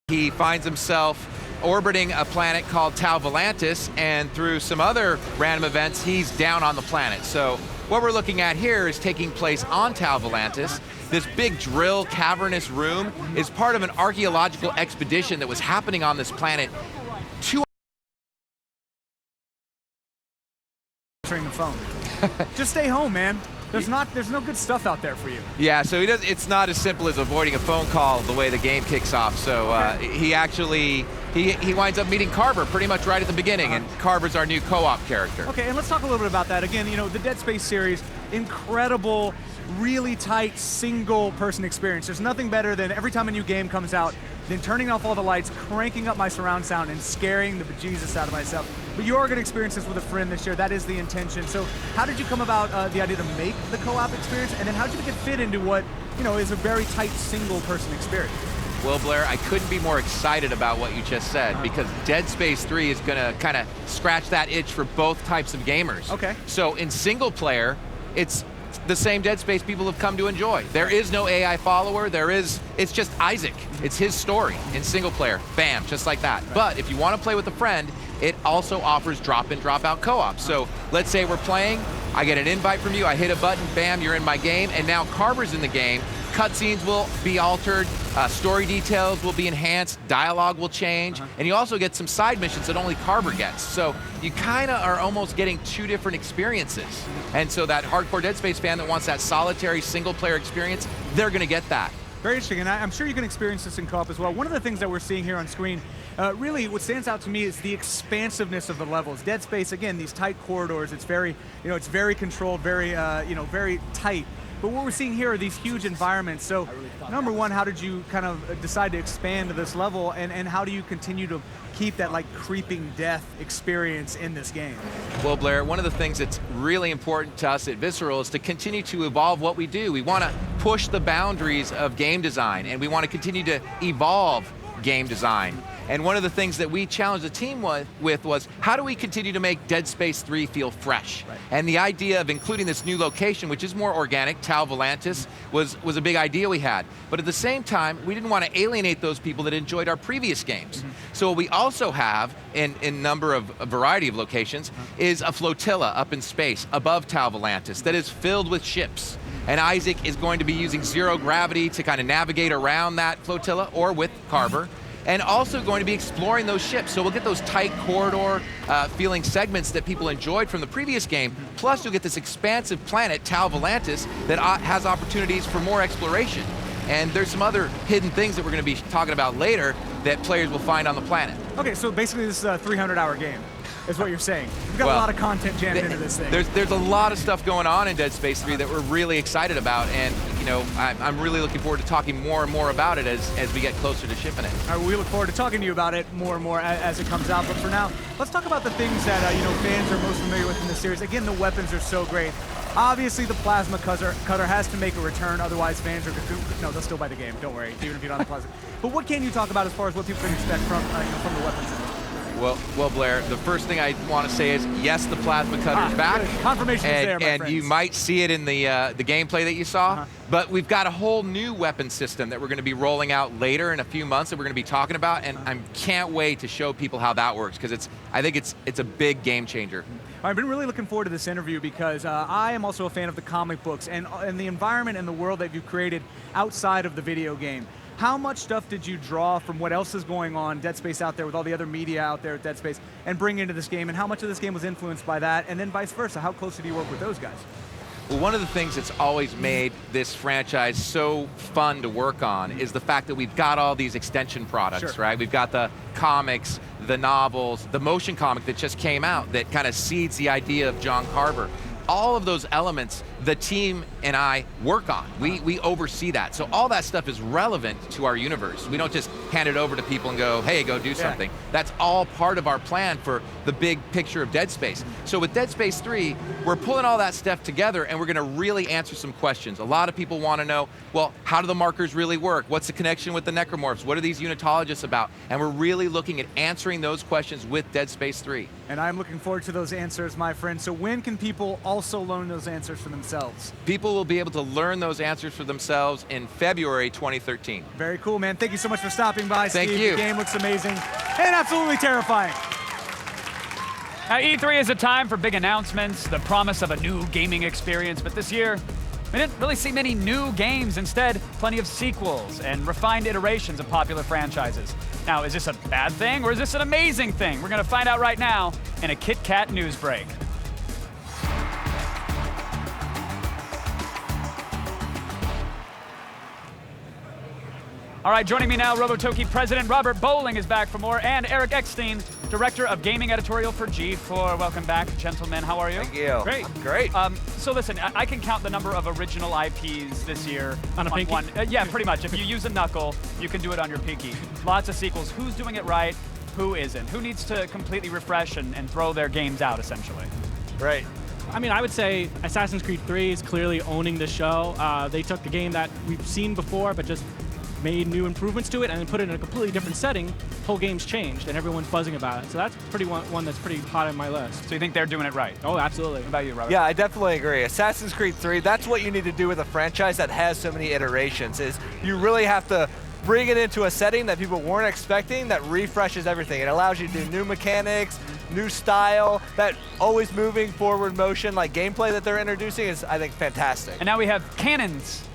He finds himself orbiting a planet called Tau Volantis, and through some other random events, he's down on the planet. So what we're looking at here is taking place on Tau Volantis. This big drill cavernous room is part of an archaeological expedition that was happening on this planet. Answering the phone. Just stay home, man. There's no good stuff out there for you. Yeah, so it's not as simple as avoiding a phone call the way the game kicks off. So he actually, he winds up meeting Carver pretty much right at the beginning, and Carver's our new co-op character. Okay, and let's talk a little bit about that. Again, you know, the Dead Space series, incredible, really tight, single-person experience. There's nothing better than every time a new game comes out, than turning off all the lights, cranking up my surround sound, and scaring the bejesus out of myself. But you are going to experience this with a friend this year. That is the intention. So how did you come about the idea to make the co-op experience, and then how did you make it fit into what, you know, is a very tight, single-person experience? Well, Blair, I couldn't be more excited about what you just said, because Dead Space 3 is going to kind of scratch that itch for both types of gamers. Okay. So in single player, it's the same Dead Space people have come to enjoy. There is no AI follower, it's just Isaac. It's his story in single player, bam, just like that. But if you want to play with a friend, it also offers drop-in, drop-out co-op. So let's say we're playing, I get an invite from you, I hit a button, bam, you're in my game, and now Carver's in the game. Cutscenes will be altered, story details will be enhanced, dialogue will change, and you also get some side missions that only Carver gets. So you kind of are almost getting two different experiences. And so that hardcore Dead Space fan that wants that solitary single-player experience, they're going to get that. Very interesting, and I'm sure you can experience this in co-op as well. One of the things that we're seeing here on screen, really what stands out to me is the expansiveness of the levels. Dead Space, again, these tight corridors, it's very, you know, it's very controlled, very, you know, very tight. But what we're seeing here are these huge environments. So number one, how did you kind of decide to expand to this level, and how do you continue to keep that like creeping death experience in this game? Well, Blair, one of the things that's really important to us at Visceral is to continue to evolve what we do. We want to push the boundaries of game design, and we want to continue to evolve game design. And one of the things that we challenged the team with was, how do we continue to make Dead Space 3 feel fresh? Right. And the idea of including this new location, which is more organic, Tal Volantis, was a big idea we had. But at the same time, we didn't want to alienate those people that enjoyed our previous games. So what we also have, in a variety of locations, is a flotilla up in space above Tal Volantis that is filled with ships. And Isaac is going to be using zero gravity to kind of navigate around that flotilla, or with Carver. And also going to be exploring those ships. So we'll get those tight corridor feeling segments that people enjoyed from the previous game. Plus you'll get this expansive planet, Tal Volantis, that has opportunities for more exploration. And there's some other hidden things that we're going to be talking about later that players will find on the planet. Okay, so basically this is a 300-hour game, is what you're saying. We've got a lot of content jammed into this thing. There's a lot of stuff going on in Dead Space 3 that we're really excited about, and you know, I'm really looking forward to talking more and more about it as we get closer to shipping it. All right, we look forward to talking to you about it more and more as it comes out. But for now, let's talk about the things that fans are most familiar with in the series. Again, the weapons are so great. Obviously, the plasma cutter has to make a return, otherwise fans are no, they'll still buy the game. Don't worry, even if you don't have the plasma. But what can you talk about as far as what people can expect from the weapons in this? Well, Blair, the first thing I want to say is, yes, the plasma cutter's back. Good. Confirmation is there, my and friends. you might see it in the gameplay that you saw, but we've got a whole new weapon system that we're going to be rolling out later in a few months that we're going to be talking about, and I can't wait to show people how that works, because I think it's a big game changer. I've been really looking forward to this interview because I am also a fan of the comic books and the environment and the world that you've created outside of the video game. How much stuff did you draw from what else is going on, Dead Space out there, with all the other media out there at Dead Space, and bring into this game, and how much of this game was influenced by that, and then vice versa? How closely do you work with those guys? Well, one of the things that's always made this franchise so fun to work on is the fact that we've got all these extension products, right? We've got the comics, the novels, the motion comic that just came out that kind of seeds the idea of John Carver. All of those elements, the team and I work on. We oversee that. So all that stuff is relevant to our universe. We don't just hand it over to people and go, hey, go do something. That's all part of our plan for the big picture of Dead Space. So with Dead Space 3, we're pulling all that stuff together, and we're going to really answer some questions. A lot of people want to know, well, how do the markers really work? What's the connection with the necromorphs? What are these unitologists about? And we're really looking at answering those questions with Dead Space 3. And I'm looking forward to those answers, my friend. So when can people also learn those answers for themselves? People will be able to learn those answers for themselves in February 2013. Very cool, man. Thank you so much for stopping by, Steve. Thank you. The game looks amazing and absolutely terrifying. Now, E3 is a time for big announcements, the promise of a new gaming experience, but this year, we didn't really see many new games. Instead, plenty of sequels and refined iterations of popular franchises. Now, is this a bad thing or is this an amazing thing? We're going to find out right now in a Kit Kat news break. All right, joining me now, Robotoki President Robert Bowling is back for more, and Eric Eckstein, Director of Gaming Editorial for G4. Welcome back, gentlemen. How are you? Thank you. Great. I'm great. So listen, I can count the number of original IPs this year on a pinky? one. Yeah, pretty much. If you use a knuckle, you can do it on your pinky. Lots of sequels. Who's doing it right? Who isn't? Who needs to completely refresh and throw their games out, essentially? Right. I mean, I would say Assassin's Creed 3 is clearly owning the show. They took a game that we've seen before, but just made new improvements to it and then put it in a completely different setting. Whole game's changed and everyone's buzzing about it. So that's one that's pretty hot on my list. So you think they're doing it right? Oh, absolutely. What about you, Robert? Yeah, I definitely agree. Assassin's Creed 3, that's what you need to do with a franchise that has so many iterations, is you really have to bring it into a setting that people weren't expecting that refreshes everything. It allows you to do new mechanics, new style, that always moving forward motion, like gameplay that they're introducing is, I think, fantastic. And now we have cannons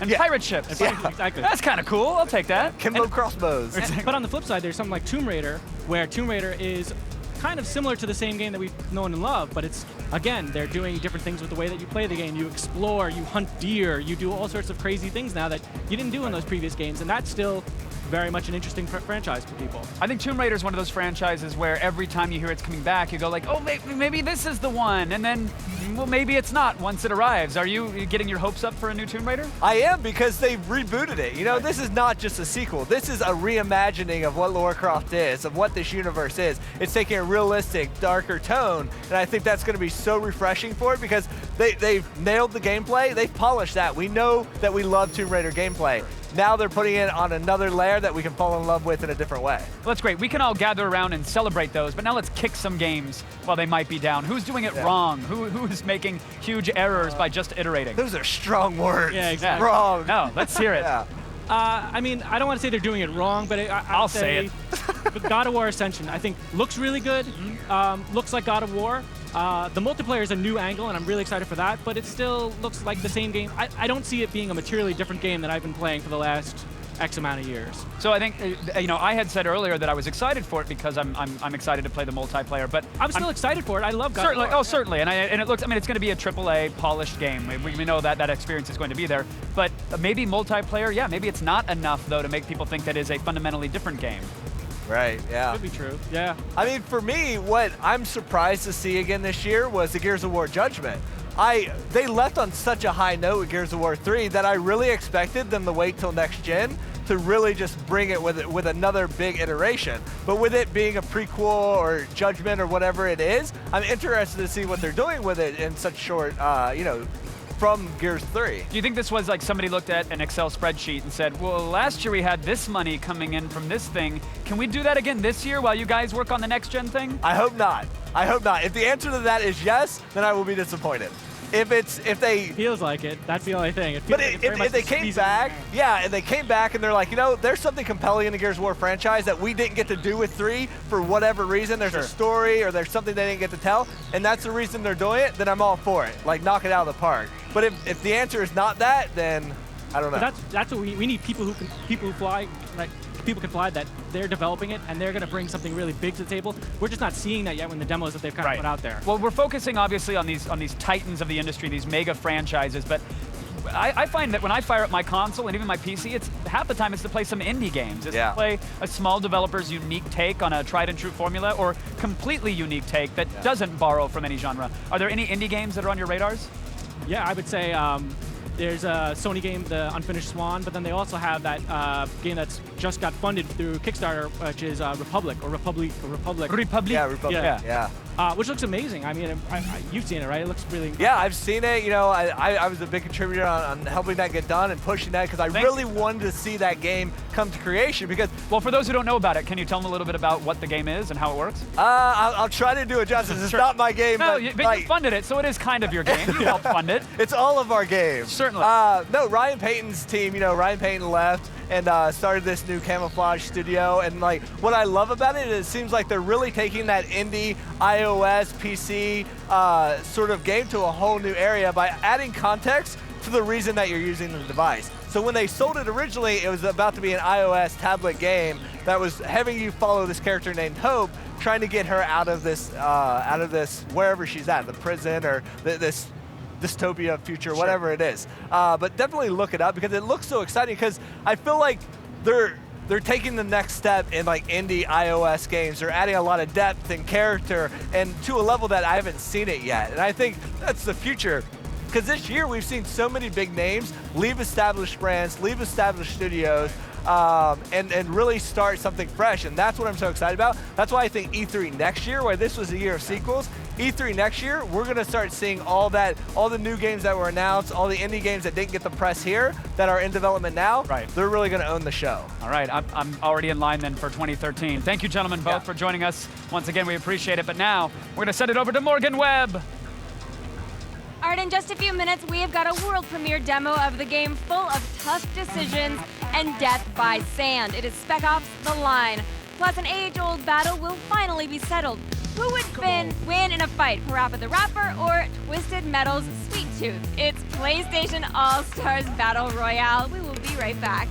and pirate ships. Exactly. That's kind of cool. I'll take that. Kimbo crossbows. But on the flip side, there's something like Tomb Raider, where Tomb Raider is kind of similar to the same game that we've known and loved, but it's, again, they're doing different things with the way that you play the game. You explore, you hunt deer, you do all sorts of crazy things now that you didn't do in those previous games, and that's still very much an interesting franchise for people. I think Tomb Raider is one of those franchises where every time you hear it's coming back, you go like, oh, maybe this is the one, and then, well, maybe it's not once it arrives. Are you getting your hopes up for a new Tomb Raider? I am, because they've rebooted it. You know, this is not just a sequel. This is a reimagining of what Lara Croft is, of what this universe is. It's taking a realistic, darker tone, and I think that's going to be so refreshing for it, because they've nailed the gameplay. They've polished that. We know that we love Tomb Raider gameplay. Now they're putting it on another layer that we can fall in love with in a different way. Well, that's great. We can all gather around and celebrate those, but now let's kick some games while they might be down. Who's doing it wrong? Who is making huge errors by just iterating? Those are strong words. Yeah, exactly. Wrong. No, let's hear it. I mean, I don't want to say they're doing it wrong, but I'll say it. But God of War Ascension, I think, looks really good. Looks like God of War. The multiplayer is a new angle, and I'm really excited for that, but it still looks like the same game. I don't see it being a materially different game that I've been playing for the last X amount of years. So I think, I had said earlier that I was excited for it because I'm excited to play the multiplayer, but I'm still excited for it. I love God of War. Oh, certainly, and it looks. I mean, it's going to be a AAA polished game. We know that experience is going to be there, but maybe multiplayer. Yeah, maybe it's not enough though to make people think that is a fundamentally different game. Right, yeah. Could be true, yeah. I mean, for me, what I'm surprised to see again this year was the Gears of War Judgment. They left on such a high note with Gears of War 3 that I really expected them to wait till next gen to really just bring it with another big iteration. But with it being a prequel or Judgment or whatever it is, I'm interested to see what they're doing with it in such short, from Gears 3. Do you think this was like somebody looked at an Excel spreadsheet and said, well, last year we had this money coming in from this thing. Can we do that again this year while you guys work on the next gen thing? I hope not. I hope not. If the answer to that is yes, then I will be disappointed. If they feels like it, that's the only thing. But if they came back, and they came back and they're like, there's something compelling in the Gears of War franchise that we didn't get to do with 3 for whatever reason. There's a story or there's something they didn't get to tell, and that's the reason they're doing it. Then I'm all for it. Like, knock it out of the park. But if the answer is not that, then I don't know. But that's what we need. People who fly, like people can fly, that they're developing it and they're going to bring something really big to the table. We're just not seeing that yet in the demos that they've kind of put out there. Well, we're focusing obviously on these titans of the industry, these mega franchises, but I find that when I fire up my console and even my PC, it's half the time it's to play some indie games. It's to play a small developer's unique take on a tried and true formula or completely unique take that doesn't borrow from any genre. Are there any indie games that are on your radars? Yeah, I would say there's a Sony game, The Unfinished Swan, but then they also have that game that's just got funded through Kickstarter, which is Republic. Yeah, Republic. Yeah. Which looks amazing. I mean, you've seen it, right? It looks really. Yeah, I've seen it. I was a big contributor on helping that get done and pushing that because I really wanted to see that game come to creation. Because, well, for those who don't know about it, can you tell them a little bit about what the game is and how it works? I'll try to do it justice. It's not my game. No, but you funded it, so it is kind of your game. You helped fund it. It's all of our games. Certainly. No, Ryan Payton's team. Ryan Payton left and started this new camouflage studio. And like, what I love about it is it seems like they're really taking that indie iOS, PC sort of game to a whole new area by adding context to the reason that you're using the device. So when they sold it originally, it was about to be an iOS tablet game that was having you follow this character named Hope, trying to get her out of this wherever she's at, the prison or this dystopia future, whatever it is. But definitely look it up because it looks so exciting because I feel like they're taking the next step in like indie iOS games. They're adding a lot of depth and character and to a level that I haven't seen it yet. And I think that's the future. Because this year we've seen so many big names leave established brands, leave established studios, and really start something fresh. And that's what I'm so excited about. That's why I think E3 next year, where this was a year of sequels, E3 next year, we're going to start seeing all the new games that were announced, all the indie games that didn't get the press here, that are in development now. Right. They're really going to own the show. All right, I'm already in line then for 2013. Thank you, gentlemen, both for joining us. Once again, we appreciate it. But now, we're going to send it over to Morgan Webb. All right, in just a few minutes, we have got a world premiere demo of the game full of tough decisions and death by sand. It is Spec Ops: The Line. Plus, an age-old battle will finally be settled. Who would win in a fight, Parappa the Rapper or Twisted Metal's Sweet Tooth? It's PlayStation All-Stars Battle Royale. We will be right back.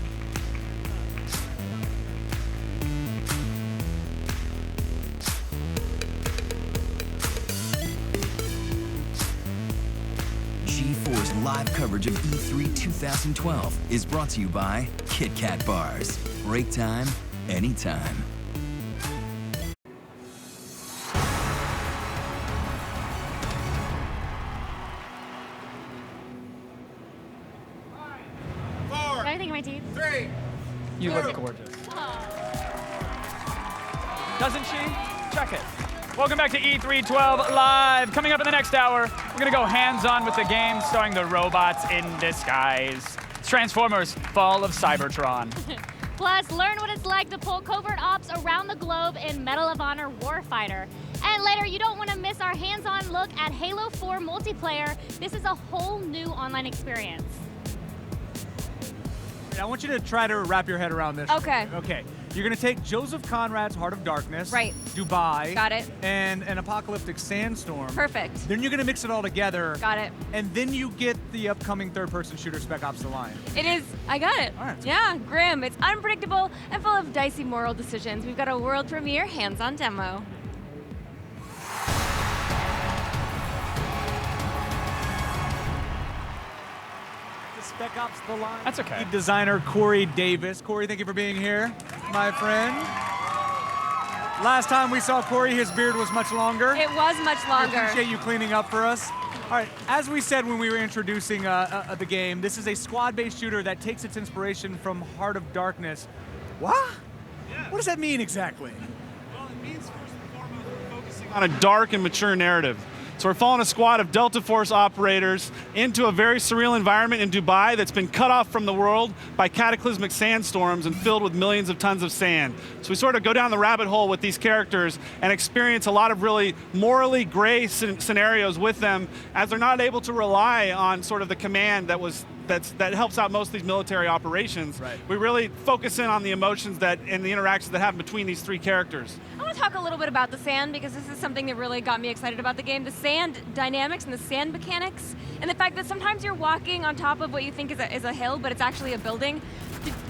G4's live coverage of E3 2012 is brought to you by Kit Kat Bars. Break time, anytime. Got anything in my teeth? 3. You look gorgeous. Doesn't she? Check it. Welcome back to E312 Live. Coming up in the next hour, we're going to go hands-on with the game starring the robots in disguise. It's Transformers Fall of Cybertron. Plus, learn what it's like to pull covert ops around the globe in Medal of Honor Warfighter. And later, you don't want to miss our hands-on look at Halo 4 multiplayer. This is a whole new online experience. I want you to try to wrap your head around this. Okay. Okay. You're going to take Joseph Conrad's Heart of Darkness. Right. Dubai. Got it. And an apocalyptic sandstorm. Perfect. Then you're going to mix it all together. Got it. And then you get the upcoming third-person shooter Spec Ops: The Line. It is, I got it. All right. Yeah, grim. It's unpredictable and full of dicey moral decisions. We've got a world premiere hands-on demo. Spec Ops: The Line. That's okay. Lead designer Corey Davis. Corey, thank you for being here, my friend. Last time we saw Corey, his beard was much longer. It was much longer. I appreciate you cleaning up for us. All right, as we said when we were introducing the game, this is a squad-based shooter that takes its inspiration from Heart of Darkness. What? Yeah. What does that mean exactly? Well, it means first and foremost we're focusing on a dark and mature narrative. So we're following a squad of Delta Force operators into a very surreal environment in Dubai that's been cut off from the world by cataclysmic sandstorms and filled with millions of tons of sand. So we sort of go down the rabbit hole with these characters and experience a lot of really morally gray scenarios with them as they're not able to rely on sort of the command that helps out most of these military operations. Right. We really focus in on the emotions and the interactions that happen between these three characters. I want to talk a little bit about the sand because this is something that really got me excited about the game. The sand dynamics and the sand mechanics and the fact that sometimes you're walking on top of what you think is a hill, but it's actually a building.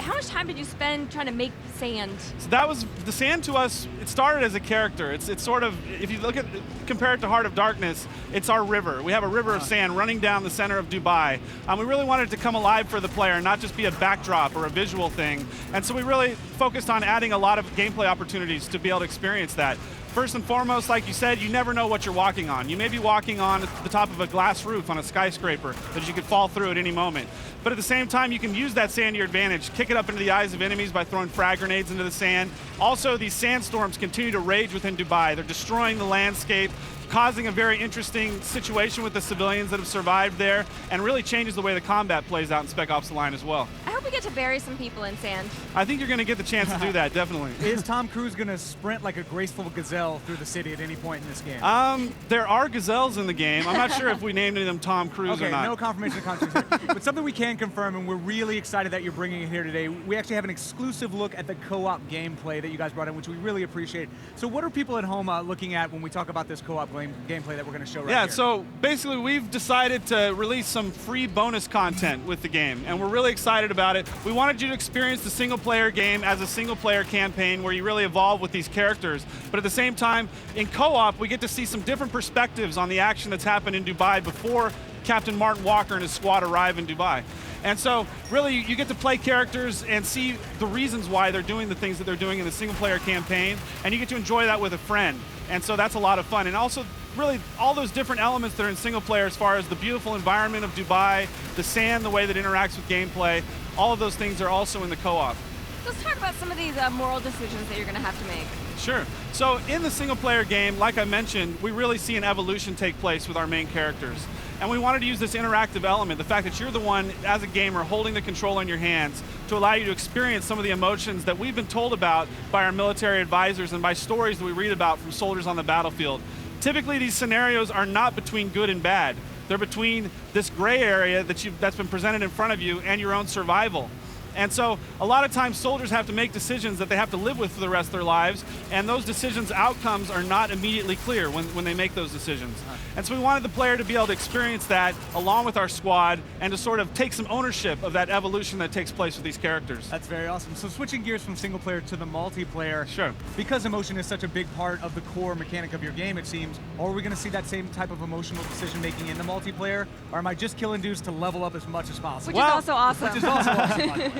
How much time did you spend trying to make sand? So that was, the sand to us, it started as a character. It's sort of, if you look at, compare it to Heart of Darkness, it's our river. We have a river of sand running down the center of Dubai. We really wanted it to come alive for the player, not just be a backdrop or a visual thing. And so we really focused on adding a lot of gameplay opportunities to be able to experience that. First and foremost, like you said, you never know what you're walking on. You may be walking on the top of a glass roof on a skyscraper that you could fall through at any moment. But at the same time, you can use that sand to your advantage, kick it up into the eyes of enemies by throwing frag grenades into the sand. Also, these sandstorms continue to rage within Dubai. They're destroying the landscape, causing a very interesting situation with the civilians that have survived there, and really changes the way the combat plays out in Spec Ops: The Line as well. I hope we get to bury some people in sand. I think you're going to get the chance to do that, definitely. Is Tom Cruise going to sprint like a graceful gazelle through the city at any point in this game? There are gazelles in the game. I'm not sure if we named any of them Tom Cruise okay, or not. No confirmation of contract here. But something we can confirm, and we're really excited that you're bringing it here today, we actually have an exclusive look at the co-op gameplay that you guys brought in, which we really appreciate. So what are people at home looking at when we talk about this co-op gameplay that we're going to show right Yeah, here? so basically we've decided to release some free bonus content with the game, and we're really excited about it. We wanted you to experience the single-player game as a single-player campaign where you really evolve with these characters, but at the same time, in co-op, we get to see some different perspectives on the action that's happened in Dubai before Captain Martin Walker and his squad arrive in Dubai. And so, really, you get to play characters and see the reasons why they're doing the things that they're doing in the single-player campaign, and you get to enjoy that with a friend. And so that's a lot of fun. And also, really, all those different elements that are in single-player as far as the beautiful environment of Dubai, the sand, the way that it interacts with gameplay, all of those things are also in the co-op. Let's talk about some of these moral decisions that you're going to have to make. Sure. So in the single-player game, like I mentioned, we really see an evolution take place with our main characters. And we wanted to use this interactive element, the fact that you're the one, as a gamer, holding the controller in your hands to allow you to experience some of the emotions that we've been told about by our military advisors and by stories that we read about from soldiers on the battlefield. Typically, these scenarios are not between good and bad. They're between this gray area that's been presented in front of you and your own survival. And so a lot of times soldiers have to make decisions that they have to live with for the rest of their lives, and those decisions' outcomes are not immediately clear when they make those decisions. And so we wanted the player to be able to experience that along with our squad and to sort of take some ownership of that evolution that takes place with these characters. That's very awesome. So switching gears from single player to the multiplayer, sure. Because emotion is such a big part of the core mechanic of your game, it seems, are we going to see that same type of emotional decision making in the multiplayer, or am I just killing dudes to level up as much as possible? Which is also awesome. Which is also awesome.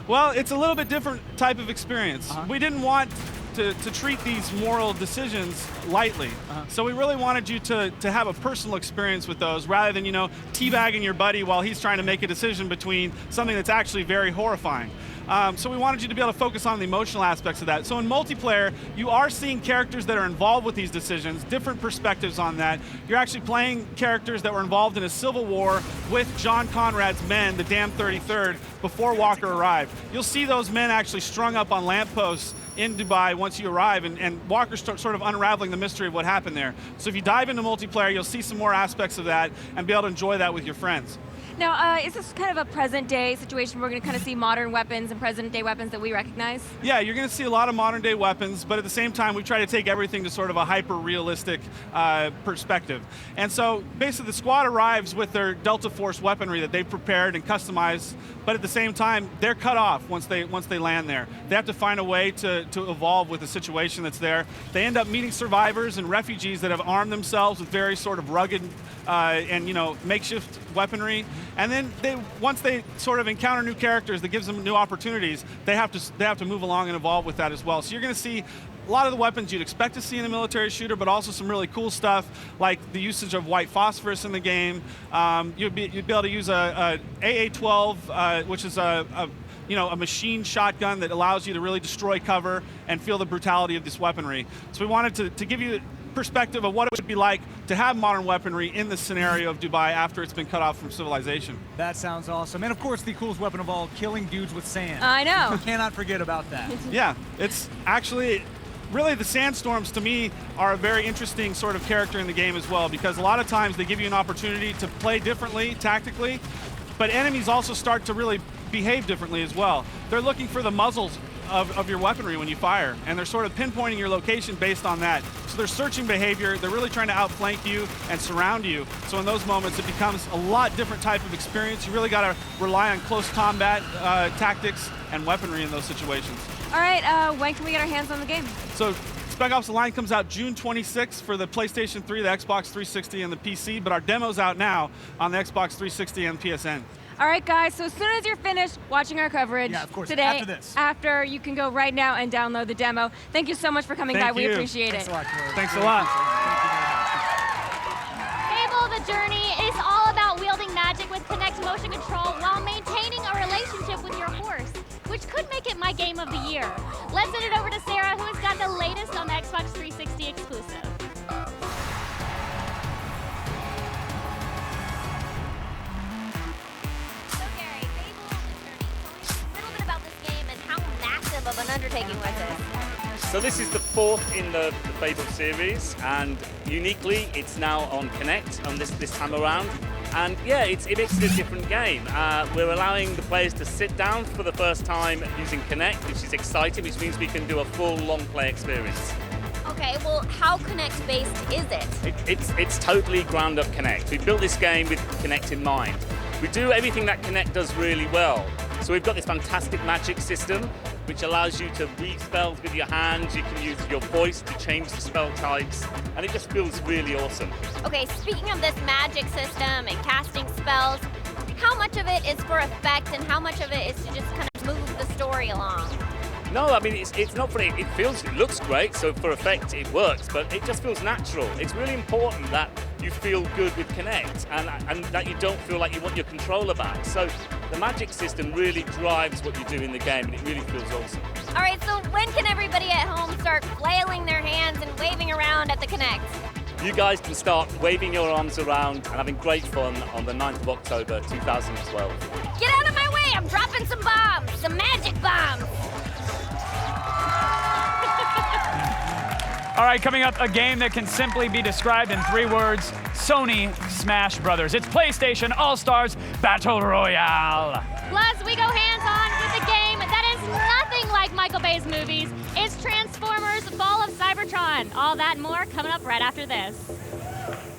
Well, it's a little bit different type of experience. We didn't want to treat these moral decisions lightly. So we really wanted you to have a personal experience with those rather than, teabagging your buddy while he's trying to make a decision between something that's actually very horrifying. So we wanted you to be able to focus on the emotional aspects of that. So in multiplayer, you are seeing characters that are involved with these decisions, different perspectives on that. You're actually playing characters that were involved in a civil war with John Conrad's men, the Damn 33rd, before Walker arrived. You'll see those men actually strung up on lampposts in Dubai once you arrive, and Walker's sort of unraveling the mystery of what happened there. So if you dive into multiplayer, you'll see some more aspects of that and be able to enjoy that with your friends. Now, is this kind of a present-day situation where we're going to kind of see modern weapons and present-day weapons that we recognize? Yeah, you're going to see a lot of modern-day weapons, but at the same time, we try to take everything to sort of a hyper-realistic perspective. And so, basically, the squad arrives with their Delta Force weaponry that they've prepared and customized, but at the same time, they're cut off once they land there. They have to find a way to evolve with the situation that's there. They end up meeting survivors and refugees that have armed themselves with very sort of rugged and makeshift weaponry. And then once they sort of encounter new characters that gives them new opportunities, they have to move along and evolve with that as well. So you're going to see a lot of the weapons you'd expect to see in a military shooter, but also some really cool stuff like the usage of white phosphorus in the game. You'd be able to use a AA-12, which is a machine shotgun that allows you to really destroy cover and feel the brutality of this weaponry. So we wanted to give you perspective of what it would be like to have modern weaponry in the scenario of Dubai after it's been cut off from civilization. That sounds awesome. And of course, the coolest weapon of all, killing dudes with sand. I know. You cannot forget about that. Yeah, it's actually, really the sandstorms to me are a very interesting sort of character in the game as well, because a lot of times they give you an opportunity to play differently, tactically, but enemies also start to really behave differently as well. They're looking for the muzzles of your weaponry when you fire, and they're sort of pinpointing your location based on that. So they're searching behavior, they're really trying to outflank you and surround you. So in those moments, it becomes a lot different type of experience. You really got to rely on close combat tactics and weaponry in those situations. All right, when can we get our hands on the game? So Spec Ops: The Line comes out June 26th for the PlayStation 3, the Xbox 360, and the PC, but our demo's out now on the Xbox 360 and PSN. All right, guys, so as soon as you're finished watching our coverage today, after you can go right now and download the demo. Thank you so much for coming by. We appreciate it. Thanks a lot. Fable the Journey is all about wielding magic with Kinect motion control while maintaining a relationship with your horse, which could make it my game of the year. Let's send it over to Sarah, who has got the latest on the Xbox 360 exclusive. Of an undertaking like this. So this is the fourth in the Fable series, and uniquely it's now on Kinect on this time around. And yeah, it makes it a different game. We're allowing the players to sit down for the first time using Kinect, which is exciting, which means we can do a full long play experience. Okay, well, how Kinect-based is it? It's totally ground up Kinect. We built this game with Kinect in mind. We do everything that Kinect does really well. So we've got this fantastic magic system, which allows you to read spells with your hands. You can use your voice to change the spell types, and it just feels really awesome. Okay, speaking of this magic system and casting spells, how much of it is for effect and how much of it is to just kind of move the story along? No, I mean, it's not for it. It looks great, so for effect it works, but it just feels natural. It's really important that you feel good with Kinect and that you don't feel like you want your controller back. So the magic system really drives what you do in the game, and it really feels awesome. All right, so when can everybody at home start flailing their hands and waving around at the Kinect? You guys can start waving your arms around and having great fun on the 9th of October, 2012. Get out of my way! I'm dropping some bombs! Some magic bombs! All right, coming up, a game that can simply be described in 3 words: Sony Smash Brothers. It's PlayStation All-Stars Battle Royale. Plus, we go hands-on with the game Bay's movies. It's Transformers Fall of Cybertron. All that and more coming up right after this.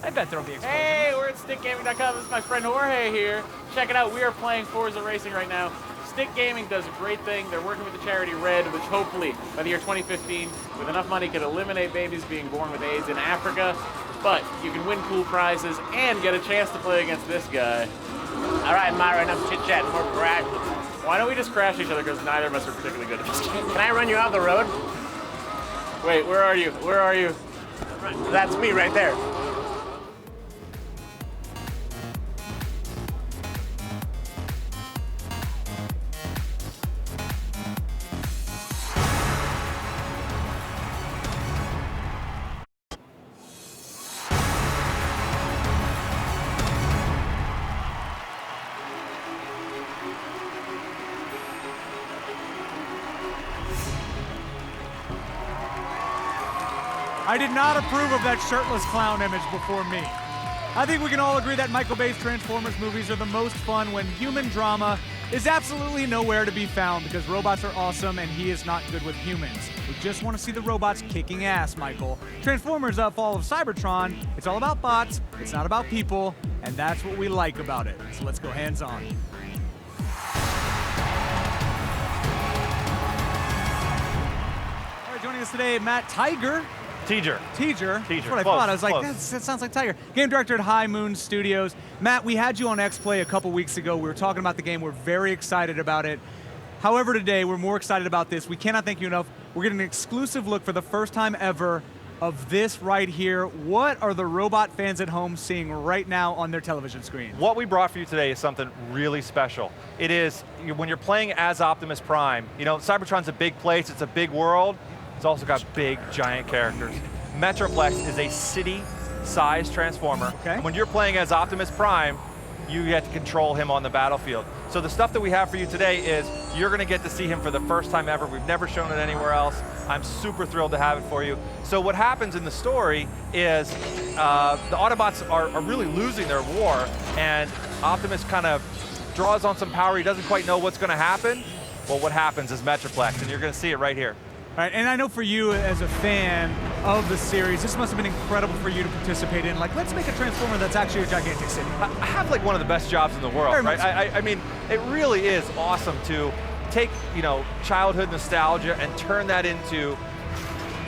I bet there'll be explosions. Hey, we're at stickgaming.com. This is my friend Jorge here. Check it out. We are playing Forza Racing right now. Stick Gaming does a great thing. They're working with the charity Red, which hopefully by the year 2015, with enough money, could eliminate babies being born with AIDS in Africa. But you can win cool prizes and get a chance to play against this guy. All right, Myra, enough chit-chat, more crash. Why don't we just crash each other, because neither of us are particularly good at this game. Can I run you off the road? Wait, where are you? Where are you? That's me right there. I did not approve of that shirtless clown image before me. I think we can all agree that Michael Bay's Transformers movies are the most fun when human drama is absolutely nowhere to be found because robots are awesome and he is not good with humans. We just want to see the robots kicking ass, Michael. Transformers Fall of Cybertron, it's all about bots, it's not about people, and that's what we like about it. So let's go hands-on. All right, joining us today, Matt Tiger. Teager. That's what I thought. I was like, that sounds like Tiger. Game director at High Moon Studios. Matt, we had you on X-Play a couple weeks ago. We were talking about the game. We're very excited about it. However, today, we're more excited about this. We cannot thank you enough. We're getting an exclusive look for the first time ever of this right here. What are the robot fans at home seeing right now on their television screen? What we brought for you today is something really special. It is, when you're playing as Optimus Prime, you know, Cybertron's a big place, it's a big world. It's also got big, giant characters. Metroplex is a city-sized transformer. Okay. When you're playing as Optimus Prime, you get to control him on the battlefield. So the stuff that we have for you today is, you're going to get to see him for the first time ever. We've never shown it anywhere else. I'm super thrilled to have it for you. So what happens in the story is, the Autobots are really losing their war, and Optimus kind of draws on some power. He doesn't quite know what's going to happen. Well, what happens is Metroplex, and you're going to see it right here. All right, and I know for you as a fan of the series, this must have been incredible for you to participate in. Like, let's make a Transformer that's actually a gigantic city. I have like one of the best jobs in the world, right? I mean, it really is awesome to take, you know, childhood nostalgia and turn that into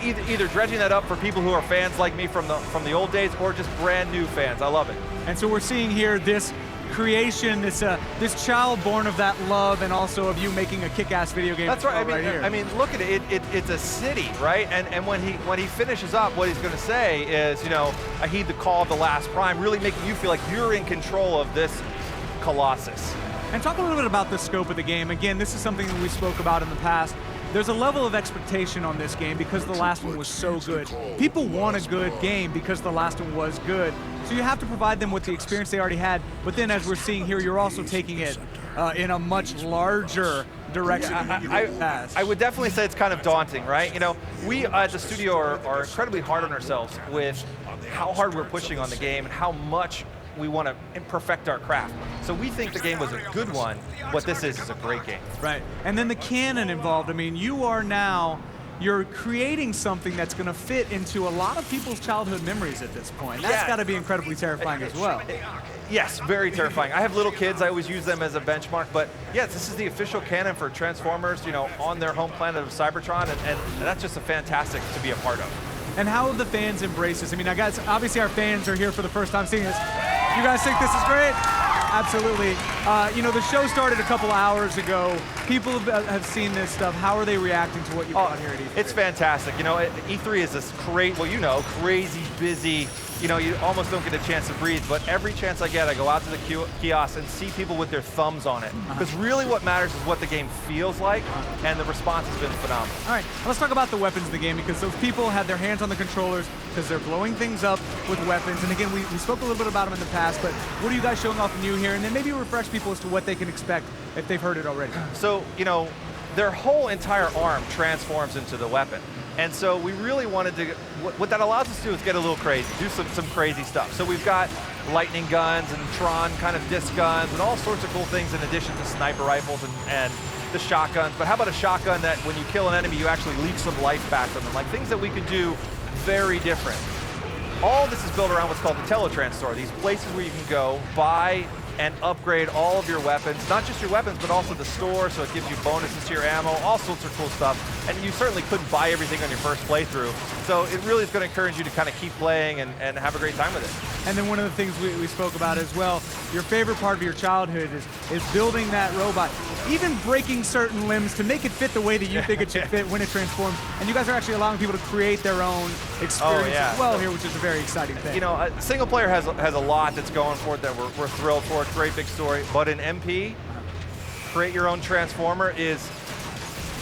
either dredging that up for people who are fans like me from the old days, or just brand new fans. I love it. And so we're seeing here this creation, this child born of that love, and also of you making a kick-ass video game. That's right. Here. I mean, look at it. It's a city, right? And when he finishes up, what he's going to say is, you know, I heed the call of the last prime, really making you feel like you're in control of this colossus. And talk a little bit about the scope of the game. Again, this is something that we spoke about in the past. There's a level of expectation on this game because the last one was so good. People want a good game because the last one was good. So you have to provide them with the experience they already had, but then as we're seeing here, you're also taking it in a much larger direction than you did in the past. I would definitely say it's kind of daunting, right? You know, we at the studio are incredibly hard on ourselves with how hard we're pushing on the game and how much we want to perfect our craft. So we think the game was a good one. What this is a great game. Right, and then the canon involved. I mean, you're creating something that's going to fit into a lot of people's childhood memories at this point. That's got to be incredibly terrifying as well. Yes, very terrifying. I have little kids. I always use them as a benchmark. But yes, this is the official canon for Transformers, you know, on their home planet of Cybertron, and that's just a fantastic to be a part of. And how have the fans embraced this? I mean, I guess obviously our fans are here for the first time seeing this. You guys think this is great? Absolutely. You know, the show started a couple hours ago. People have seen this stuff. How are they reacting to what you've got here at E3? It's fantastic. You know, E3 is this crazy, busy, you know, you almost don't get a chance to breathe, but every chance I get, I go out to the kiosk and see people with their thumbs on it. Because really what matters is what the game feels like, and the response has been phenomenal. All right, let's talk about the weapons of the game, because those people had their hands on the controllers because they're blowing things up with weapons. And again, we spoke a little bit about them in the past, but what are you guys showing off new here? And then maybe refresh people as to what they can expect if they've heard it already. So, you know, their whole entire arm transforms into the weapon. And so we really wanted to, what that allows us to do is get a little crazy, do some crazy stuff. So we've got lightning guns and Tron kind of disc guns and all sorts of cool things in addition to sniper rifles and the shotguns. But how about a shotgun that when you kill an enemy, you actually leech some life back from them? Like things that we could do very different. All this is built around what's called the Teletrans store, these places where you can go, buy and upgrade all of your weapons, not just your weapons, but also the store, so it gives you bonuses to your ammo, all sorts of cool stuff. And you certainly couldn't buy everything on your first playthrough. So it really is going to encourage you to kind of keep playing and have a great time with it. And then one of the things we spoke about as well, your favorite part of your childhood is building that robot, even breaking certain limbs to make it fit the way that you think it should fit when it transforms. And you guys are actually allowing people to create their own experience as well here, which is a very exciting thing. You know, single player has a lot that's going for it that we're thrilled for. Great big story, but in MP, create your own Transformer is,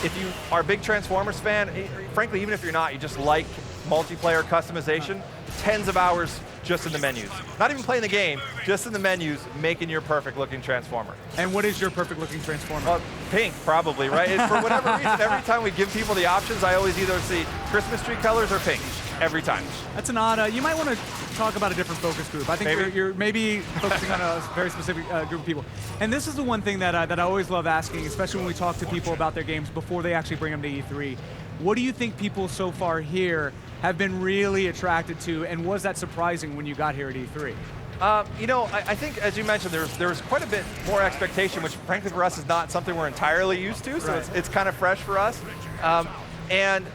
if you are a big Transformers fan, frankly, even if you're not, you just like multiplayer customization, tens of hours just in the menus. Not even playing the game, just in the menus, making your perfect looking Transformer. And what is your perfect looking Transformer? Pink, probably, right? For whatever reason, every time we give people the options, I always either see Christmas tree colors or pink, every time. That's an odd, you might want to talk about a different focus group. I think you're maybe focusing on a very specific group of people. And this is the one thing that I always love asking, especially when we talk to people about their games before they actually bring them to E3. What do you think people so far here have been really attracted to, and was that surprising when you got here at E3? You know, I think, as you mentioned, there's quite a bit more expectation, which frankly for us is not something we're entirely used to, so it's kind of fresh for us. And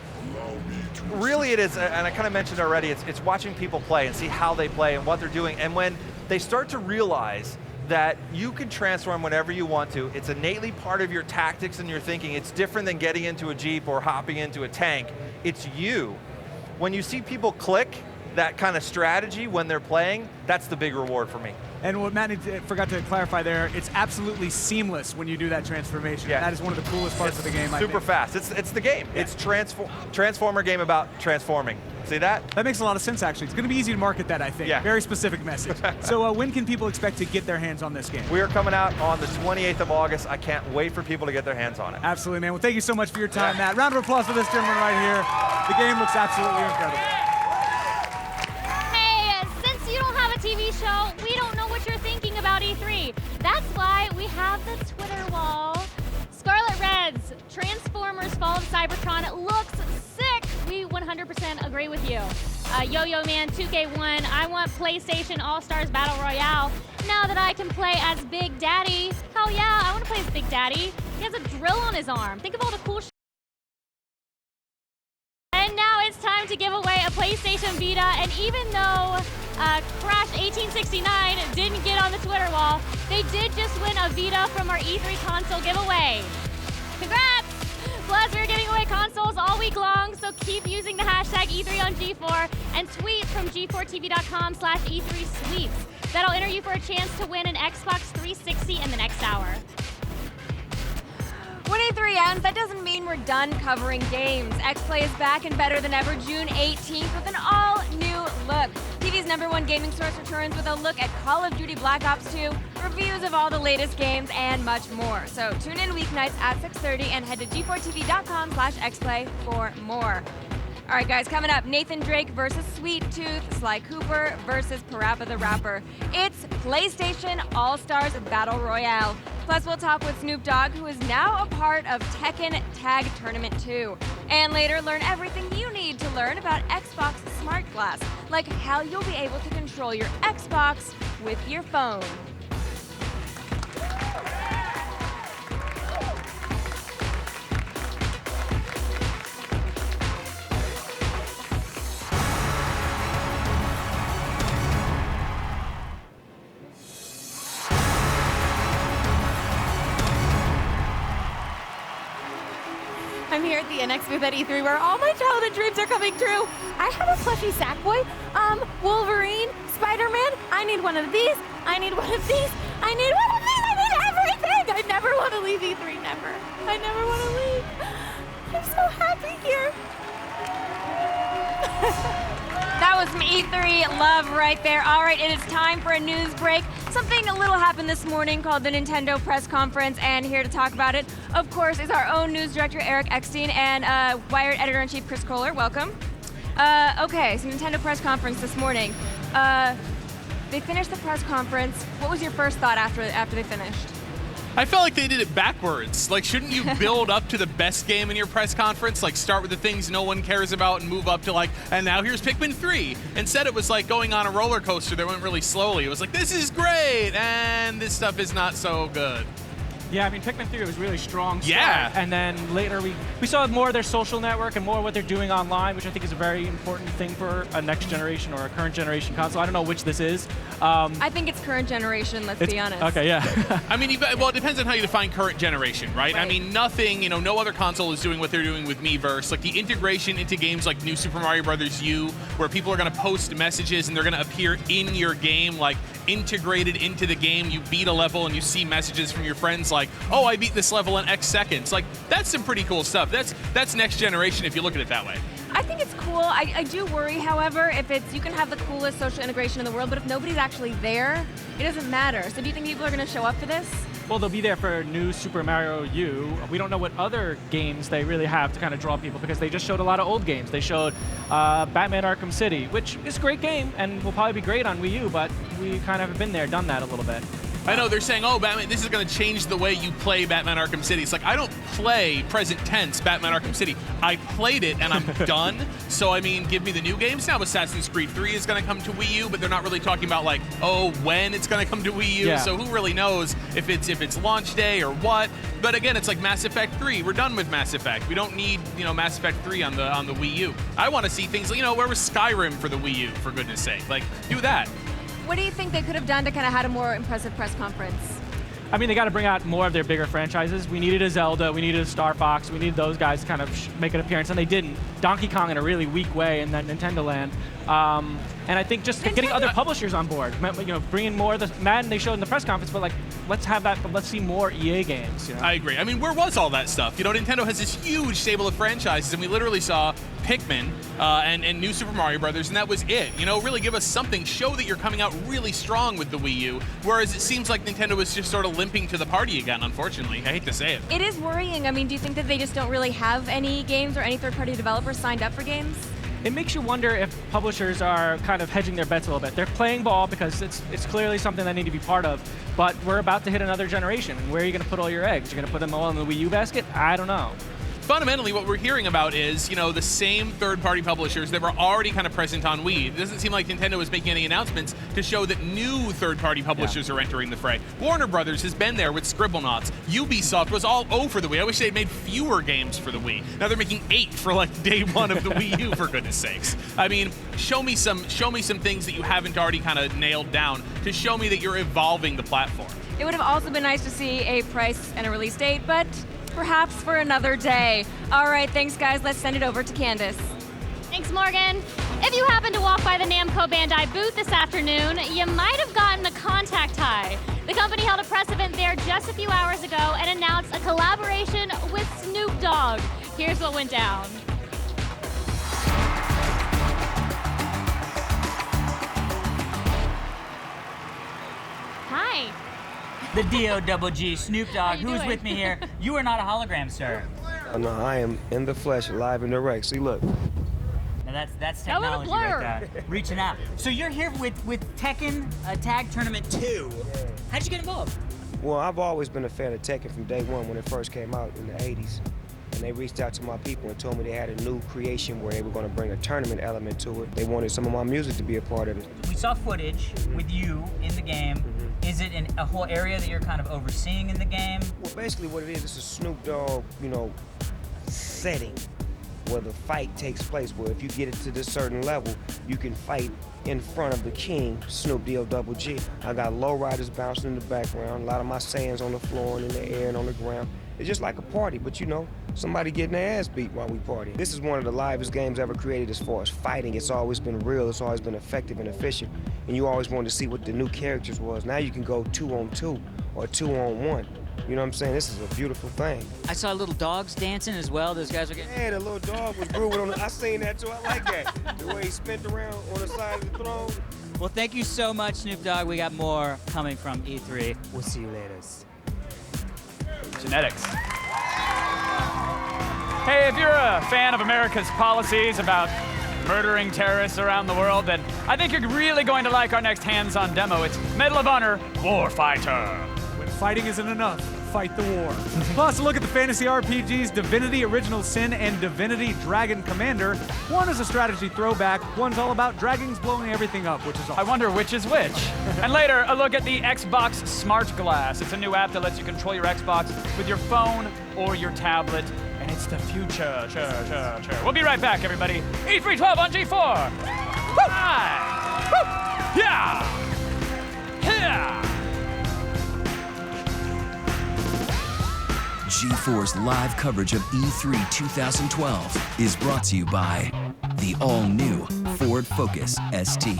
really it is, and I kind of mentioned already, it's watching people play and see how they play and what they're doing. And when they start to realize that you can transform whenever you want to, it's innately part of your tactics and your thinking. It's different than getting into a Jeep or hopping into a tank. It's you. When you see people click that kind of strategy when they're playing, that's the big reward for me. And what Matt forgot to clarify there, it's absolutely seamless when you do that transformation. Yeah. That is one of the coolest parts of the game, I think. Super fast. It's the game. Yeah. It's Transformer game about transforming. See that? That makes a lot of sense, actually. It's going to be easy to market that, I think. Yeah. Very specific message. So when can people expect to get their hands on this game? We are coming out on the 28th of August. I can't wait for people to get their hands on it. Absolutely, man. Well, thank you so much for your time, Matt. Round of applause for this gentleman right here. The game looks absolutely incredible. TV show, we don't know what you're thinking about E3. That's why we have the Twitter wall. Scarlet Red's Transformers Fall of Cybertron, it looks sick. We 100% agree with you. Yo-Yo Man 2K1, I want PlayStation All-Stars Battle Royale. Now that I can play as Big Daddy, hell yeah, I want to play as Big Daddy. He has a drill on his arm. Think of all the cool shit. And now it's time to give away a PlayStation Vita, and even though Crash 1869 didn't get on the Twitter wall, they did just win a Vita from our E3 console giveaway. Congrats! Plus, we're giving away consoles all week long, so keep using the hashtag E3 on G4 and tweet from G4TV.com/E3sweeps. That'll enter you for a chance to win an Xbox 360 in the next hour. When E3 ends, that doesn't mean we're done covering games. X-Play is back and better than ever June 18th with an all-new look. TV's #1 gaming source returns with a look at Call of Duty Black Ops 2, reviews of all the latest games, and much more. So tune in weeknights at 6:30 and head to G4TV.com/Xplay for more. All right, guys, coming up, Nathan Drake versus Sweet Tooth, Sly Cooper versus Parappa the Rapper. It's PlayStation All-Stars Battle Royale. Plus, we'll talk with Snoop Dogg, who is now a part of Tekken Tag Tournament 2. And later, learn everything you need to learn about Xbox Smart Glass, like how you'll be able to control your Xbox with your phone. I'm here at the NX booth at E3 where all my childhood dreams are coming true. I have a plushy Sackboy, Wolverine, Spider-Man. I need one of these. I need one of these. I need one of these. I need everything. I never want to leave E3, never. I never want to leave. I'm so happy here. That was some E3 love right there. All right, it is time for a news break. Something a little happened this morning called the Nintendo press conference, and here to talk about it, of course, is our own news director, Eric Eckstein, and Wired editor-in-chief, Chris Kohler. Welcome. Okay, so Nintendo press conference this morning. They finished the press conference. What was your first thought after they finished? I felt like they did it backwards. Like, shouldn't you build up to the best game in your press conference? Like, start with the things no one cares about and move up to, like, and now here's Pikmin 3. Instead, it was like going on a roller coaster that went really slowly. It was like, this is great, and this stuff is not so good. Yeah, I mean, Pikmin 3 was really strong. Yeah. And then later we saw more of their social network and more of what they're doing online, which I think is a very important thing for a next generation or a current generation console. I don't know which this is. I think it's current generation, let's be honest. Okay, yeah. I mean, well, it depends on how you define current generation, right? I mean, nothing, no other console is doing what they're doing with Miiverse. Like, the integration into games like New Super Mario Bros. U, where people are going to post messages and they're going to appear in your game, like, integrated into the game. You beat a level and you see messages from your friends like, oh, I beat this level in X seconds. Like, that's some pretty cool stuff. That's next generation if you look at it that way. I think it's cool. I do worry, however, if you can have the coolest social integration in the world, but if nobody's actually there, it doesn't matter. So do you think people are going to show up for this? Well, they'll be there for New Super Mario U. We don't know what other games they really have to kind of draw people because they just showed a lot of old games. They showed Batman Arkham City, which is a great game and will probably be great on Wii U, but we kind of have been there, done that a little bit. I know they're saying, oh, Batman, this is going to change the way you play Batman Arkham City. It's like, I don't play present tense Batman Arkham City. I played it and I'm done. So, I mean, give me the new games. Now Assassin's Creed 3 is going to come to Wii U, but they're not really talking about, like, oh, when it's going to come to Wii U. Yeah. So who really knows if it's launch day or what? But again, it's like Mass Effect 3. We're done with Mass Effect. We don't need, Mass Effect 3 on the Wii U. I want to see things like, where was Skyrim for the Wii U, for goodness sake? Like, do that. What do you think they could have done to kind of had a more impressive press conference? I mean, they got to bring out more of their bigger franchises. We needed a Zelda, we needed a Star Fox, we needed those guys to kind of make an appearance, and they didn't. Donkey Kong in a really weak way in that Nintendo Land. And I think just getting other publishers on board, bringing more of the Madden they showed in the press conference, but like, let's have that, but let's see more EA games. I agree. I mean, where was all that stuff? Nintendo has this huge stable of franchises, and we literally saw Pikmin and New Super Mario Brothers, and that was it. Really give us something. Show that you're coming out really strong with the Wii U, whereas it seems like Nintendo is just sort of limping to the party again, unfortunately. I hate to say it. It is worrying. I mean, do you think that they just don't really have any games or any third-party developers signed up for games? It makes you wonder if publishers are kind of hedging their bets a little bit. They're playing ball because it's clearly something they need to be part of, but we're about to hit another generation. And where are you going to put all your eggs? You're going to put them all in the Wii U basket? I don't know. Fundamentally, what we're hearing about is, the same third-party publishers that were already kind of present on Wii. It doesn't seem like Nintendo is making any announcements to show that new third-party publishers are entering the fray. Warner Brothers has been there with Scribblenauts. Ubisoft was all over the Wii. I wish they'd made fewer games for the Wii. Now they're making 8 for like day one of the Wii U, for goodness sakes. I mean, show me some things that you haven't already kind of nailed down to show me that you're evolving the platform. It would have also been nice to see a price and a release date, but perhaps for another day. All right, thanks guys. Let's send it over to Candace. Thanks, Morgan. If you happen to walk by the Namco Bandai booth this afternoon, you might have gotten a contact high. The company held a press event there just a few hours ago and announced a collaboration with Snoop Dogg. Here's what went down. Hi. The D-O-double-G, Snoop Dogg, who's with me here. You are not a hologram, sir. Oh, no, I am in the flesh, live and direct. See, look. Now that's technology right there. Reaching out. So you're here with Tekken Tag Tournament 2. How'd you get involved? Well, I've always been a fan of Tekken from day one when it first came out in the 80s. And they reached out to my people and told me they had a new creation where they were going to bring a tournament element to it. They wanted some of my music to be a part of it. We saw footage with you in the game. Is it in a whole area that you're kind of overseeing in the game? Well, basically what it is, it's a Snoop Dogg, setting where the fight takes place, where if you get it to this certain level, you can fight in front of the king, Snoop D-O-double-G. I got lowriders bouncing in the background, a lot of my sayings on the floor and in the air and on the ground. It's just like a party, but somebody getting their ass beat while we party. This is one of the livest games ever created as far as fighting. It's always been real, it's always been effective and efficient, and you always wanted to see what the new characters was. Now you can go 2-on-2 or 2-on-1. You know what I'm saying? This is a beautiful thing. I saw little dogs dancing as well. Those guys were getting... Yeah, the little dog was grooving on I seen that too. I like that. The way he spent around on the side of the throne. Well, thank you so much, Snoop Dogg. We got more coming from E3. We'll see you later. Genetics. Hey, if you're a fan of America's policies about murdering terrorists around the world, then I think you're really going to like our next hands-on demo. It's Medal of Honor Warfighter. When fighting isn't enough, fight the war. Plus, a look at the fantasy RPGs Divinity Original Sin and Divinity Dragon Commander. One is a strategy throwback, one's all about dragons blowing everything up, which is awesome. I wonder which is which. And later, a look at the Xbox Smart Glass. It's a new app that lets you control your Xbox with your phone or your tablet, and it's the future. We'll be right back, everybody. E312 on G4. Hi. Woo. Yeah. Yeah. G4's live coverage of E3 2012 is brought to you by the all-new Ford Focus ST.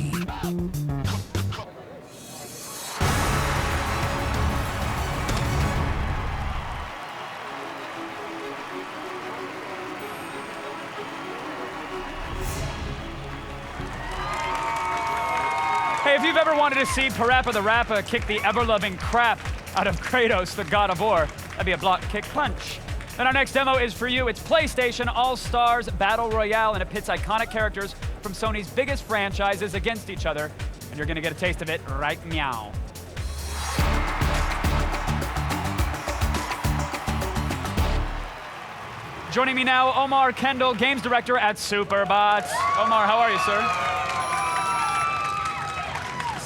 Hey, if you've ever wanted to see Parappa the Rapper kick the ever-loving crap out of Kratos, the God of War, that'd be a block, kick, punch. Then our next demo is for you. It's PlayStation All-Stars Battle Royale, and it pits iconic characters from Sony's biggest franchises against each other. And you're gonna get a taste of it right now. Joining me now, Omar Kendall, Games Director at Superbots. Omar, how are you, sir?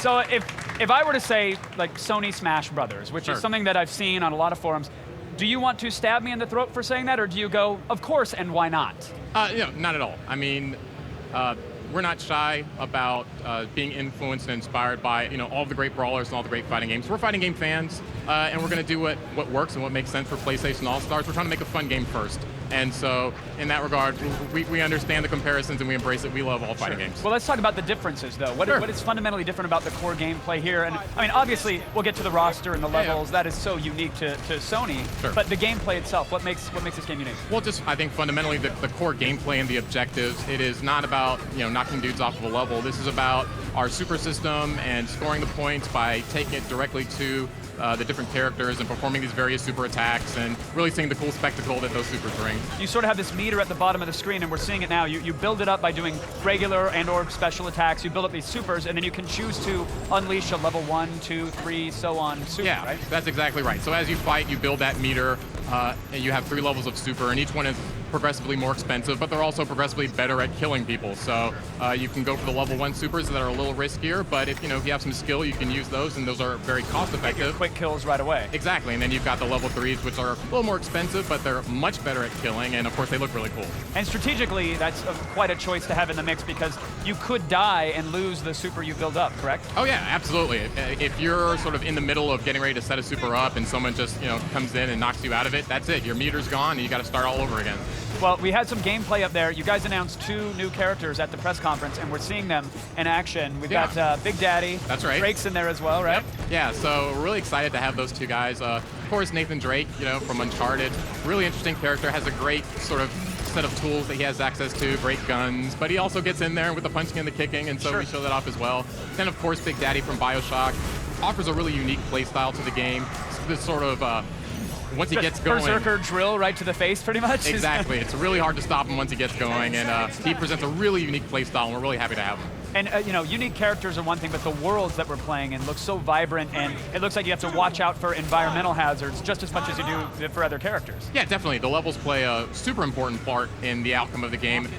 So if I were to say, like, Sony Smash Brothers, which is something that I've seen on a lot of forums, do you want to stab me in the throat for saying that, or do you go, of course, and why not? Not at all. I mean, we're not shy about being influenced and inspired by, all the great brawlers and all the great fighting games. We're fighting game fans, and we're going to do what works and what makes sense for PlayStation All-Stars. We're trying to make a fun game first. And so, in that regard, we understand the comparisons and we embrace it. We love all fighting games. Well, let's talk about the differences, though. What is fundamentally different about the core gameplay here? And I mean, obviously, we'll get to the roster and the levels. That is so unique to Sony. Sure. But the gameplay itself, what makes this game unique? Well, just I think fundamentally the core gameplay and the objectives. It is not about knocking dudes off of a level. This is about our super system and scoring the points by taking it directly to the different characters and performing these various super attacks and really seeing the cool spectacle that those supers bring. You sort of have this meter at the bottom of the screen, and we're seeing it now. You build it up by doing regular and or special attacks. You build up these supers, and then you can choose to unleash a level 1, 2, 3, so on super, right? That's exactly right. So as you fight, you build that meter, and you have 3 levels of super, and each one is progressively more expensive, but they're also progressively better at killing people. So you can go for the level 1 supers that are a little riskier, but if you have some skill, you can use those, and those are very cost effective. Quick kills right away. Exactly, and then you've got the level 3s, which are a little more expensive, but they're much better at killing, and of course they look really cool. And strategically, that's quite a choice to have in the mix, because you could die and lose the super you build up, correct? Oh yeah, absolutely. If you're sort of in the middle of getting ready to set a super up and someone just comes in and knocks you out of it, that's it. Your meter's gone, and you got to start all over again. Well, we had some gameplay up there. You guys announced 2 new characters at the press conference, and we're seeing them in action. We've got Big Daddy. That's right. Drake's in there as well, right? Yep. Yeah, so we're really excited to have those 2 guys. Of course, Nathan Drake, from Uncharted. Really interesting character, has a great sort of set of tools that he has access to, great guns, but he also gets in there with the punching and the kicking, and so we show that off as well. Then, of course, Big Daddy from BioShock offers a really unique play style to the game. This sort of once he gets going, berserker drill right to the face, pretty much. Exactly. It's really hard to stop him once he gets going, and he presents a really unique play style, and we're really happy to have him. And unique characters are one thing, but the worlds that we're playing in look so vibrant, and it looks like you have to watch out for environmental hazards just as much as you do for other characters. Yeah, definitely. The levels play a super important part in the outcome of the game.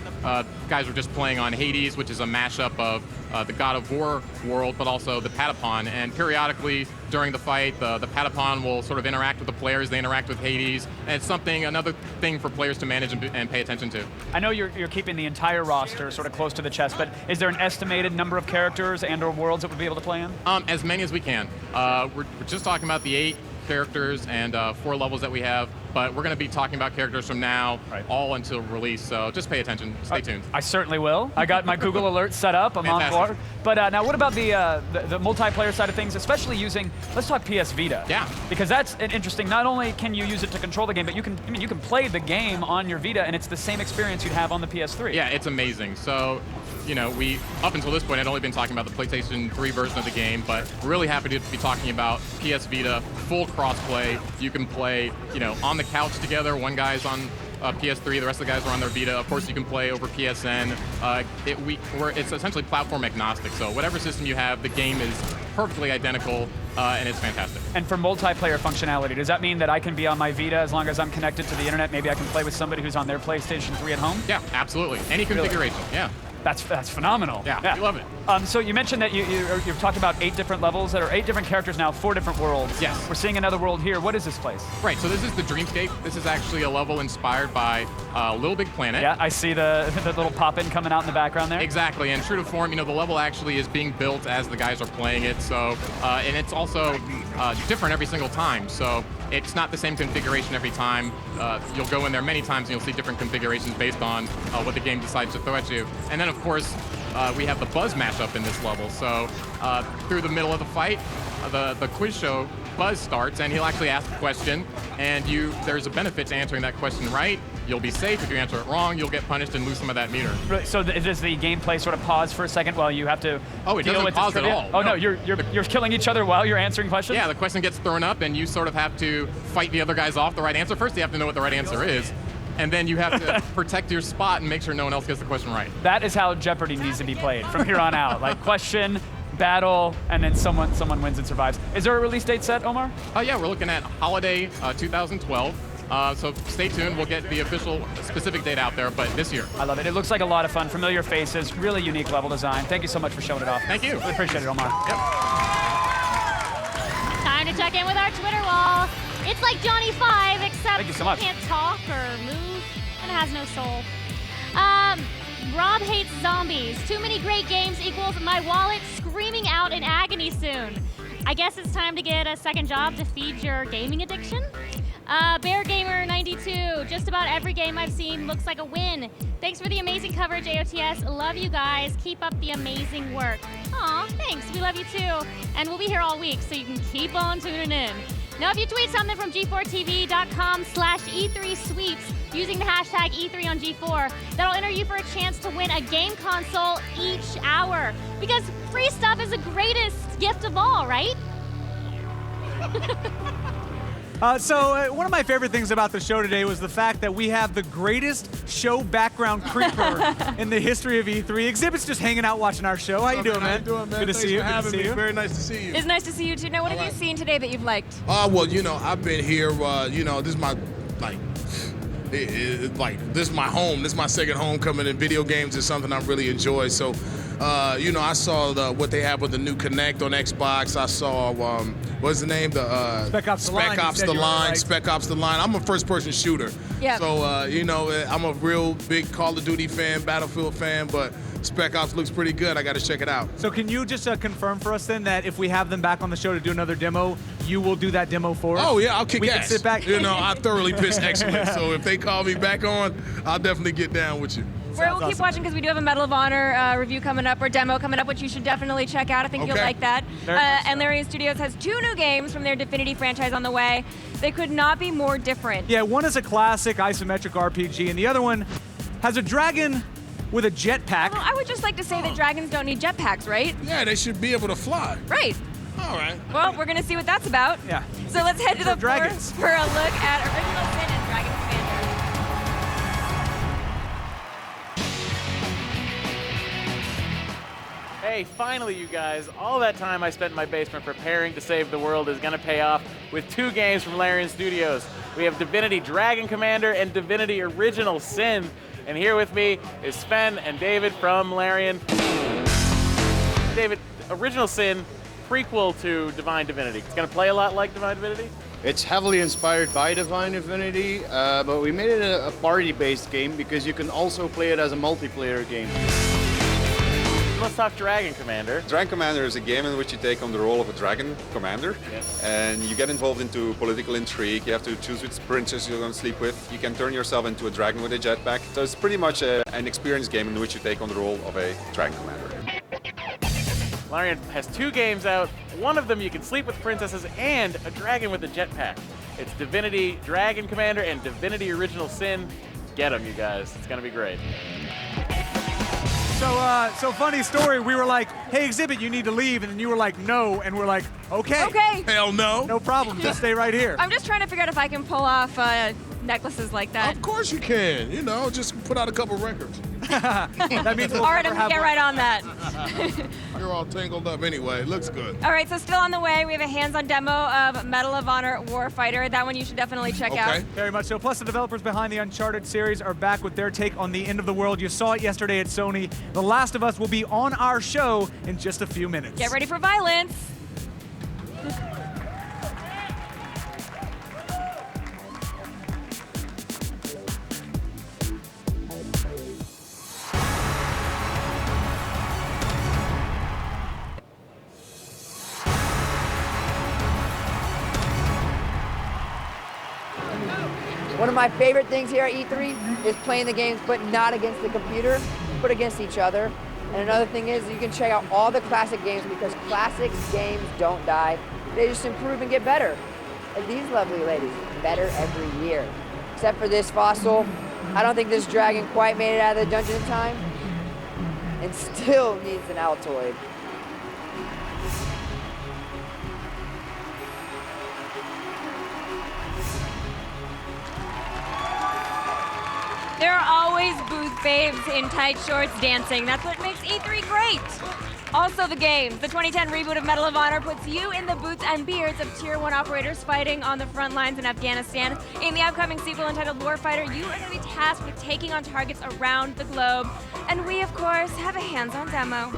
Guys were just playing on Hades, which is a mashup of the God of War world, but also the Patapon. And periodically during the fight, the Patapon will sort of interact with the players. They interact with Hades, and it's another thing for players to manage and pay attention to. I know you're keeping the entire roster sort of close to the chest, but is there an estimated number of characters and or worlds that we'll be able to play in? As many as we can. We're just talking about the 8 characters and 4 levels that we have, but we're going to be talking about characters from now all until release, so just pay attention. Stay tuned. I certainly will. I got my Google Alert set up. I'm on board. But now what about the multiplayer side of things, especially using, let's talk PS Vita. Yeah. Because that's an interesting, not only can you use it to control the game, but you can play the game on your Vita, and it's the same experience you'd have on the PS3. Yeah, it's amazing. So, we, up until this point, had only been talking about the PlayStation 3 version of the game, but we're really happy to be talking about PS Vita, full crossplay. You can play, on the couch together. One guy's on PS3, the rest of the guys are on their Vita. Of course, you can play over PSN. It's essentially platform agnostic, so whatever system you have, the game is perfectly identical, and it's fantastic. And for multiplayer functionality, does that mean that I can be on my Vita as long as I'm connected to the internet? Maybe I can play with somebody who's on their PlayStation 3 at home? Yeah, absolutely. Any configuration, yeah. That's phenomenal. Yeah, we love it. So you mentioned that you've talked about 8 different levels that are 8 different characters now, 4 different worlds. Yes. We're seeing another world here. What is this place? Right, so this is the Dreamscape. This is actually a level inspired by Little Big Planet. Yeah, I see the little pop-in coming out in the background there. Exactly, and true to form, the level actually is being built as the guys are playing it, so, and it's also different every single time, so it's not the same configuration every time. You'll go in there many times and you'll see different configurations based on what the game decides to throw at you. And then, of course, we have the Buzz mashup in this level. So through the middle of the fight, the quiz show, Buzz starts, and he'll actually ask a question, and there's a benefit to answering that question right. You'll be safe. If you answer it wrong, you'll get punished and lose some of that meter. So does the gameplay sort of pause for a second while you have to Oh, it deal doesn't with pause this at trivia? all. Oh, no, you're killing each other while you're answering questions? Yeah, the question gets thrown up, and you sort of have to fight the other guys off the right answer. First, you have to know what the right answer is, and then you have to protect your spot and make sure no one else gets the question right. That is how Jeopardy needs to be played from here on out. Like question, battle, and then someone wins and survives. Is there a release date set, Omar? Yeah, we're looking at holiday 2012. So stay tuned. We'll get the official specific date out there, but this year. I love it. It looks like a lot of fun. Familiar faces, really unique level design. Thank you so much for showing it off. Thank you. Really appreciate it, Omar. Yep. Time to check in with our Twitter wall. It's like Johnny 5, except Thank you so much. it can't talk or move, and it has no soul. Rob hates zombies. Too many great games equals my wallet screaming out in agony soon. I guess it's time to get a second job to feed your gaming addiction. Bear Gamer 92, just about every game I've seen looks like a win. Thanks for the amazing coverage, AOTS. Love you guys. Keep up the amazing work. Aw, thanks. We love you too. And we'll be here all week, so you can keep on tuning in. Now, if you tweet something from G4TV.com/E3 sweeps using the hashtag E3 on G4, that'll enter you for a chance to win a game console each hour. Because free stuff is the greatest gift of all, right? So one of my favorite things about the show today was the fact that we have the greatest show background creeper in the history of E3. Exhibit's just hanging out watching our show. How you doing, man? How you doing, man? Good to Thanks see you. for having Good to see me. you. Very nice to see you. It's nice to see you too. Now, what have you seen today that you've liked? Well, I've been here. This is my this is my home. This is my second home. Coming in video games is something I really enjoy. So, I saw what they have with the new Kinect on Xbox. I saw what's the name? Spec Ops: The Line. Spec Ops: The Line. Spec Ops: The Line. I'm a first-person shooter. Yeah. So I'm a real big Call of Duty fan, Battlefield fan, but Spec Ops looks pretty good. I got to check it out. So can you just confirm for us then that if we have them back on the show to do another demo, you will do that demo for us? Oh yeah, I'll kick we ass. Can sit back. I thoroughly pitch excellent. So if they call me back on, I'll definitely get down with you. We'll keep watching because we do have a Medal of Honor review coming up, or demo coming up, which you should definitely check out. I think you'll like that. And Larian Studios has 2 new games from their Divinity franchise on the way. They could not be more different. Yeah, one is a classic isometric RPG, and the other one has a dragon with a jetpack. Well, I would just like to say that dragons don't need jetpacks, right? Yeah, they should be able to fly. Right. All right. Well, we're going to see what that's about. Yeah. So let's head to the floor dragons. for a look at Original Sin and Dragon Commander. Hey, finally, you guys. All that time I spent in my basement preparing to save the world is going to pay off with 2 games from Larian Studios. We have Divinity Dragon Commander and Divinity Original Sin. And here with me is Sven and David from Larian. David, Original Sin, prequel to Divine Divinity. It's going to play a lot like Divine Divinity? It's heavily inspired by Divine Divinity, but we made it a party-based game because you can also play it as a multiplayer game. let's talk Dragon Commander. Dragon Commander is a game in which you take on the role of a dragon commander, and you get involved into political intrigue. You have to choose which princess you're going to sleep with. You can turn yourself into a dragon with a jetpack. So it's pretty much an experience game in which you take on the role of a dragon commander. Larian has 2 games out. One of them you can sleep with princesses and a dragon with a jetpack. It's Divinity Dragon Commander and Divinity Original Sin. Get them, you guys. It's going to be great. So funny story. We were like, hey, Exhibit, you need to leave. And then you were like, no. And we're like, okay. Okay. Hell no. No problem. Just stay right here. I'm just trying to figure out if I can pull off necklaces like that. Of course you can. You know, just put out a couple records. That means we'll all right, I'm never gonna get have right on that. You're all tangled up anyway. It looks good. All right, so still on the way, we have a hands-on demo of Medal of Honor Warfighter. That one you should definitely check out. Very much so. Plus, the developers behind the Uncharted series are back with their take on the end of the world. You saw it yesterday at Sony. The Last of Us will be on our show in just a few minutes. Get ready for violence. One of my favorite things here at E3 is playing the games, but not against the computer, but against each other. And another thing is you can check out all the classic games because classic games don't die. They just improve and get better. Like these lovely ladies, better every year. Except for this fossil. I don't think this dragon quite made it out of the dungeon in time and still needs an Altoid. There are always booth babes in tight shorts dancing. That's what makes E3 great. Also the games. The 2010 reboot of Medal of Honor puts you in the boots and beards of Tier 1 operators fighting on the front lines in Afghanistan. In the upcoming sequel entitled Warfighter, you are going to be tasked with taking on targets around the globe. And we, of course, have a hands-on demo.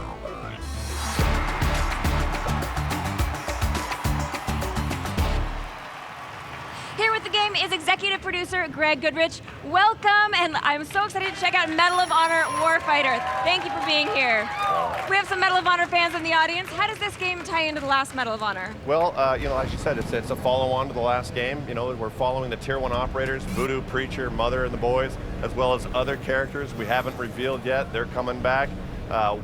Here with the game is executive producer Greg Goodrich. Welcome, and I'm so excited to check out Medal of Honor Warfighter. Thank you for being here. We have some Medal of Honor fans in the audience. How does this game tie into the last Medal of Honor? Well, you know, as you said, it's a follow-on to the last game. You know, we're following the Tier 1 operators, Voodoo, Preacher, Mother, and the boys, as well as other characters we haven't revealed yet. They're coming back.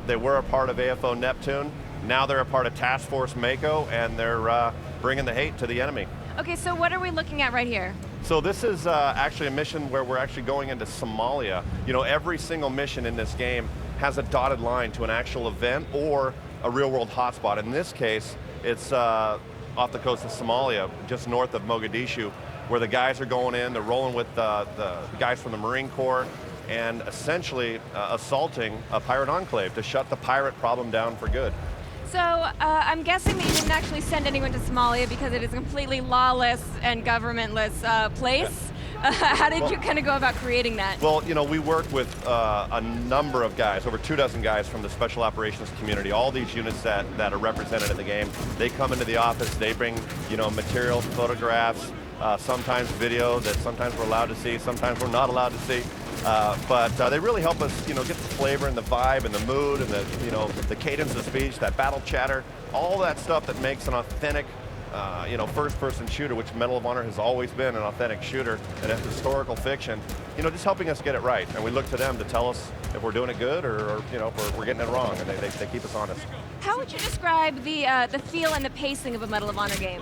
They were a part of AFO Neptune. Now they're a part of Task Force Mako, and they're bringing the hate to the enemy. Okay, so what are we looking at right here? So this is actually a mission where we're actually going into Somalia. You know, every single mission in this game has a dotted line to an actual event or a real-world hotspot. In this case, it's off the coast of Somalia, just north of Mogadishu, where the guys are going in, they're rolling with the guys from the Marine Corps, and essentially assaulting a pirate enclave to shut the pirate problem down for good. So I'm guessing that you didn't actually send anyone to Somalia because it is a completely lawless and governmentless place. How did you kind of go about creating that? Well, you know, we work with a number of guys, over 24 guys from the special operations community, all these units that are represented in the game. They come into the office, they bring, you know, materials, photographs, sometimes video that sometimes we're allowed to see, sometimes we're not allowed to see. But they really help us, you know, get the flavor and the vibe and the mood and the, you know, the cadence of speech, that battle chatter, all that stuff that makes an authentic, you know, first-person shooter, which Medal of Honor has always been an authentic shooter and a historical fiction. You know, just helping us get it right, and we look to them to tell us if we're doing it good or you know, if we're getting it wrong, and they keep us honest. How would you describe the feel and the pacing of a Medal of Honor game?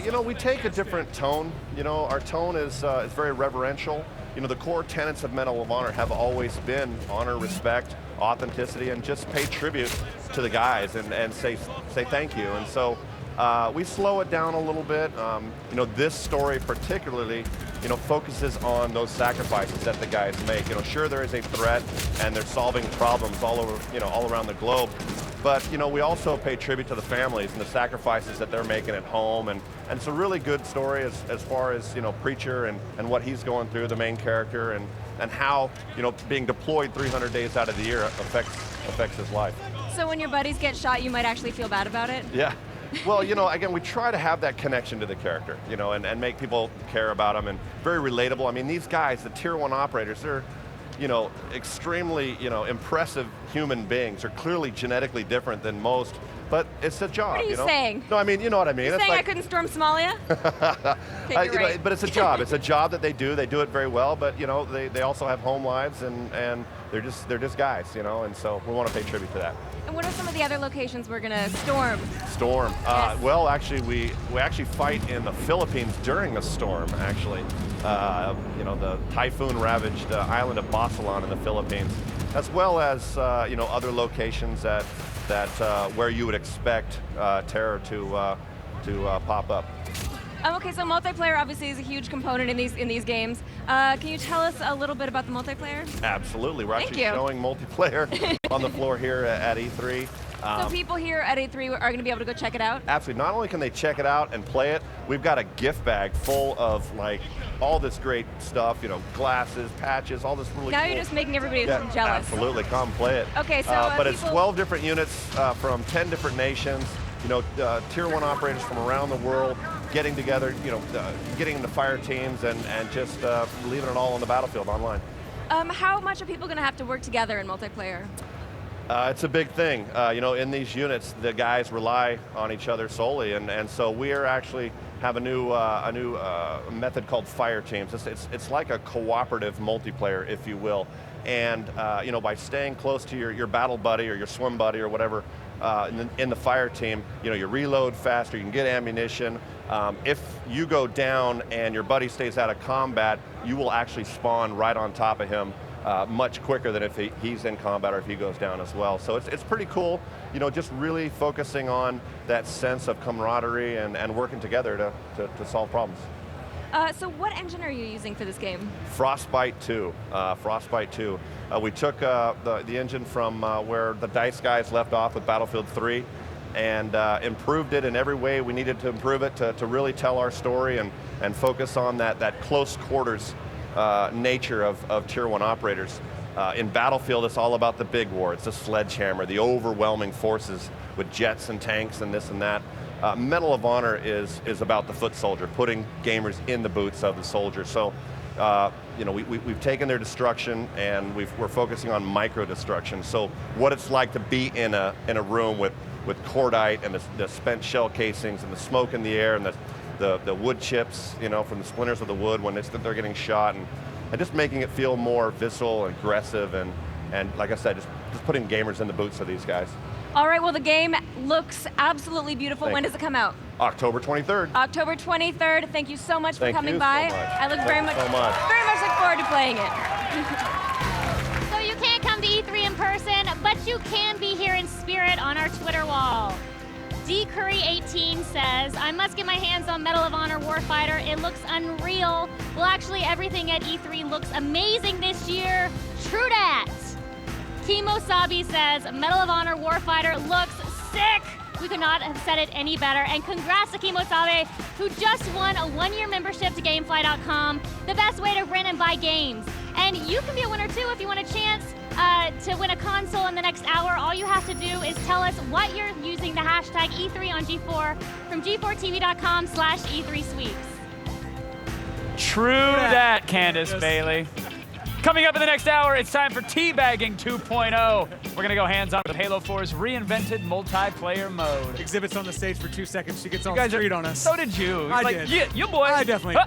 You know, we take a different tone. You know, our tone is very reverential. You know, the core tenets of Medal of Honor have always been honor, respect, authenticity, and just pay tribute to the guys and say thank you. And so we slow it down a little bit. You know, this story particularly, you know, focuses on those sacrifices that the guys make. You know, sure, there is a threat and they're solving problems all over, you know, all around the globe. But, you know, we also pay tribute to the families and the sacrifices that they're making at home. And it's a really good story as far as, you know, Preacher and what he's going through, the main character, and how, you know, being deployed 300 days out of the year affects his life. So when your buddies get shot, you might actually feel bad about it? Yeah. Well, you know, again, we try to have that connection to the character, you know, and make people care about them, and very relatable. I mean, these guys, the Tier 1 operators, extremely, impressive human beings. They're clearly genetically different than most, but it's a job. What are you saying? No, I mean, you know what I mean. You're It's saying I like, couldn't storm Somalia? Okay, you're right. but it's a job. It's a job that they do. They do it very well, but they also have home lives, and they're just guys, and so we want to pay tribute to that. And what are some of the other locations we're gonna storm? Storm. Well, actually, we actually fight in the Philippines during a storm. Actually, the typhoon-ravaged island of Basilan in the Philippines, as well as other locations that where you would expect terror to pop up. Okay, so multiplayer obviously is a huge component in these games. Can you tell us a little bit about the multiplayer? Absolutely. We're Thank actually you. showing multiplayer on the floor here at E3. So people here at E3 are going to be able to go check it out? Absolutely. Not only can they check it out and play it, we've got a gift bag full of all this great stuff, glasses, patches, all this really Now cool. you're just making everybody jealous. Absolutely. Come play it. Okay, so but it's 12 different units from 10 different nations, tier 1 operators from around the world getting together, getting into fire teams and just leaving it all on the battlefield online. How much are people going to have to work together in multiplayer? It's a big thing. In these units, the guys rely on each other solely, and so we are actually have a new method called fire teams. It's like a cooperative multiplayer, if you will. And by staying close to your battle buddy or your swim buddy or whatever in the fire team, you reload faster, you can get ammunition. If you go down and your buddy stays out of combat, you will actually spawn right on top of him much quicker than if he's in combat or if he goes down as well. So it's pretty cool, just really focusing on that sense of camaraderie and working together to solve problems. So what engine are you using for this game? Frostbite 2. Frostbite 2. We took the engine from where the DICE guys left off with Battlefield 3 and improved it in every way we needed to improve it to really tell our story and focus on that close quarters nature of Tier 1 operators. In Battlefield, it's all about the big war. It's the sledgehammer, the overwhelming forces with jets and tanks and this and that. Medal of Honor is about the foot soldier, putting gamers in the boots of the soldier. So, we've taken their destruction and we're focusing on micro destruction. So, what it's like to be in a room with cordite and the spent shell casings and the smoke in the air and the wood chips, from the splinters of the wood when they're getting shot, and just making it feel more visceral and aggressive, and like I said, just putting gamers in the boots of these guys. All right, well, the game looks absolutely beautiful. When does it come out? October 23rd. October 23rd. Thank you so much for Thank coming you by. so much. I look very much look forward to playing it. So you can't come to E3 in person, but you can be here in spirit on our Twitter wall. DCurry18 says, I must get my hands on Medal of Honor Warfighter. It looks unreal. Well, actually, everything at E3 looks amazing this year. True dat. Kimo Sabi says, Medal of Honor Warfighter looks sick. We could not have said it any better. And congrats to Kimo Sabe, who just won a 1-year membership to Gamefly.com, the best way to rent and buy games. And you can be a winner too if you want a chance to win a console in the next hour. All you have to do is tell us what you're using the hashtag E3 on G4 from G4TV.com/E3sweeps. True that, Candace Bailey. Coming up in the next hour, it's time for Teabagging 2.0. We're going to go hands-on with Halo 4's reinvented multiplayer mode. Exhibit's on the stage for 2 seconds. She gets all guys street on us. So did you. I like, did. Yeah, you boy. I definitely.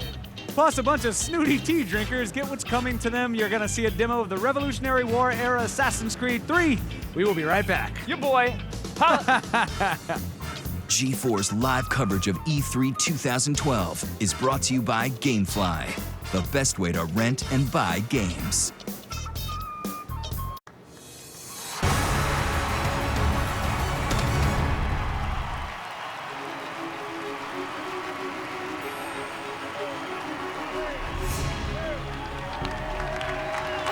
Plus, a bunch of snooty tea drinkers get what's coming to them. You're going to see a demo of the Revolutionary War era Assassin's Creed 3. We will be right back. You boy. G4's live coverage of E3 2012 is brought to you by Gamefly, the best way to rent and buy games.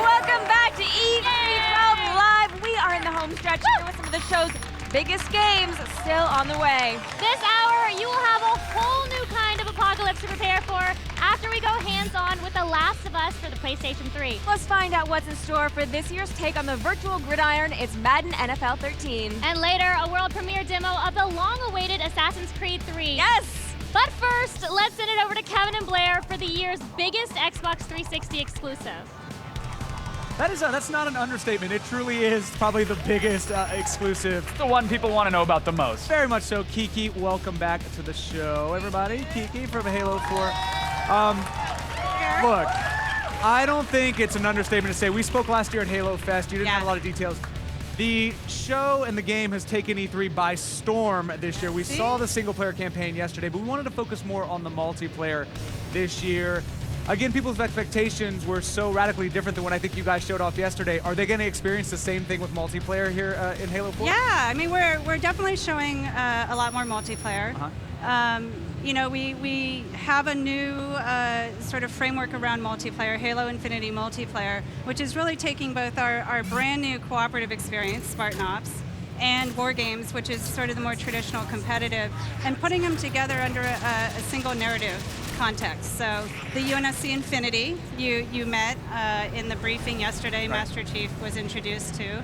Welcome back to E3 Live. We are in the home stretch here with some of the show's biggest games still on the way. This hour, you will have a whole new kind of apocalypse to prepare for after we go hands-on with The Last of Us for the PlayStation 3. Let's find out what's in store for this year's take on the virtual gridiron. It's Madden NFL 13. And later, a world premiere demo of the long-awaited Assassin's Creed 3. Yes! But first, let's send it over to Kevin and Blair for the year's biggest Xbox 360 exclusive. That's not an understatement. It truly is probably the biggest exclusive. The one people want to know about the most. Very much so. Kiki, welcome back to the show, everybody. Kiki from Halo 4. Look, I don't think it's an understatement to say we spoke last year at Halo Fest. You didn't have a lot of details. The show and the game has taken E3 by storm this year. We saw the single-player campaign yesterday, but we wanted to focus more on the multiplayer this year. Again, people's expectations were so radically different than what I think you guys showed off yesterday. Are they going to experience the same thing with multiplayer here in Halo 4? Yeah, I mean, we're definitely showing a lot more multiplayer. You know, we have a new sort of framework around multiplayer, Halo Infinity multiplayer, which is really taking both our brand new cooperative experience, Spartan Ops, and War Games, which is sort of the more traditional competitive, and putting them together under a single narrative context. So the UNSC Infinity, you met in the briefing yesterday, Master Chief was introduced to.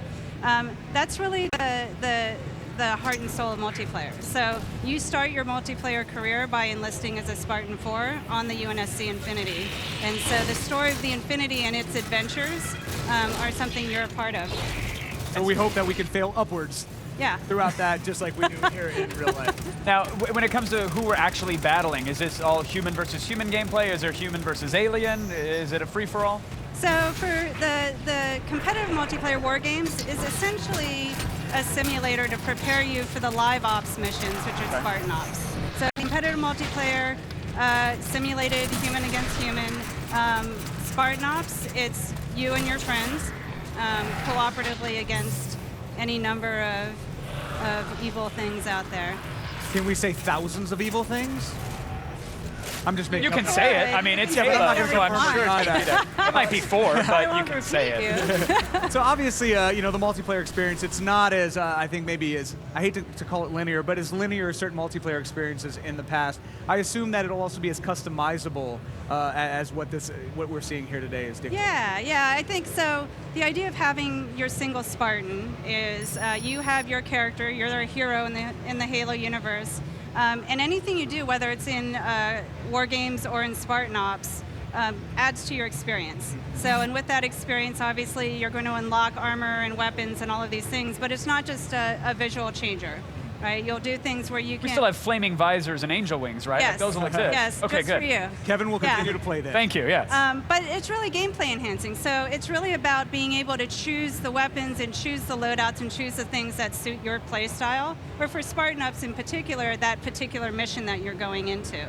That's really the heart and soul of multiplayer. So you start your multiplayer career by enlisting as a Spartan 4 on the UNSC Infinity. And so the story of the Infinity and its adventures are something you're a part of. So we hope that we can fail upwards throughout that, just like we do here in real life. Now, when it comes to who we're actually battling, is this all human versus human gameplay? Is there human versus alien? Is it a free-for-all? So for the competitive multiplayer War Games is essentially a simulator to prepare you for the live ops missions, which are Spartan Ops. So competitive multiplayer, simulated human against human. Spartan Ops, it's you and your friends cooperatively against any number of evil things out there. Can we say thousands of evil things? I'm just making. You can say it. I mean, it's Halo, so I'm sure it might be 4, but you can say it. So obviously, you know, the multiplayer experience, it's not as, I think maybe as, I hate to call it linear, but as linear as certain multiplayer experiences in the past. I assume that it'll also be as customizable as what we're seeing here today is different. Yeah, I think so. The idea of having your single Spartan is you have your character, you're a hero in the Halo universe. And anything you do, whether it's in War Games or in Spartan Ops, adds to your experience. So, and with that experience, obviously, you're going to unlock armor and weapons and all of these things, but it's not just a visual changer, right? You'll do things where you can... We still have flaming visors and angel wings, right? Yes. Like those will exist. Yes, okay, just good. for you. Kevin will continue to play that. Thank you, yes. But it's really gameplay enhancing. So it's really about being able to choose the weapons and choose the loadouts and choose the things that suit your play style. Or for Spartan Ops in particular, that particular mission that you're going into.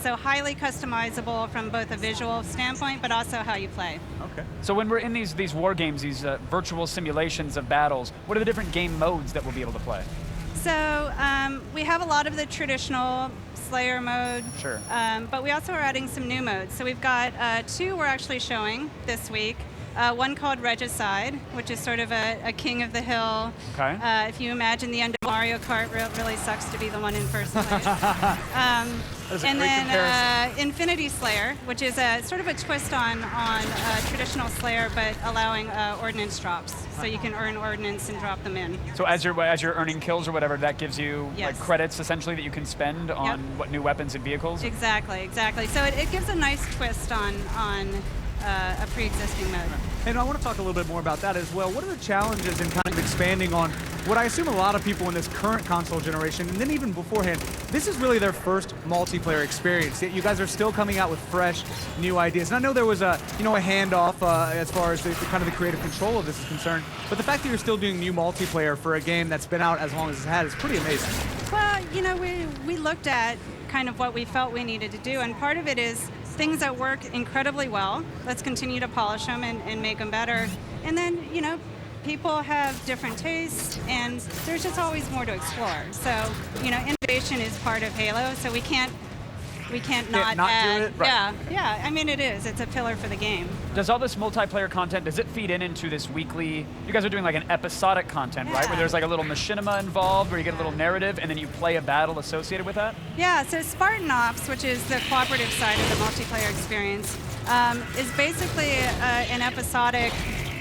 So highly customizable from both a visual standpoint, but also how you play. Okay. So when we're in these war games, these virtual simulations of battles, what are the different game modes that we'll be able to play? So we have a lot of the traditional Slayer mode, but we also are adding some new modes. So we've got 2 we're actually showing this week. One called Regicide, which is sort of a king of the hill. Okay. If you imagine the end of Mario Kart, really sucks to be the one in first place. And then Infinity Slayer, which is sort of a twist on traditional Slayer, but allowing ordnance drops. So you can earn ordnance and drop them in. So as you're earning kills or whatever, that gives you like credits essentially that you can spend on what new weapons and vehicles? Exactly. So it gives a nice twist on a pre-existing mode. And I want to talk a little bit more about that as well. What are the challenges in kind of expanding on what I assume a lot of people in this current console generation, and then even beforehand, this is really their first multiplayer experience. Yet you guys are still coming out with fresh, new ideas. And I know there was a handoff as far as the kind of the creative control of this is concerned, but the fact that you're still doing new multiplayer for a game that's been out as long as it's had is pretty amazing. Well, we looked at kind of what we felt we needed to do, and part of it is things that work incredibly well. Let's continue to polish them and make them better. And then, people have different tastes, and there's just always more to explore. So, innovation is part of Halo, so we can't not add. Do it? Right. Yeah. I mean, it is. It's a pillar for the game. Does all this multiplayer content, does it feed into this weekly, you guys are doing like an episodic content, right? Where there's like a little machinima involved, where you get a little narrative, and then you play a battle associated with that? Yeah, so Spartan Ops, which is the cooperative side of the multiplayer experience, is basically an episodic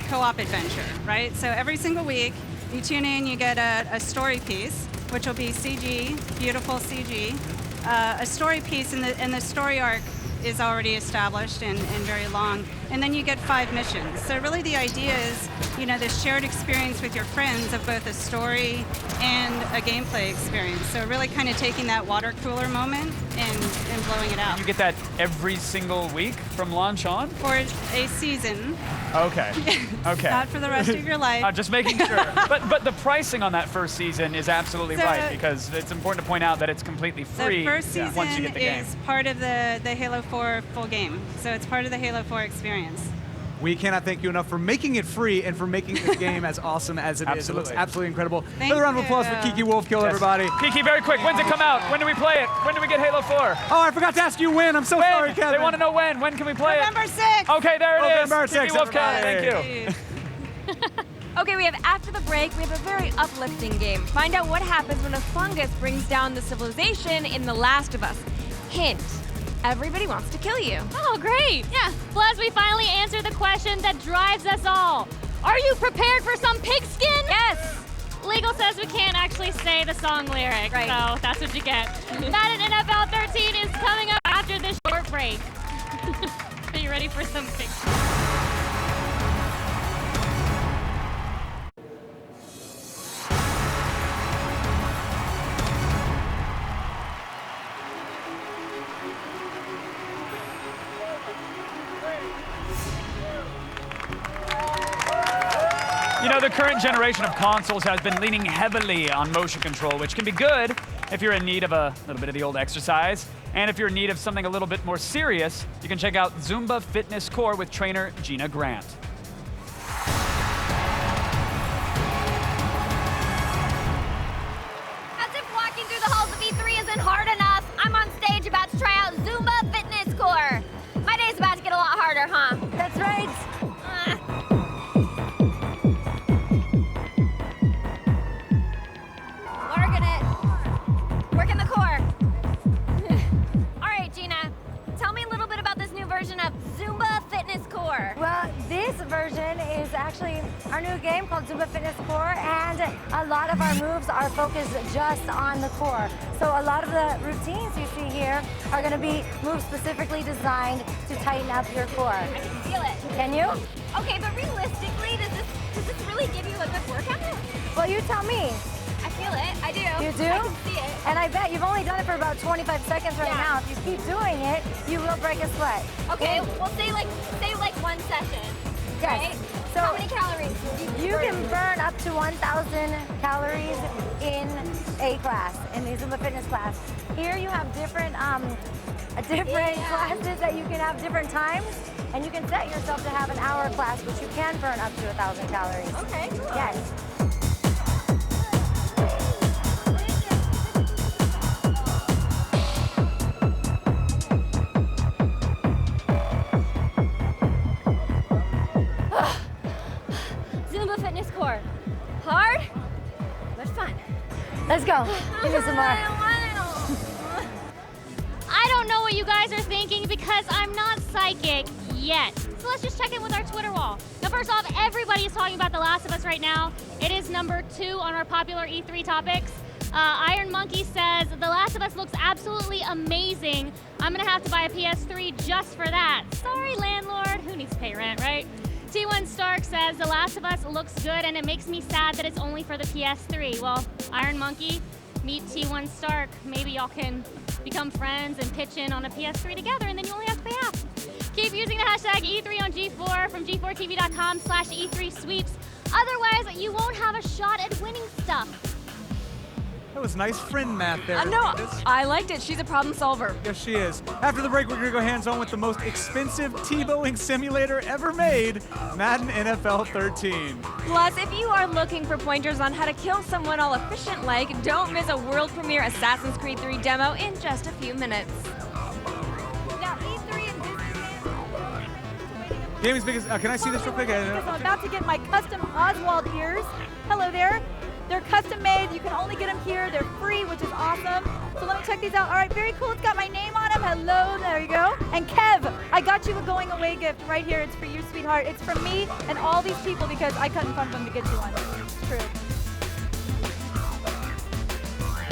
co-op adventure, right? So every single week, you tune in, you get a story piece, which will be CG, beautiful CG. A story piece, and the story arc is already established and very long. And then you get 5 missions. So really the idea is, this shared experience with your friends of both a story and a gameplay experience. So really kind of taking that water cooler moment and blowing it out. You get that every single week from launch on? For a season. Okay. Okay. Not for the rest of your life. Just making sure. But the pricing on that first season is absolutely right, because it's important to point out that it's completely free the first season once you get the game. is part of the Halo 4 full game. So it's part of the Halo 4 experience. We cannot thank you enough for making it free and for making this game as awesome as it is. It looks absolutely incredible. Another round of applause for Kiki Wolfkill, everybody. Kiki, very quick, when's it come out? When do we play it? When do we get Halo 4? Oh, I forgot to ask you when. I'm so sorry, Kevin. They want to know when. When can we play November it? 6th. Okay, there it is. November 6th, Kiki Wolfkill, thank you. Okay, we have after the break, we have a very uplifting game. Find out what happens when a fungus brings down the civilization in The Last of Us. Hint, everybody wants to kill you. Oh, great. Yeah. Plus, we finally answered the question that drives us all. Are you prepared for some pigskin? Yes. Legal says we can't actually say the song lyrics, so that's what you get. Madden NFL 13 is coming up after this short break. Are you ready for some pigskin? The current generation of consoles has been leaning heavily on motion control, which can be good if you're in need of a little bit of the old exercise. And if you're in need of something a little bit more serious, you can check out Zumba Fitness Core with trainer Gina Grant. As if walking through the halls of E3 isn't hard enough, I'm on stage about to try out Zumba Fitness Core. My day's about to get a lot harder, huh? That's right. Working the core. All right, Gina, tell me a little bit about this new version of Zumba Fitness Core. Well, this version is actually our new game called Zumba Fitness Core, and a lot of our moves are focused just on the core. So a lot of the routines you see here are going to be moves specifically designed to tighten up your core. I can feel it. Can you? Okay, but realistically, does this really give you a good workout? Well, you tell me. I feel it. I do. You do? I can see it. And I bet you've only done it for about 25 seconds right now. If you keep doing it, you will break a sweat. Okay, well, say like one session. Yes. Right? So how many calories you can burn up to 1,000 calories in a class, in the Zumba Fitness class. Here you have different classes that you can have different times, and you can set yourself to have an hour class, which you can burn up to 1,000 calories. Okay, cool. Yes. Zumba Fitness Core. Hard, but fun. Let's go. Give me some more. I don't know what you guys are thinking because I'm not psychic yet. So let's just check in with our Twitter wall. Now, first off, everybody is talking about The Last of Us right now. It is number 2 on our popular E3 topics. Iron Monkey says, The Last of Us looks absolutely amazing. I'm gonna have to buy a PS3 just for that. Sorry, landlord. Who needs to pay rent, right? T1 Stark says, The Last of Us looks good and it makes me sad that it's only for the PS3. Well, Iron Monkey, meet T1 Stark. Maybe y'all can become friends and pitch in on a PS3 together, and then you only have to pay half. Keep using the hashtag E3 on G4 from G4TV.com/E3 sweeps. Otherwise, you won't have a shot at winning stuff. That was nice friend math there. No, I liked it. She's a problem solver. Yes, she is. After the break, we're going to go hands-on with the most expensive Tebowing simulator ever made, Madden NFL 13. Plus, if you are looking for pointers on how to kill someone all efficient-like, don't miss a world premiere Assassin's Creed 3 demo in just a few minutes. Now, E3 and Gaming's biggest. Can I see this real quick? Because I'm about to get my custom Oswald ears. Hello there. They're custom made. You can only get them here. They're free, which is awesome. So let me check these out. All right, very cool. It's got my name on them. Hello, there you go. And Kev, I got you a going away gift right here. It's for you, sweetheart. It's from me and all these people because I couldn't fund them to get you one. It's true.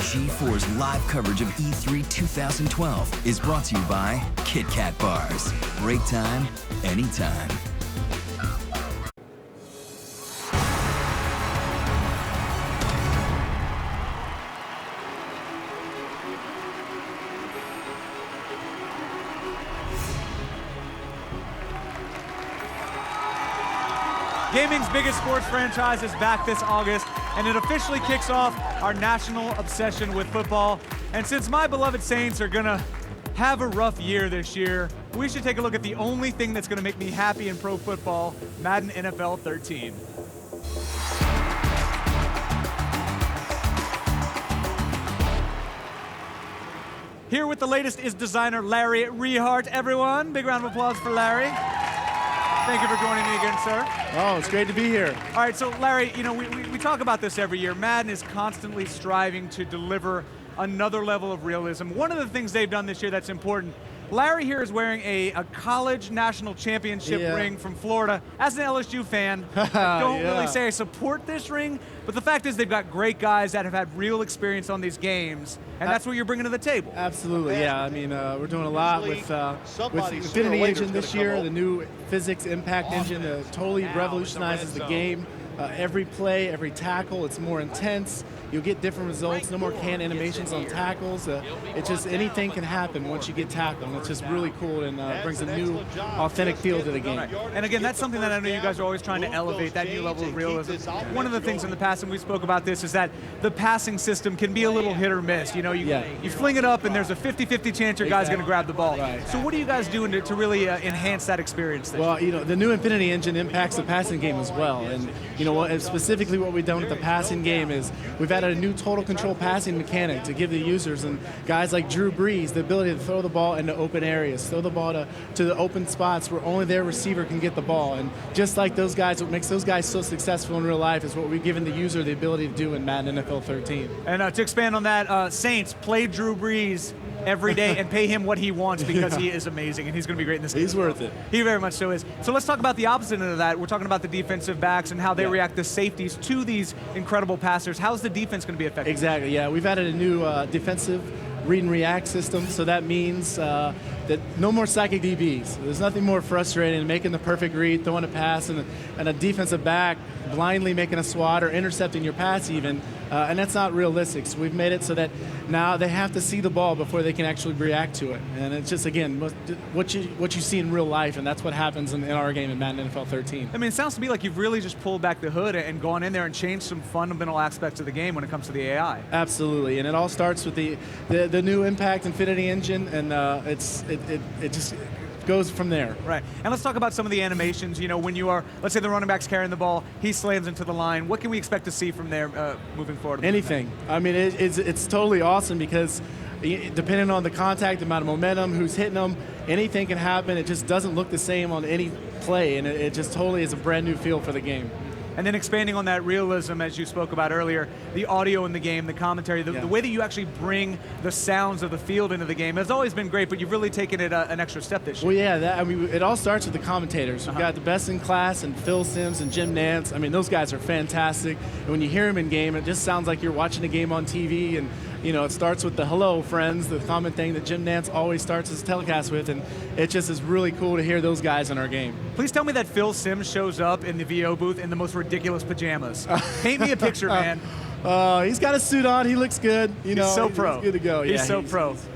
G4's live coverage of E3 2012 is brought to you by Kit Kat Bars. Break time, anytime. Gaming's biggest sports franchise is back this August, and it officially kicks off our national obsession with football. And since my beloved Saints are gonna have a rough year this year, we should take a look at the only thing that's gonna make me happy in pro football, Madden NFL 13. Here with the latest is designer Larry Rehart. Everyone, big round of applause for Larry. Thank you for joining me again, sir. Oh, it's great to be here. All right, so Larry, you know, we talk about this every year. Madden is constantly striving to deliver another level of realism. One of the things they've done this year that's important, Larry here is wearing a college national championship ring from Florida. As an LSU fan, I don't really say I support this ring, but the fact is they've got great guys that have had real experience on these games, and that's what you're bringing to the table. Absolutely, yeah. I mean, we're doing a lot with Infinity Engine this year, the new physics impact engine that totally revolutionizes the game. Every play, every tackle, it's more intense. You'll get different results, no more canned animations on tackles. It's just anything can happen once you get tackled, and it's just really cool and brings a new, authentic feel to the game. Right. And again, that's something that I know you guys are always trying to elevate, that new level of realism. One of the things in the past, and we spoke about this, is that the passing system can be a little hit or miss. You know, you fling it up, and there's a 50-50 chance your guy's going to grab the ball. Right. So what are you guys doing to really enhance that experience there? Well, you know, the new Infinity Engine impacts the passing game as well. And, you know, specifically what we've done with the passing game is we've added a new total control passing mechanic to give the users and guys like Drew Brees the ability to throw the ball into open areas, throw the ball to the open spots where only their receiver can get the ball. And just like those guys, what makes those guys so successful in real life is what we've given the user the ability to do in Madden NFL 13. And to expand on that, Saints play Drew Brees every day and pay him what he wants because he is amazing and he's going to be great in this game. He's worth it. He very much so is. So let's talk about the opposite end of that. We're talking about the defensive backs and how they react to safeties to these incredible passers. How's the defense going to be effective? Exactly, yeah. We've added a new defensive read and react system, so that means that no more psychic DBs. There's nothing more frustrating than making the perfect read, throwing a pass, and a defensive back blindly making a swat or intercepting your pass even, and that's not realistic. So we've made it so that now they have to see the ball before they can actually react to it. And it's just, again, what you see in real life, and that's what happens in our game in Madden NFL 13. I mean, it sounds to me like you've really just pulled back the hood and gone in there and changed some fundamental aspects of the game when it comes to the AI. Absolutely, and it all starts with the new Impact Infinity Engine, and it just goes from there. Right. And let's talk about some of the animations. You know, when you are, let's say the running back's carrying the ball, he slams into the line. What can we expect to see from there moving forward? Anything. I mean, it's totally awesome because depending on the contact, the amount of momentum, who's hitting them, anything can happen. It just doesn't look the same on any play, and it just totally is a brand new feel for the game. And then expanding on that realism, as you spoke about earlier, the audio in the game, the commentary, the way that you actually bring the sounds of the field into the game has always been great, but you've really taken it an extra step this year. Well, yeah, it all starts with the commentators. We've got the best in class, and Phil Simms and Jim Nantz. I mean, those guys are fantastic. And when you hear them in game, it just sounds like you're watching a game on TV. And you know, it starts with the hello, friends, the common thing that Jim Nantz always starts his telecast with, and it just is really cool to hear those guys in our game. Please tell me that Phil Simms shows up in the VO booth in the most ridiculous pajamas. Paint me a picture, man. He's got a suit on. He looks good. He's so pro. He's good to go. He's so pro. He's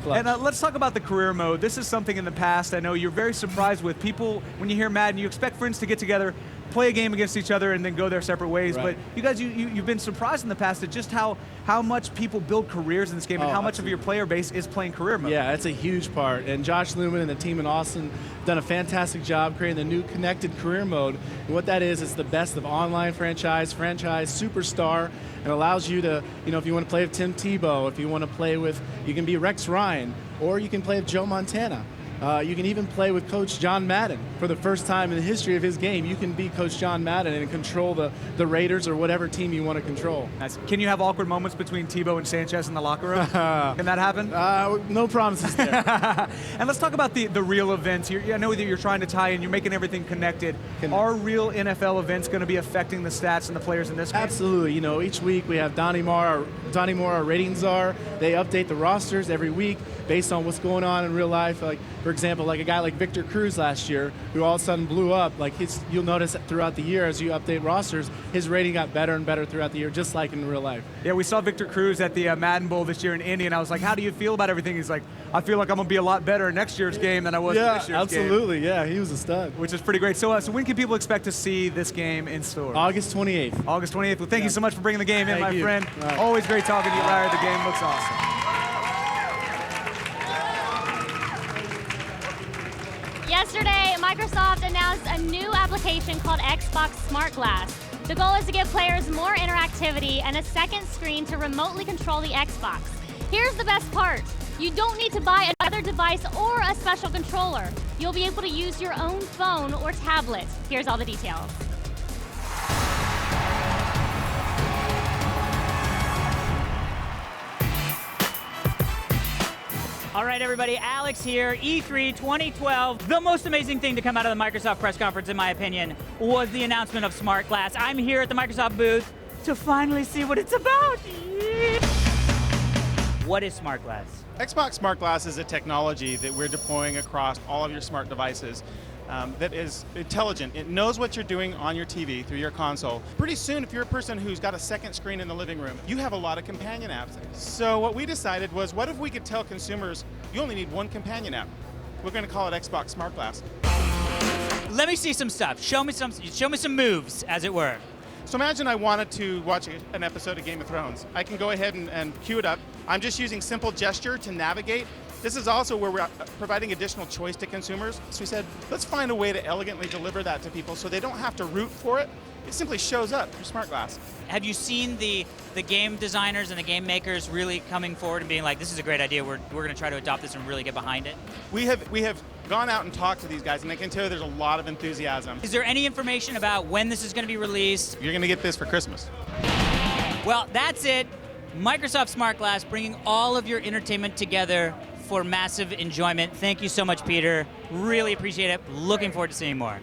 and let's talk about the career mode. This is something in the past I know you're very surprised with. People, when you hear Madden, you expect friends to get together, play a game against each other, and then go their separate ways. Right. But you guys, you've been surprised in the past at just how much people build careers in this game and how much of your player base is playing career mode. Yeah, that's a huge part. And Josh Lumen and the team in Austin done a fantastic job creating the new connected career mode. And what that is the best of online franchise, superstar, and allows you to, you know, if you want to play with Tim Tebow, if you want to play with, you can be Rex Ryan, or you can play with Joe Montana. You can even play with Coach John Madden. For the first time in the history of his game, you can be Coach John Madden and control the Raiders or whatever team you want to control. Nice. Can you have awkward moments between Tebow and Sanchez in the locker room? Can that happen? No promises there. And let's talk about the real events here. I know that you're trying to tie in, you're making everything connected. Are real NFL events going to be affecting the stats and the players in this game? Absolutely. You know, each week we have Donnie Moore, our ratings czar. They update the rosters every week based on what's going on in real life. Like, for example, like a guy like Victor Cruz last year, who all of a sudden blew up. Like, you'll notice throughout the year as you update rosters, his rating got better and better throughout the year, just like in real life. Yeah, we saw Victor Cruz at the Madden Bowl this year in Indy, and I was like, how do you feel about everything? He's like, I feel like I'm going to be a lot better in next year's game than I was in this year's game. Absolutely. Yeah, he was a stud. Which is pretty great. So when can people expect to see this game in store? August 28th. August 28th. Well, thank you so much for bringing the game in, my friend. Right. Always great talking to you, Larry. The game looks awesome. Yesterday, Microsoft announced a new application called Xbox Smart Glass. The goal is to give players more interactivity and a second screen to remotely control the Xbox. Here's the best part. You don't need to buy another device or a special controller. You'll be able to use your own phone or tablet. Here's all the details. All right, everybody, Alex here, E3 2012. The most amazing thing to come out of the Microsoft press conference, in my opinion, was the announcement of Smart Glass. I'm here at the Microsoft booth to finally see what it's about. What is Smart Glass? Xbox Smart Glass is a technology that we're deploying across all of your smart devices that is intelligent. It knows what you're doing on your TV through your console. Pretty soon, if you're a person who's got a second screen in the living room, you have a lot of companion apps. So what we decided was, what if we could tell consumers, you only need one companion app? We're going to call it Xbox Smart Glass. Let me see some stuff. Show me some moves, as it were. So imagine I wanted to watch an episode of Game of Thrones. I can go ahead and queue it up. I'm just using simple gesture to navigate. This is also where we're providing additional choice to consumers. So we said, let's find a way to elegantly deliver that to people so they don't have to root for it. It simply shows up through Smart Glass. Have you seen the game designers and the game makers really coming forward and being like, this is a great idea, we're going to try to adopt this and really get behind it? We have gone out and talked to these guys, and I can tell you there's a lot of enthusiasm. Is there any information about when this is going to be released? You're going to get this for Christmas. Well, that's it. Microsoft Smart Glass, bringing all of your entertainment together for massive enjoyment. Thank you so much, Peter. Really appreciate it. Looking forward to seeing more.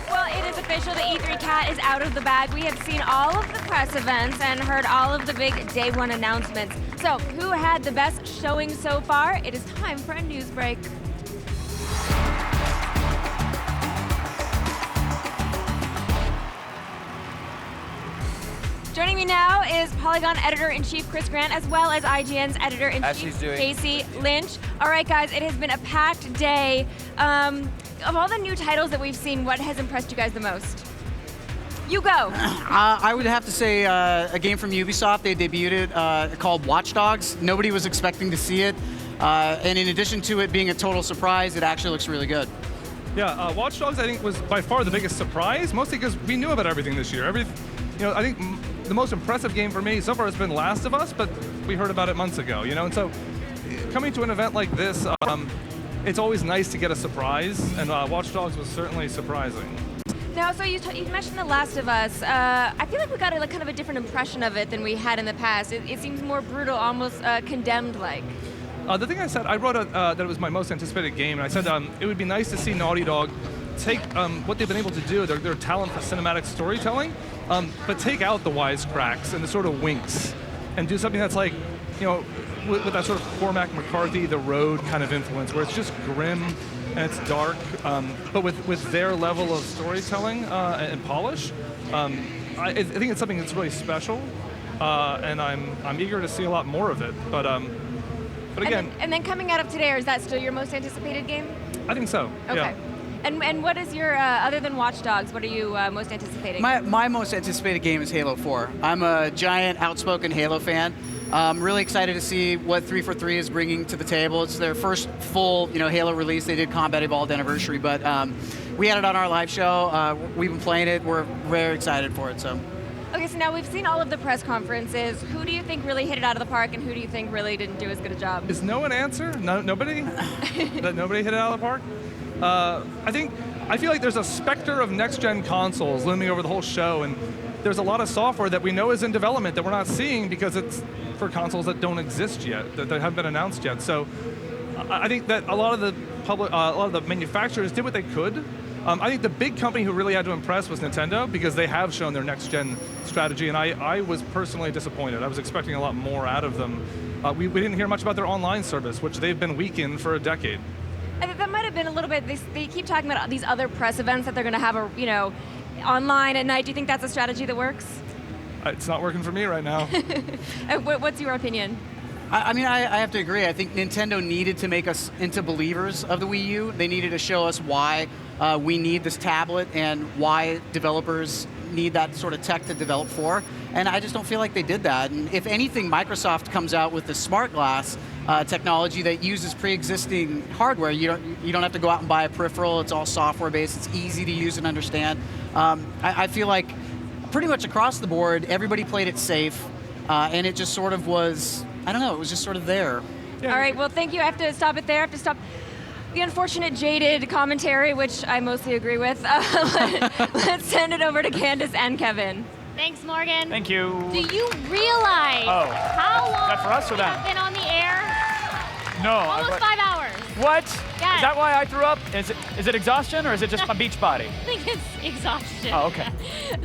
Well, it is official. The E3 cat is out of the bag. We have seen all of the press events and heard all of the big day one announcements. So, who had the best showing so far? It is time for a news break. Joining me now is Polygon Editor-in-Chief Chris Grant, as well as IGN's Editor-in-Chief Casey Lynch. All right, guys, it has been a packed day. Of all the new titles that we've seen, what has impressed you guys the most? You go. I would have to say a game from Ubisoft. They debuted it called Watch Dogs. Nobody was expecting to see it. And in addition to it being a total surprise, it actually looks really good. Yeah, Watch Dogs I think was by far the biggest surprise, mostly because we knew about everything this year. I think the most impressive game for me so far has been Last of Us, but we heard about it months ago, and so coming to an event like this, it's always nice to get a surprise, and Watch Dogs was certainly surprising. Now, so you mentioned The Last of Us. I feel like we got kind of a different impression of it than we had in the past. It seems more brutal, almost Condemned-like. The thing I said, I wrote that it was my most anticipated game, and I said it would be nice to see Naughty Dog take what they've been able to do, their talent for cinematic storytelling, but take out the wisecracks and the sort of winks, and do something that's like, with that sort of Cormac McCarthy, The Road kind of influence, where it's just grim and it's dark, but with their level of storytelling and polish. I think it's something that's really special, and I'm eager to see a lot more of it. But again, and then coming out of today, is that still your most anticipated game? I think so. Okay. Yeah. And what is your, other than Watch Dogs, what are you most anticipating? My most anticipated game is Halo 4. I'm a giant, outspoken Halo fan. I'm really excited to see what 343 is bringing to the table. It's their first full, Halo release. They did Combat Evolved Anniversary, but we had it on our live show. We've been playing it. We're very excited for it. So. Okay, so now we've seen all of the press conferences. Who do you think really hit it out of the park, and who do you think really didn't do as good a job? Is no an answer? No, nobody? That nobody hit it out of the park? I feel like there's a specter of next-gen consoles looming over the whole show, and there's a lot of software that we know is in development that we're not seeing because it's for consoles that don't exist yet, that haven't been announced yet. So I think that a lot of the manufacturers did what they could. I think the big company who really had to impress was Nintendo because they have shown their next-gen strategy, and I was personally disappointed. I was expecting a lot more out of them. We didn't hear much about their online service, which they've been weak in for a decade. That might have been a little bit, they keep talking about these other press events that they're going to have, online at night. Do you think that's a strategy that works? It's not working for me right now. What's your opinion? I mean, I have to agree. I think Nintendo needed to make us into believers of the Wii U. They needed to show us why we need this tablet and why developers need that sort of tech to develop for. And I just don't feel like they did that. And if anything, Microsoft comes out with the smart glass technology that uses pre-existing hardware. You don't have to go out and buy a peripheral. It's all software-based. It's easy to use and understand. I feel like pretty much across the board, everybody played it safe, and it just sort of was, I don't know, it was just sort of there. Yeah. All right, well, thank you. I have to stop it there. I have to stop the unfortunate jaded commentary, which I mostly agree with. Let's send it over to Candace and Kevin. Thanks, Morgan. Thank you. Do you realize how long Is that for us or we them? have been on the air? No. Almost 5 hours. What? Yes. Is that why I threw up? Is it exhaustion or is it just my beach body? I think it's exhaustion. Oh, okay.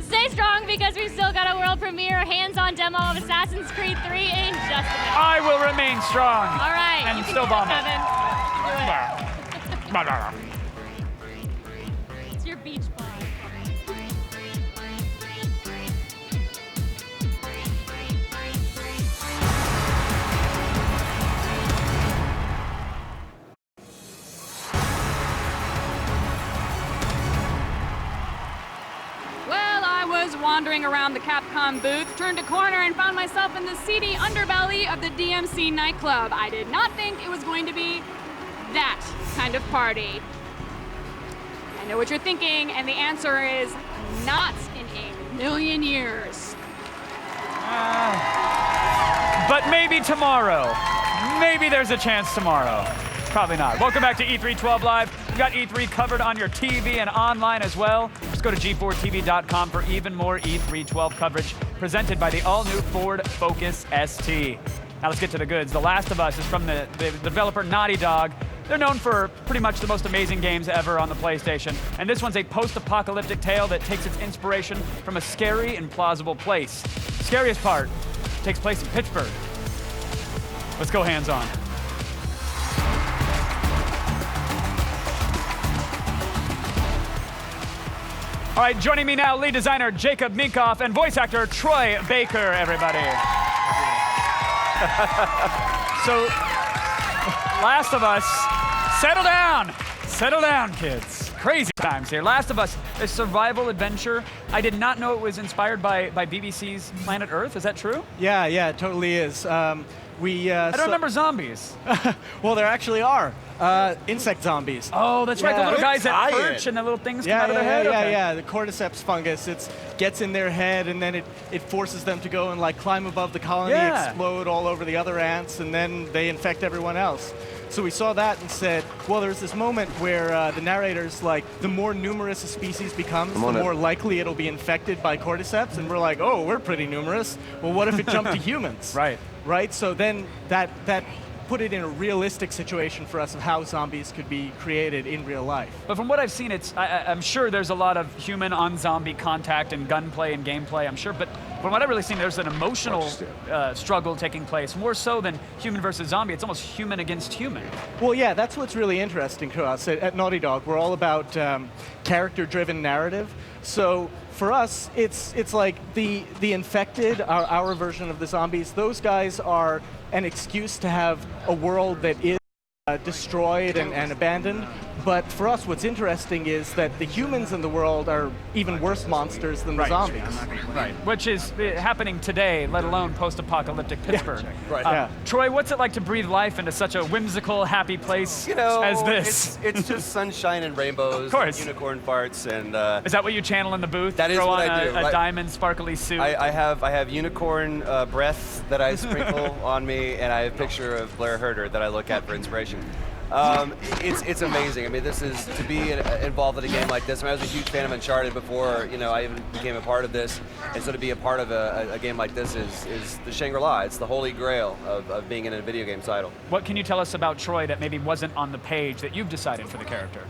Stay strong because we've still got a world premiere hands-on demo of Assassin's Creed 3 in just a minute. I will remain strong. All right. And you can still do it, vomit. Kevin. Do it. It's your beach body. Wandering around the Capcom booth, turned a corner and found myself in the seedy underbelly of the DMC nightclub. I did not think it was going to be that kind of party. I know what you're thinking, and the answer is not in a million years. But maybe tomorrow. Maybe there's a chance tomorrow. Probably not. Welcome back to E3 12 Live. We've got E3 covered on your TV and online as well. Just go to G4TV.com for even more E3 12 coverage presented by the all-new Ford Focus ST. Now let's get to the goods. The Last of Us is from the developer Naughty Dog. They're known for pretty much the most amazing games ever on the PlayStation. And this one's a post-apocalyptic tale that takes its inspiration from a scary and plausible place. Scariest part takes place in Pittsburgh. Let's go hands-on. All right, joining me now, lead designer Jacob Minkoff and voice actor Troy Baker, everybody. So, Last of Us, settle down. Settle down, kids. Crazy times here. Last of Us, a survival adventure. I did not know it was inspired by BBC's Planet Earth. Is that true? Yeah, it totally is. I don't remember zombies. Well, there actually are. Insect zombies. Oh, that's right. The little guys that perch and the little things come out of their head. Yeah. The cordyceps fungus. It gets in their head, and then it forces them to go and like climb above the colony, explode all over the other ants, and then they infect everyone else. So we saw that and said, well, there's this moment where the narrator's like, the more numerous a species becomes, the more likely it'll be infected by cordyceps. And we're like, oh, we're pretty numerous. Well, what if it jumped to humans? Right? So then that put it in a realistic situation for us of how zombies could be created in real life. But from what I've seen, I'm sure there's a lot of human on zombie contact and gunplay and gameplay, I'm sure. But from what I've really seen, there's an emotional struggle taking place, more so than human versus zombie. It's almost human against human. Well, yeah, that's what's really interesting to us at Naughty Dog. We're all about character-driven narrative. So for us, it's like the infected, our version of the zombies. Those guys are an excuse to have a world that is destroyed and abandoned. But for us, what's interesting is that the humans in the world are even worse monsters than the zombies. Right, which is happening today, let alone post-apocalyptic Pittsburgh. Right. Troy, what's it like to breathe life into such a whimsical, happy place as this? It's just sunshine and rainbows, Of course. and unicorn farts, and is that what you channel in the booth? That is Throw what on I do. a diamond, sparkly suit. I have unicorn breath that I sprinkle on me, and I have a picture of Blair Herter that I look at for inspiration. It's amazing. I mean, this is to be involved in a game like this. I mean, I was a huge fan of Uncharted before, I even became a part of this, and so to be a part of a game like this is the Shangri-La. It's the holy grail of being in a video game title. What can you tell us about Troy that maybe wasn't on the page that you've decided for the character?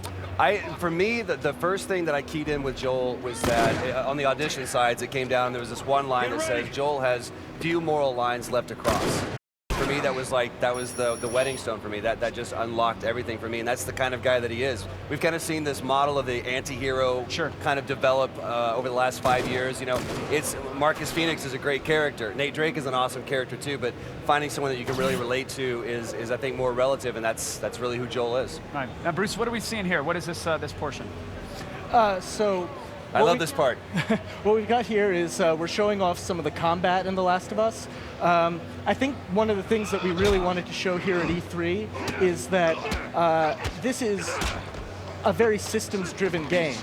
For me, the first thing that I keyed in with Joel was that on the audition sides, it came down, there was this one line that says, Joel has few moral lines left to cross. For me, that was the wedding stone for me. That just unlocked everything for me, and that's the kind of guy that he is. We've kind of seen this model of the anti-hero kind of develop over the last 5 years. It's Marcus Phoenix is a great character. Nate Drake is an awesome character too, but finding someone that you can really relate to is I think more relative, and that's really who Joel is. Right. Now, Bruce, what are we seeing here? What is this this portion? I love this part. What we've got here is we're showing off some of the combat in The Last of Us. I think one of the things that we really wanted to show here at E3 is that this is a very systems-driven game.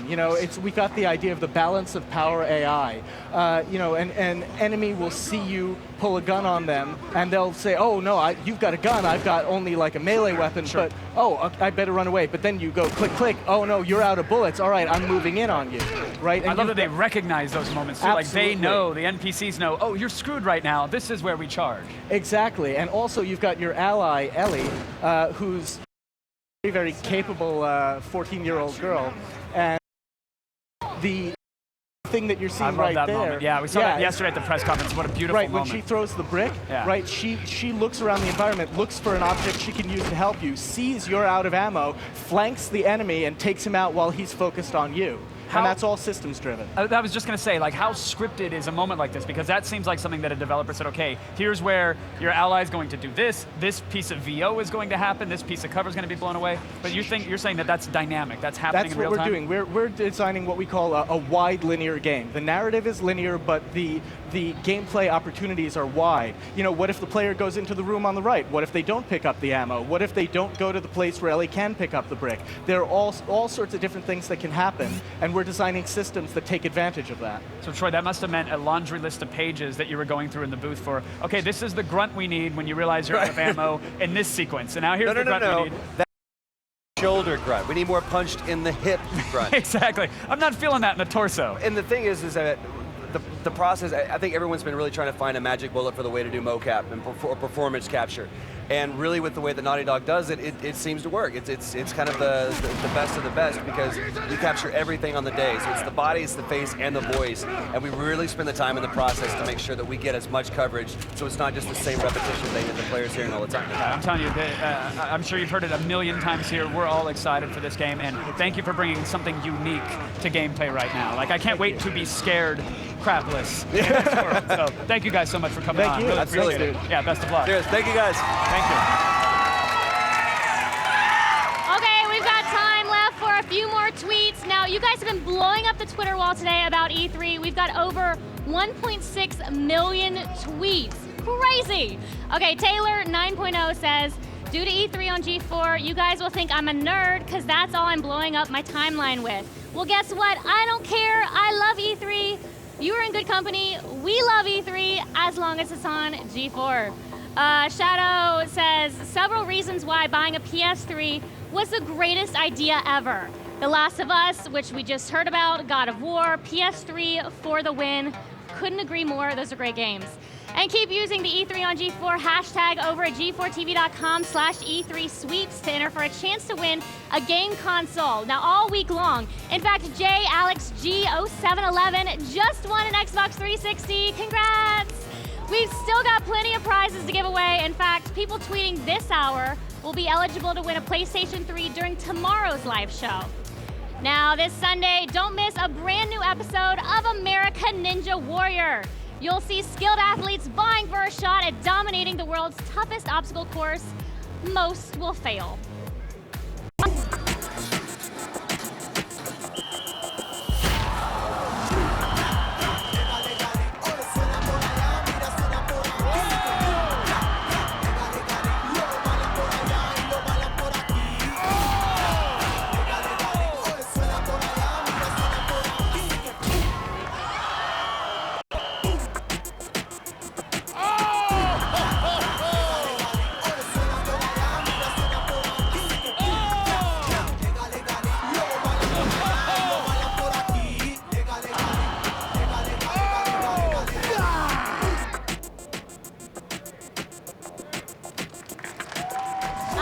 We got the idea of the balance of power AI. An enemy will see you pull a gun on them, and they'll say, "Oh no, you've got a gun. I've got only like a melee weapon, but I better run away." But then you go click, click. Oh no, you're out of bullets. All right, I'm moving in on you. Right? And I love that they recognize those moments too. Absolutely. Like they know, the NPCs know. Oh, you're screwed right now. This is where we charge. Exactly, and also you've got your ally Ellie, who's very, very capable 14-year-old girl, and the thing that you're seeing right that there. Moment. Yeah, we saw that yesterday at the press conference. What a beautiful moment. Right, when she throws the brick, right, she looks around the environment, looks for an object she can use to help you, sees you're out of ammo, flanks the enemy, and takes him out while he's focused on you. And that's all systems driven. I was just going to say, like, how scripted is a moment like this? Because that seems like something that a developer said, okay, here's where your ally is going to do this piece of VO is going to happen, this piece of cover is going to be blown away. But you're saying that that's dynamic, that's happening in real time? That's what we're doing. We're designing what we call a wide linear game. The narrative is linear, but the gameplay opportunities are wide. What if the player goes into the room on the right? What if they don't pick up the ammo? What if they don't go to the place where Ellie can pick up the brick? There are all sorts of different things that can happen, and we're designing systems that take advantage of that. So Troy, that must have meant a laundry list of pages that you were going through in the booth for, okay, this is the grunt we need when you realize you're out of ammo in this sequence, and now here's the grunt we need. That shoulder grunt. We need more punched in the hip grunt. Exactly. I'm not feeling that in the torso. And the thing is that the process, I think everyone's been really trying to find a magic bullet for the way to do mocap and performance capture. And really with the way that Naughty Dog does it, it seems to work. It's kind of the best of the best because we capture everything on the day. So it's the body, it's the face, and the voice. And we really spend the time in the process to make sure that we get as much coverage so it's not just the same repetition thing that the player's hearing all the time. I'm telling you, I'm sure you've heard it a million times here. We're all excited for this game, and thank you for bringing something unique to gameplay right now. Like, I can't wait to be scared crapless. So thank you guys so much for coming on. Thank you. Really Absolutely. appreciate it. Yeah, best of luck. Cheers. Thank you guys. Thank you. Okay, we've got time left for a few more tweets. Now, you guys have been blowing up the Twitter wall today about E3. We've got over 1.6 million tweets. Crazy. Okay, Taylor 9.0 says, due to E3 on G4, you guys will think I'm a nerd because that's all I'm blowing up my timeline with. Well, guess what? I don't care. I love E3. You are in good company. We love E3 as long as it's on G4. Shadow says, several reasons why buying a PS3 was the greatest idea ever. The Last of Us, which we just heard about, God of War, PS3 for the win. Couldn't agree more. Those are great games. And keep using the E3 on G4 hashtag over at g4tv.com/E3 sweeps to enter for a chance to win a game console. Now, all week long. In fact, JAlexG0711 just won an Xbox 360. Congrats! We've still got plenty of prizes to give away. In fact, people tweeting this hour will be eligible to win a PlayStation 3 during tomorrow's live show. Now, this Sunday, don't miss a brand new episode of America Ninja Warrior. You'll see skilled athletes vying for a shot at dominating the world's toughest obstacle course. most will fail.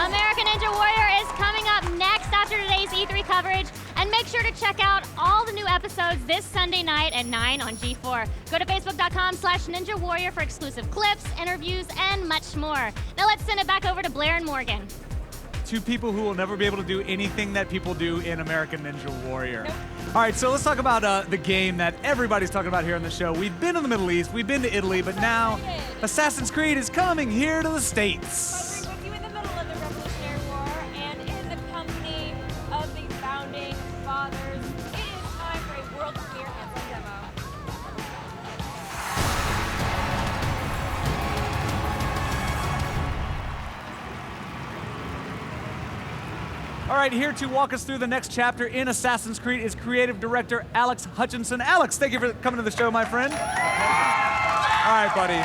American Ninja Warrior is coming up next after today's E3 coverage. And make sure to check out all the new episodes this Sunday night at 9 on G4. Go to facebook.com/Ninja Warrior for exclusive clips, interviews, and much more. Now let's send it back over to Blair and Morgan. Two people who will never be able to do anything that people do in American Ninja Warrior. Nope. All right, so let's talk about the game that everybody's talking about here on the show. We've been in the Middle East, we've been to Italy, but now Assassin's Creed is coming here to the States. All right, here to walk us through the next chapter in Assassin's Creed is creative director Alex Hutchinson. Alex, thank you for coming to the show, my friend. All right, buddy.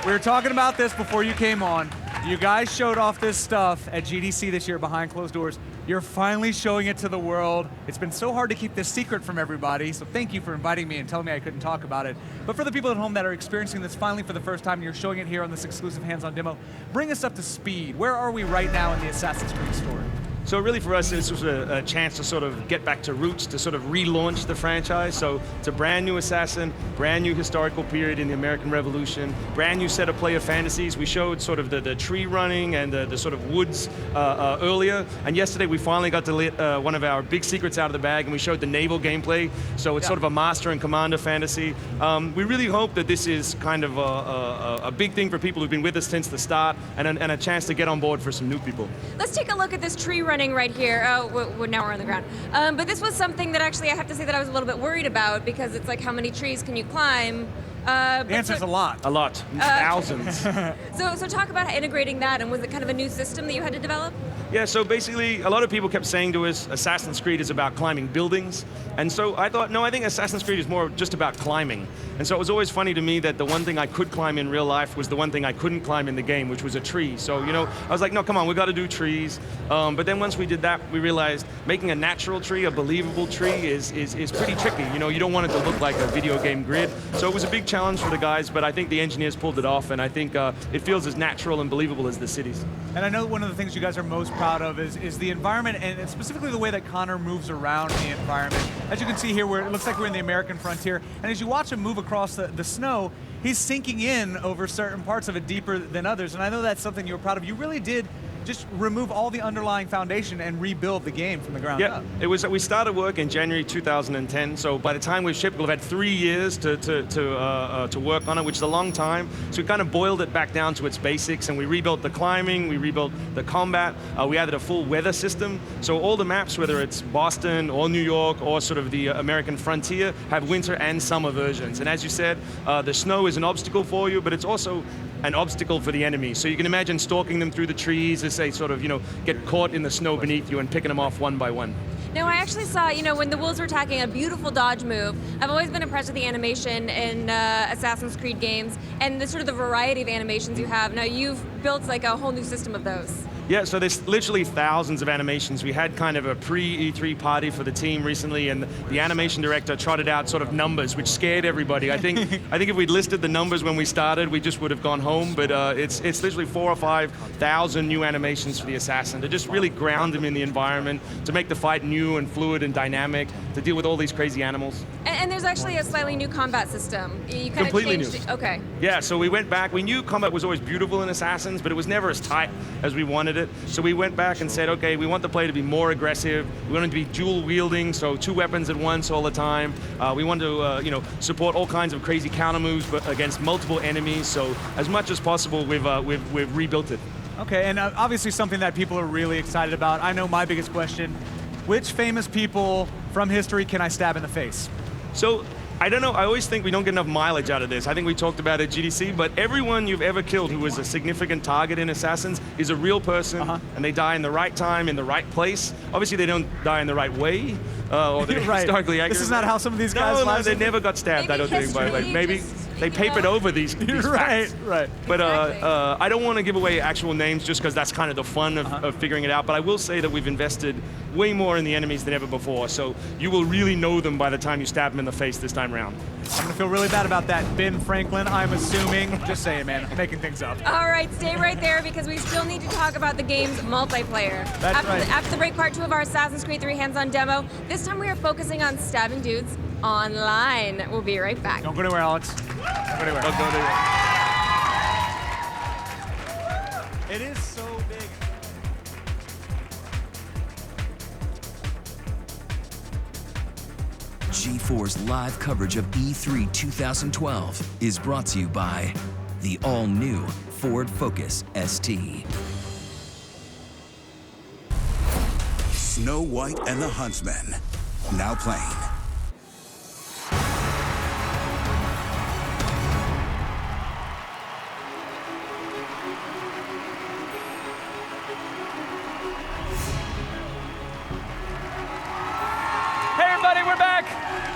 We were talking about this before you came on. You guys showed off this stuff at GDC this year behind closed doors. You're finally showing it to the world. It's been so hard to keep this secret from everybody, so thank you for inviting me and telling me I couldn't talk about it. But for the people at home that are experiencing this finally for the first time, and you're showing it here on this exclusive hands-on demo, bring us up to speed. Where are we right now in the Assassin's Creed story? So really for us, this was a chance to sort of get back to roots, to sort of relaunch the franchise. So it's a brand new Assassin, brand new historical period in the American Revolution, brand new set of player fantasies. We showed sort of the tree running and the sort of woods earlier. And yesterday we finally got to let one of our big secrets out of the bag, and we showed the naval gameplay. So it's sort of a master and commander fantasy. We really hope that this is kind of a big thing for people who've been with us since the start, and a chance to get on board for some new people. Let's take a look at this tree running right here. Oh, now we're on the ground. But this was something that actually I have to say that I was a little bit worried about, because it's like, how many trees can you climb? The answer's a lot. A lot. Thousands. So talk about integrating that, and was it kind of a new system that you had to develop? Yeah, so basically, a lot of people kept saying to us, Assassin's Creed is about climbing buildings. And so I thought, no, I think Assassin's Creed is more just about climbing. And so it was always funny to me that the one thing I could climb in real life was the one thing I couldn't climb in the game, which was a tree. So, you know, I was like, no, come on, we got to do trees. But then once we did that, we realized making a natural tree, a believable tree, is pretty tricky. You know, you don't want it to look like a video game grid. So it was a big challenge for the guys, but I think the engineers pulled it off, and I think it feels as natural and believable as the cities. And I know one of the things you guys are most proud of is the environment, and specifically the way that Connor moves around the environment. As you can see here, it looks like we're in the American frontier, and as you watch him move across the snow, he's sinking in over certain parts of it deeper than others, and I know that's something you were proud of. You really did just remove all the underlying foundation and rebuild the game from the ground up. It was. We started work in January 2010, so by the time we shipped, we'll have had 3 years to work on it, which is a long time. So we kind of boiled it back down to its basics, and we rebuilt the climbing, we rebuilt the combat, we added a full weather system. So all the maps, whether it's Boston or New York or sort of the American frontier, have winter and summer versions. And as you said, the snow is an obstacle for you, but it's also an obstacle for the enemy. So you can imagine stalking them through the trees as they sort of, you know, get caught in the snow beneath you and picking them off one by one. Now, I actually saw, you know, when the wolves were attacking, a beautiful dodge move. I've always been impressed with the animation in Assassin's Creed games and the sort of the variety of animations you have. Now, you've built like a whole new system of those. Yeah, so there's literally thousands of animations. We had kind of a pre-E3 party for the team recently, and the animation director trotted out sort of numbers, which scared everybody. I think if we'd listed the numbers when we started, we just would have gone home. But it's literally 4,000 or 5,000 new animations for the assassin to just really ground him in the environment, to make the fight new and fluid and dynamic, to deal with all these crazy animals. And there's actually a slightly new combat system. You kind Completely of changed new. it. Okay. Yeah, so we went back. We knew combat was always beautiful in Assassins, but it was never as tight as we wanted it. So we went back and said, okay, we want the play to be more aggressive. We want it to be dual wielding, so 2 weapons at once all the time. We want to, you know, support all kinds of crazy counter moves, but against multiple enemies. So as much as possible, we've rebuilt it. Okay, and obviously something that people are really excited about. I know my biggest question, which famous people from history can I stab in the face? So, I don't know, I always think we don't get enough mileage out of this. I think we talked about it at GDC, but everyone you've ever killed who was a significant target in Assassins is a real person, and they die in the right time, in the right place. Obviously, they don't die in the right way, or they're Right. historically accurate. This is not how some of these guys' No, lives they are. never got stabbed, I don't think. But like maybe they papered over these Right, facts. right. But I don't want to give away actual names just because that's kind of the fun of figuring it out. But I will say that we've invested way more in the enemies than ever before. So you will really know them by the time you stab them in the face this time around. I'm gonna feel really bad about that. Ben Franklin, I'm assuming. Just saying, man, making things up. All right, stay right there because we still need to talk about the game's multiplayer. That's right. After the break, part 2 of our Assassin's Creed 3 hands-on demo. This time we are focusing on stabbing dudes online. We'll be right back. Don't go anywhere, Alex. Don't go anywhere. Don't go anywhere. It is so big. G4's live coverage of E3 2012 is brought to you by the all-new Ford Focus ST. Snow White and the Huntsman, now playing. Hey everybody, we're back.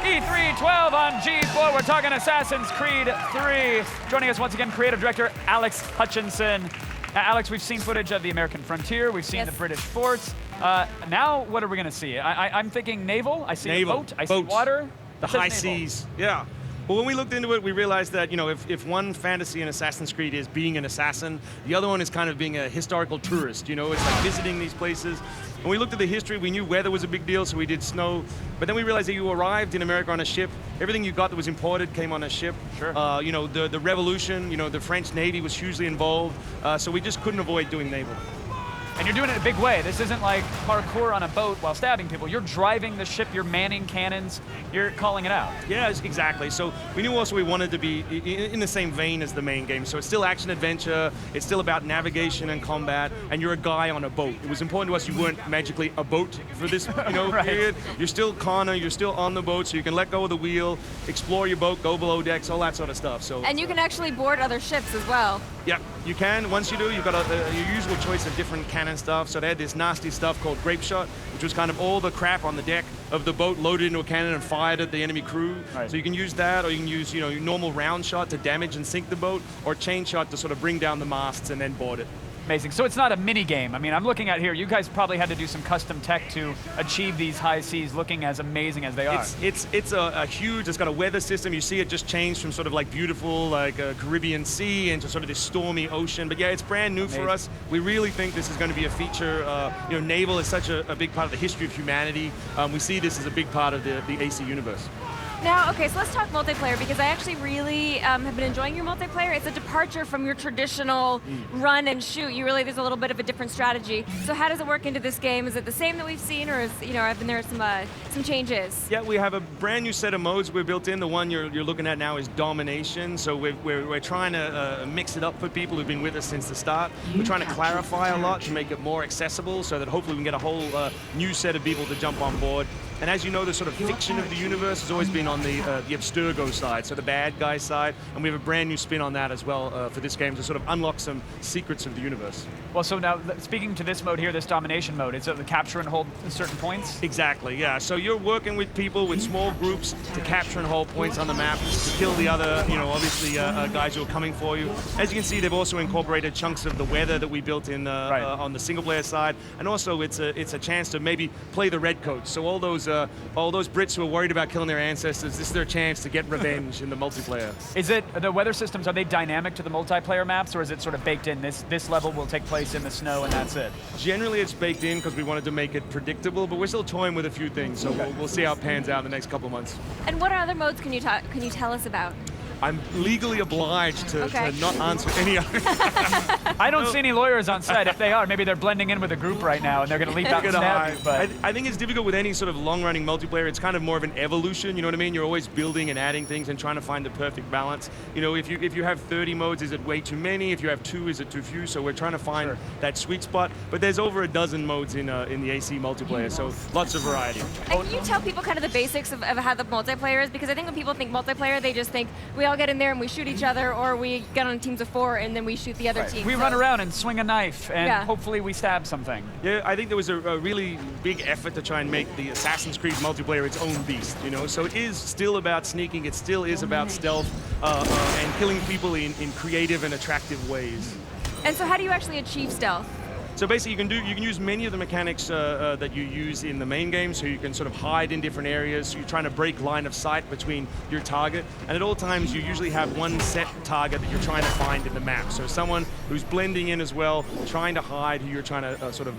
E3 12 on G4. We're talking Assassin's Creed 3. Joining us once again, creative director Alex Hutchinson. Now, Alex, we've seen footage of the American frontier. We've seen the British forts. Now, what are we going to see? I'm thinking naval. I see a boat. I see water. The It says high naval. seas. Yeah. Well, when we looked into it, we realized that, you know, if one fantasy in Assassin's Creed is being an assassin, the other one is kind of being a historical tourist, you know? It's like visiting these places. When we looked at the history, we knew weather was a big deal, so we did snow. But then we realized that you arrived in America on a ship. Everything you got that was imported came on a ship. Sure. You know, the revolution, you know, the French Navy was hugely involved, so we just couldn't avoid doing naval. And you're doing it in a big way. This isn't like parkour on a boat while stabbing people. You're driving the ship, you're manning cannons, you're calling it out. Yeah, exactly. So we knew also we wanted to be in the same vein as the main game. So it's still action adventure, it's still about navigation and combat, and you're a guy on a boat. It was important to us you weren't magically a boat for this period. You're still Connor, you're still on the boat, so you can let go of the wheel, explore your boat, go below decks, all that sort of stuff. So And you can actually board other ships as well. yeah, you can. Once you do, you've got your usual choice of different cannon stuff. So they had this nasty stuff called grape shot, which was kind of all the crap on the deck of the boat loaded into a cannon and fired at the enemy crew. Right. So you can use that, or you can use, you know, your normal round shot to damage and sink the boat, or chain shot to sort of bring down the masts and then board it. Amazing. So it's not a mini game. I mean, I'm looking at here, you guys probably had to do some custom tech to achieve these high seas looking as amazing as they are. It's a huge, it's got a weather system. You see it just changed from sort of like beautiful, like a Caribbean sea into sort of this stormy ocean. But yeah, it's brand new for us. We really think this is going to be a feature. You know, naval is such a big part of the history of humanity. We see this as a big part of the AC universe. Now, okay, so let's talk multiplayer because I actually really have been enjoying your multiplayer. It's a departure from your traditional run and shoot. There's a little bit of a different strategy. So how does it work into this game? Is it the same that we've seen, or have there some changes? Yeah, we have a brand new set of modes we built in. The one you're looking at now is Domination. So we're trying to mix it up for people who've been with us since the start. We're trying to clarify a lot to make it more accessible so that hopefully we can get a whole new set of people to jump on board. And as you know, the sort of fiction of the universe has always been on the Abstergo side, so the bad guy side, and we have a brand new spin on that as well for this game to sort of unlock some secrets of the universe. Well, so now, speaking to this mode here, this domination mode, is it the capture and hold certain points? Exactly, yeah. So you're working with people, with small groups, to capture and hold points on the map, to kill the other, obviously guys who are coming for you. As you can see, they've also incorporated chunks of the weather that we built in on the single-player side, and also it's a chance to maybe play the redcoats. So all those Brits who are worried about killing their ancestors, this is their chance to get revenge in the multiplayer. Is it, the weather systems, are they dynamic to the multiplayer maps, or is it sort of baked in? This level will take place in the snow and that's it? Generally it's baked in because we wanted to make it predictable, but we're still toying with a few things, so we'll see how it pans out in the next couple of months. And what other modes can you tell us about? I'm legally obliged to not answer any other. I don't see any lawyers on set. If they are, maybe they're blending in with a group right now and they're going to leap out and stab you. But I think it's difficult with any sort of long-running multiplayer. It's kind of more of an evolution, you know what I mean? You're always building and adding things and trying to find the perfect balance. You know, if you have 30 modes, is it way too many? If you have 2, is it too few? So we're trying to find that sweet spot. But there's over a dozen modes in the AC multiplayer, so lots of variety. And can you tell people kind of the basics of how the multiplayer is? Because I think when people think multiplayer, they just think we all get in there and we shoot each other, or we get on teams of 4 and then we shoot the other team. We run around and swing a knife, and hopefully we stab something. Yeah, I think there was a really big effort to try and make the Assassin's Creed multiplayer its own beast, you know? So it is still about sneaking, it still is about stealth and killing people in creative and attractive ways. And so how do you actually achieve stealth? So basically, you can use many of the mechanics that you use in the main game. So you can sort of hide in different areas. So you're trying to break line of sight between your target, and at all times you usually have one set target that you're trying to find in the map. So someone who's blending in as well, trying to hide, who you're trying to sort of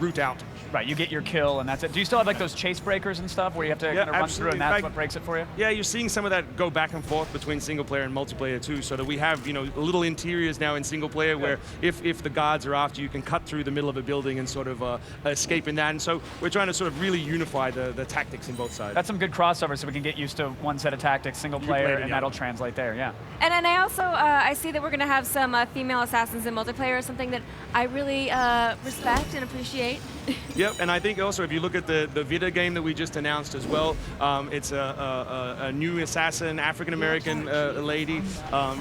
root out. Right, you get your kill, and that's it. Do you still have like those chase breakers and stuff where you have to kind of run through, and that's what breaks it for you? Yeah, you're seeing some of that go back and forth between single player and multiplayer too. So that we have little interiors now in single player where if the guards are after you, can cut through the middle of a building and sort of escape in that. And so we're trying to sort of really unify the tactics in both sides. That's some good crossover, so we can get used to one set of tactics, single player, and that'll translate there, yeah. And then I also, I see that we're going to have some female assassins in multiplayer, something that I really respect and appreciate. Yep, and I think also if you look at the Vita game that we just announced as well, it's a new assassin, African-American lady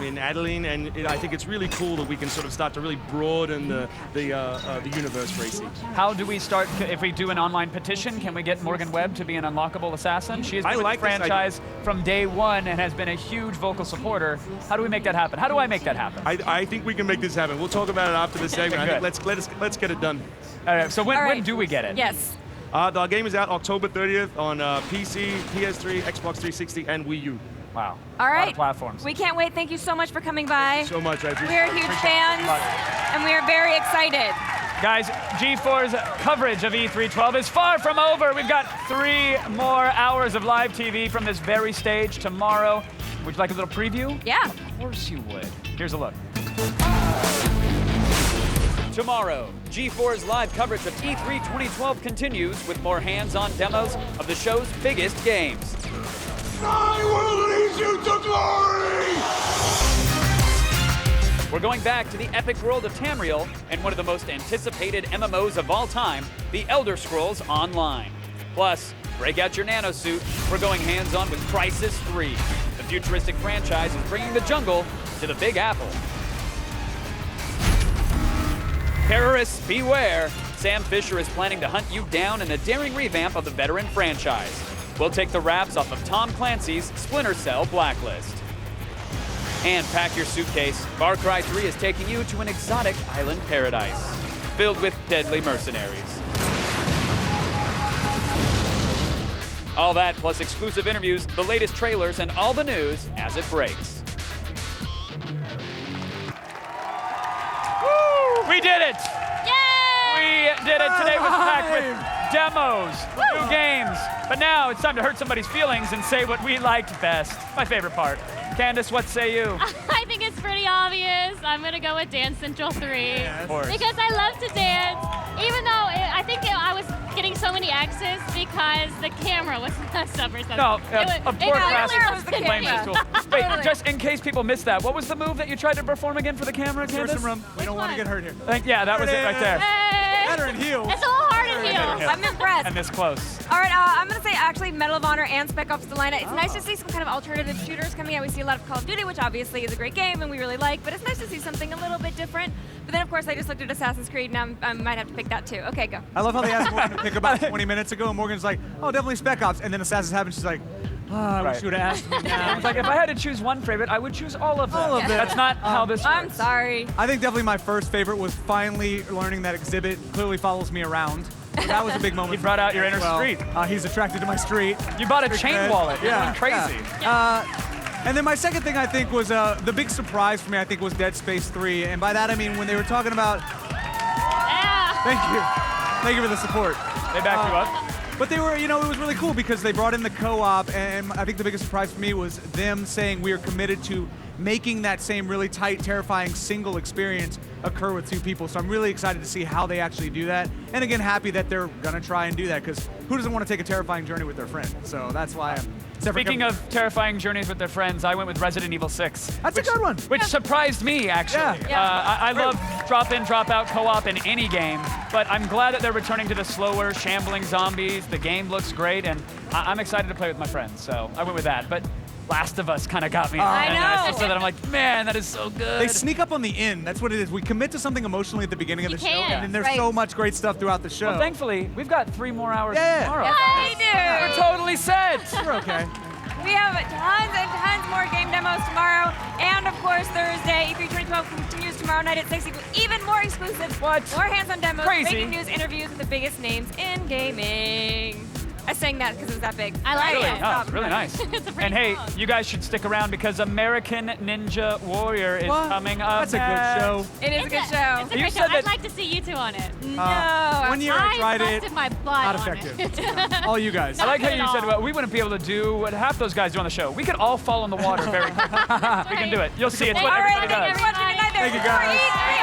in Adeline, and I think it's really cool that we can sort of start to really broaden the universe for AC. How do we start, if we do an online petition, can we get Morgan Webb to be an unlockable assassin? She has been with the franchise from day one and has been a huge vocal supporter. How do we make that happen? How do I make that happen? I think we can make this happen. We'll talk about it after the segment. I think let's get it done. All right, so when do we get it? Yes. The game is out October 30th on PC, PS3, Xbox 360, and Wii U. Wow. All right. A lot of platforms. We can't wait. Thank you so much for coming by. Thank you so much. I appreciate We're huge fans, and we are very excited. Guys, G4's coverage of E312 is far from over. We've got 3 more hours of live TV from this very stage tomorrow. Would you like a little preview? Yeah. Of course you would. Here's a look. Tomorrow, G4's live coverage of E3 2012 continues with more hands-on demos of the show's biggest games. I will lead you to glory! We're going back to the epic world of Tamriel and one of the most anticipated MMOs of all time, The Elder Scrolls Online. Plus, break out your nanosuit. We're going hands-on with Crysis 3. The futuristic franchise is bringing the jungle to the Big Apple. Terrorists, beware! Sam Fisher is planning to hunt you down in a daring revamp of the veteran franchise. We'll take the wraps off of Tom Clancy's Splinter Cell Blacklist. And pack your suitcase. Far Cry 3 is taking you to an exotic island paradise, filled with deadly mercenaries. All that plus exclusive interviews, the latest trailers, and all the news as it breaks. We did it! Yay! We did it. Today was packed with demos, new games. But now it's time to hurt somebody's feelings and say what we liked best. My favorite part. Candace, what say you? I think it's pretty obvious. I'm going to go with Dance Central 3. Of course. Because I love to dance. Even though I think I was getting so many X's because the camera was messed up or something. No, a poor was the blames camera. this tool. Wait, just in case people missed that, what was the move that you tried to perform again for the camera, Candace? We don't want to get hurt here. Yeah, that was it right there. Hey. Better in heels. It's a little hard in heels. I'm impressed. And this close. All right, I'm going to say actually Medal of Honor and Spec Ops: The Line. It's nice to see some kind of alternative shooters coming out. We see a lot of Call of Duty, which obviously is a great game and we really like, but it's nice to see something a little bit different. But then, of course, I just looked at Assassin's Creed, and I might have to pick that too. Okay, go. I love how they asked Morgan to pick about 20 minutes ago, and Morgan's like, oh, definitely Spec Ops. And then Assassin's happens, she's like, oh, I wish you would have asked me now. It's like, if I had to choose one favorite, I would choose all of them. All of them. That's not how this works. I'm sorry. I think definitely my first favorite was finally learning that Exhibit clearly follows me around. So that was a big moment. He brought out your inner street. He's attracted to my street. You bought a chain wallet. You're going crazy. And then my second thing, I think, was the big surprise for me, I think, was Dead Space 3. And by that, I mean when they were talking about... Yeah. Thank you. Thank you for the support. They backed you up? But they were, you know, it was really cool because they brought in the co-op, and I think the biggest surprise for me was them saying we are committed to making that same really tight, terrifying single experience occur with 2 people. So I'm really excited to see how they actually do that. And again, happy that they're gonna try and do that, because who doesn't want to take a terrifying journey with their friend? So that's why I'm... Speaking of terrifying journeys with their friends, I went with Resident Evil 6. That's a good one. Which surprised me, actually. I love drop-in, drop-out co-op in any game, but I'm glad that they're returning to the slower, shambling zombies. The game looks great, and I'm excited to play with my friends, so I went with that. But Last of Us kind of got me. I know. So that I'm like, man, that is so good. They sneak up on the end. That's what it is. We commit to something emotionally at the beginning of the show, and then there's Right. so much great stuff throughout the show. Well, thankfully, we've got 3 more hours tomorrow. Yes, we do. We're totally set. We're okay. We have tons and tons more game demos tomorrow, and of course Thursday. E3 2012 continues tomorrow night at 6. Even more exclusives, more hands-on demos, Crazy. breaking news, interviews with the biggest names in gaming. I sang that because it was that big. I like Really? it. No, it's really nice. It's a pretty And hey, song. you guys should stick around because American Ninja Warrior is What? coming up. That's a good show. It is a good show. It's a You great show. said that- I'd like to see you 2 on it. No. One year I tried it. busted my butt Not on effective. it. All you guys. I like how Not you at said, all. well, we wouldn't be able to do what half those guys do on the show. We could all fall in the water very quickly. We can do it. You'll see. It's what All right, everybody thank you does. everyone for tonight. Thank you, guys. Eat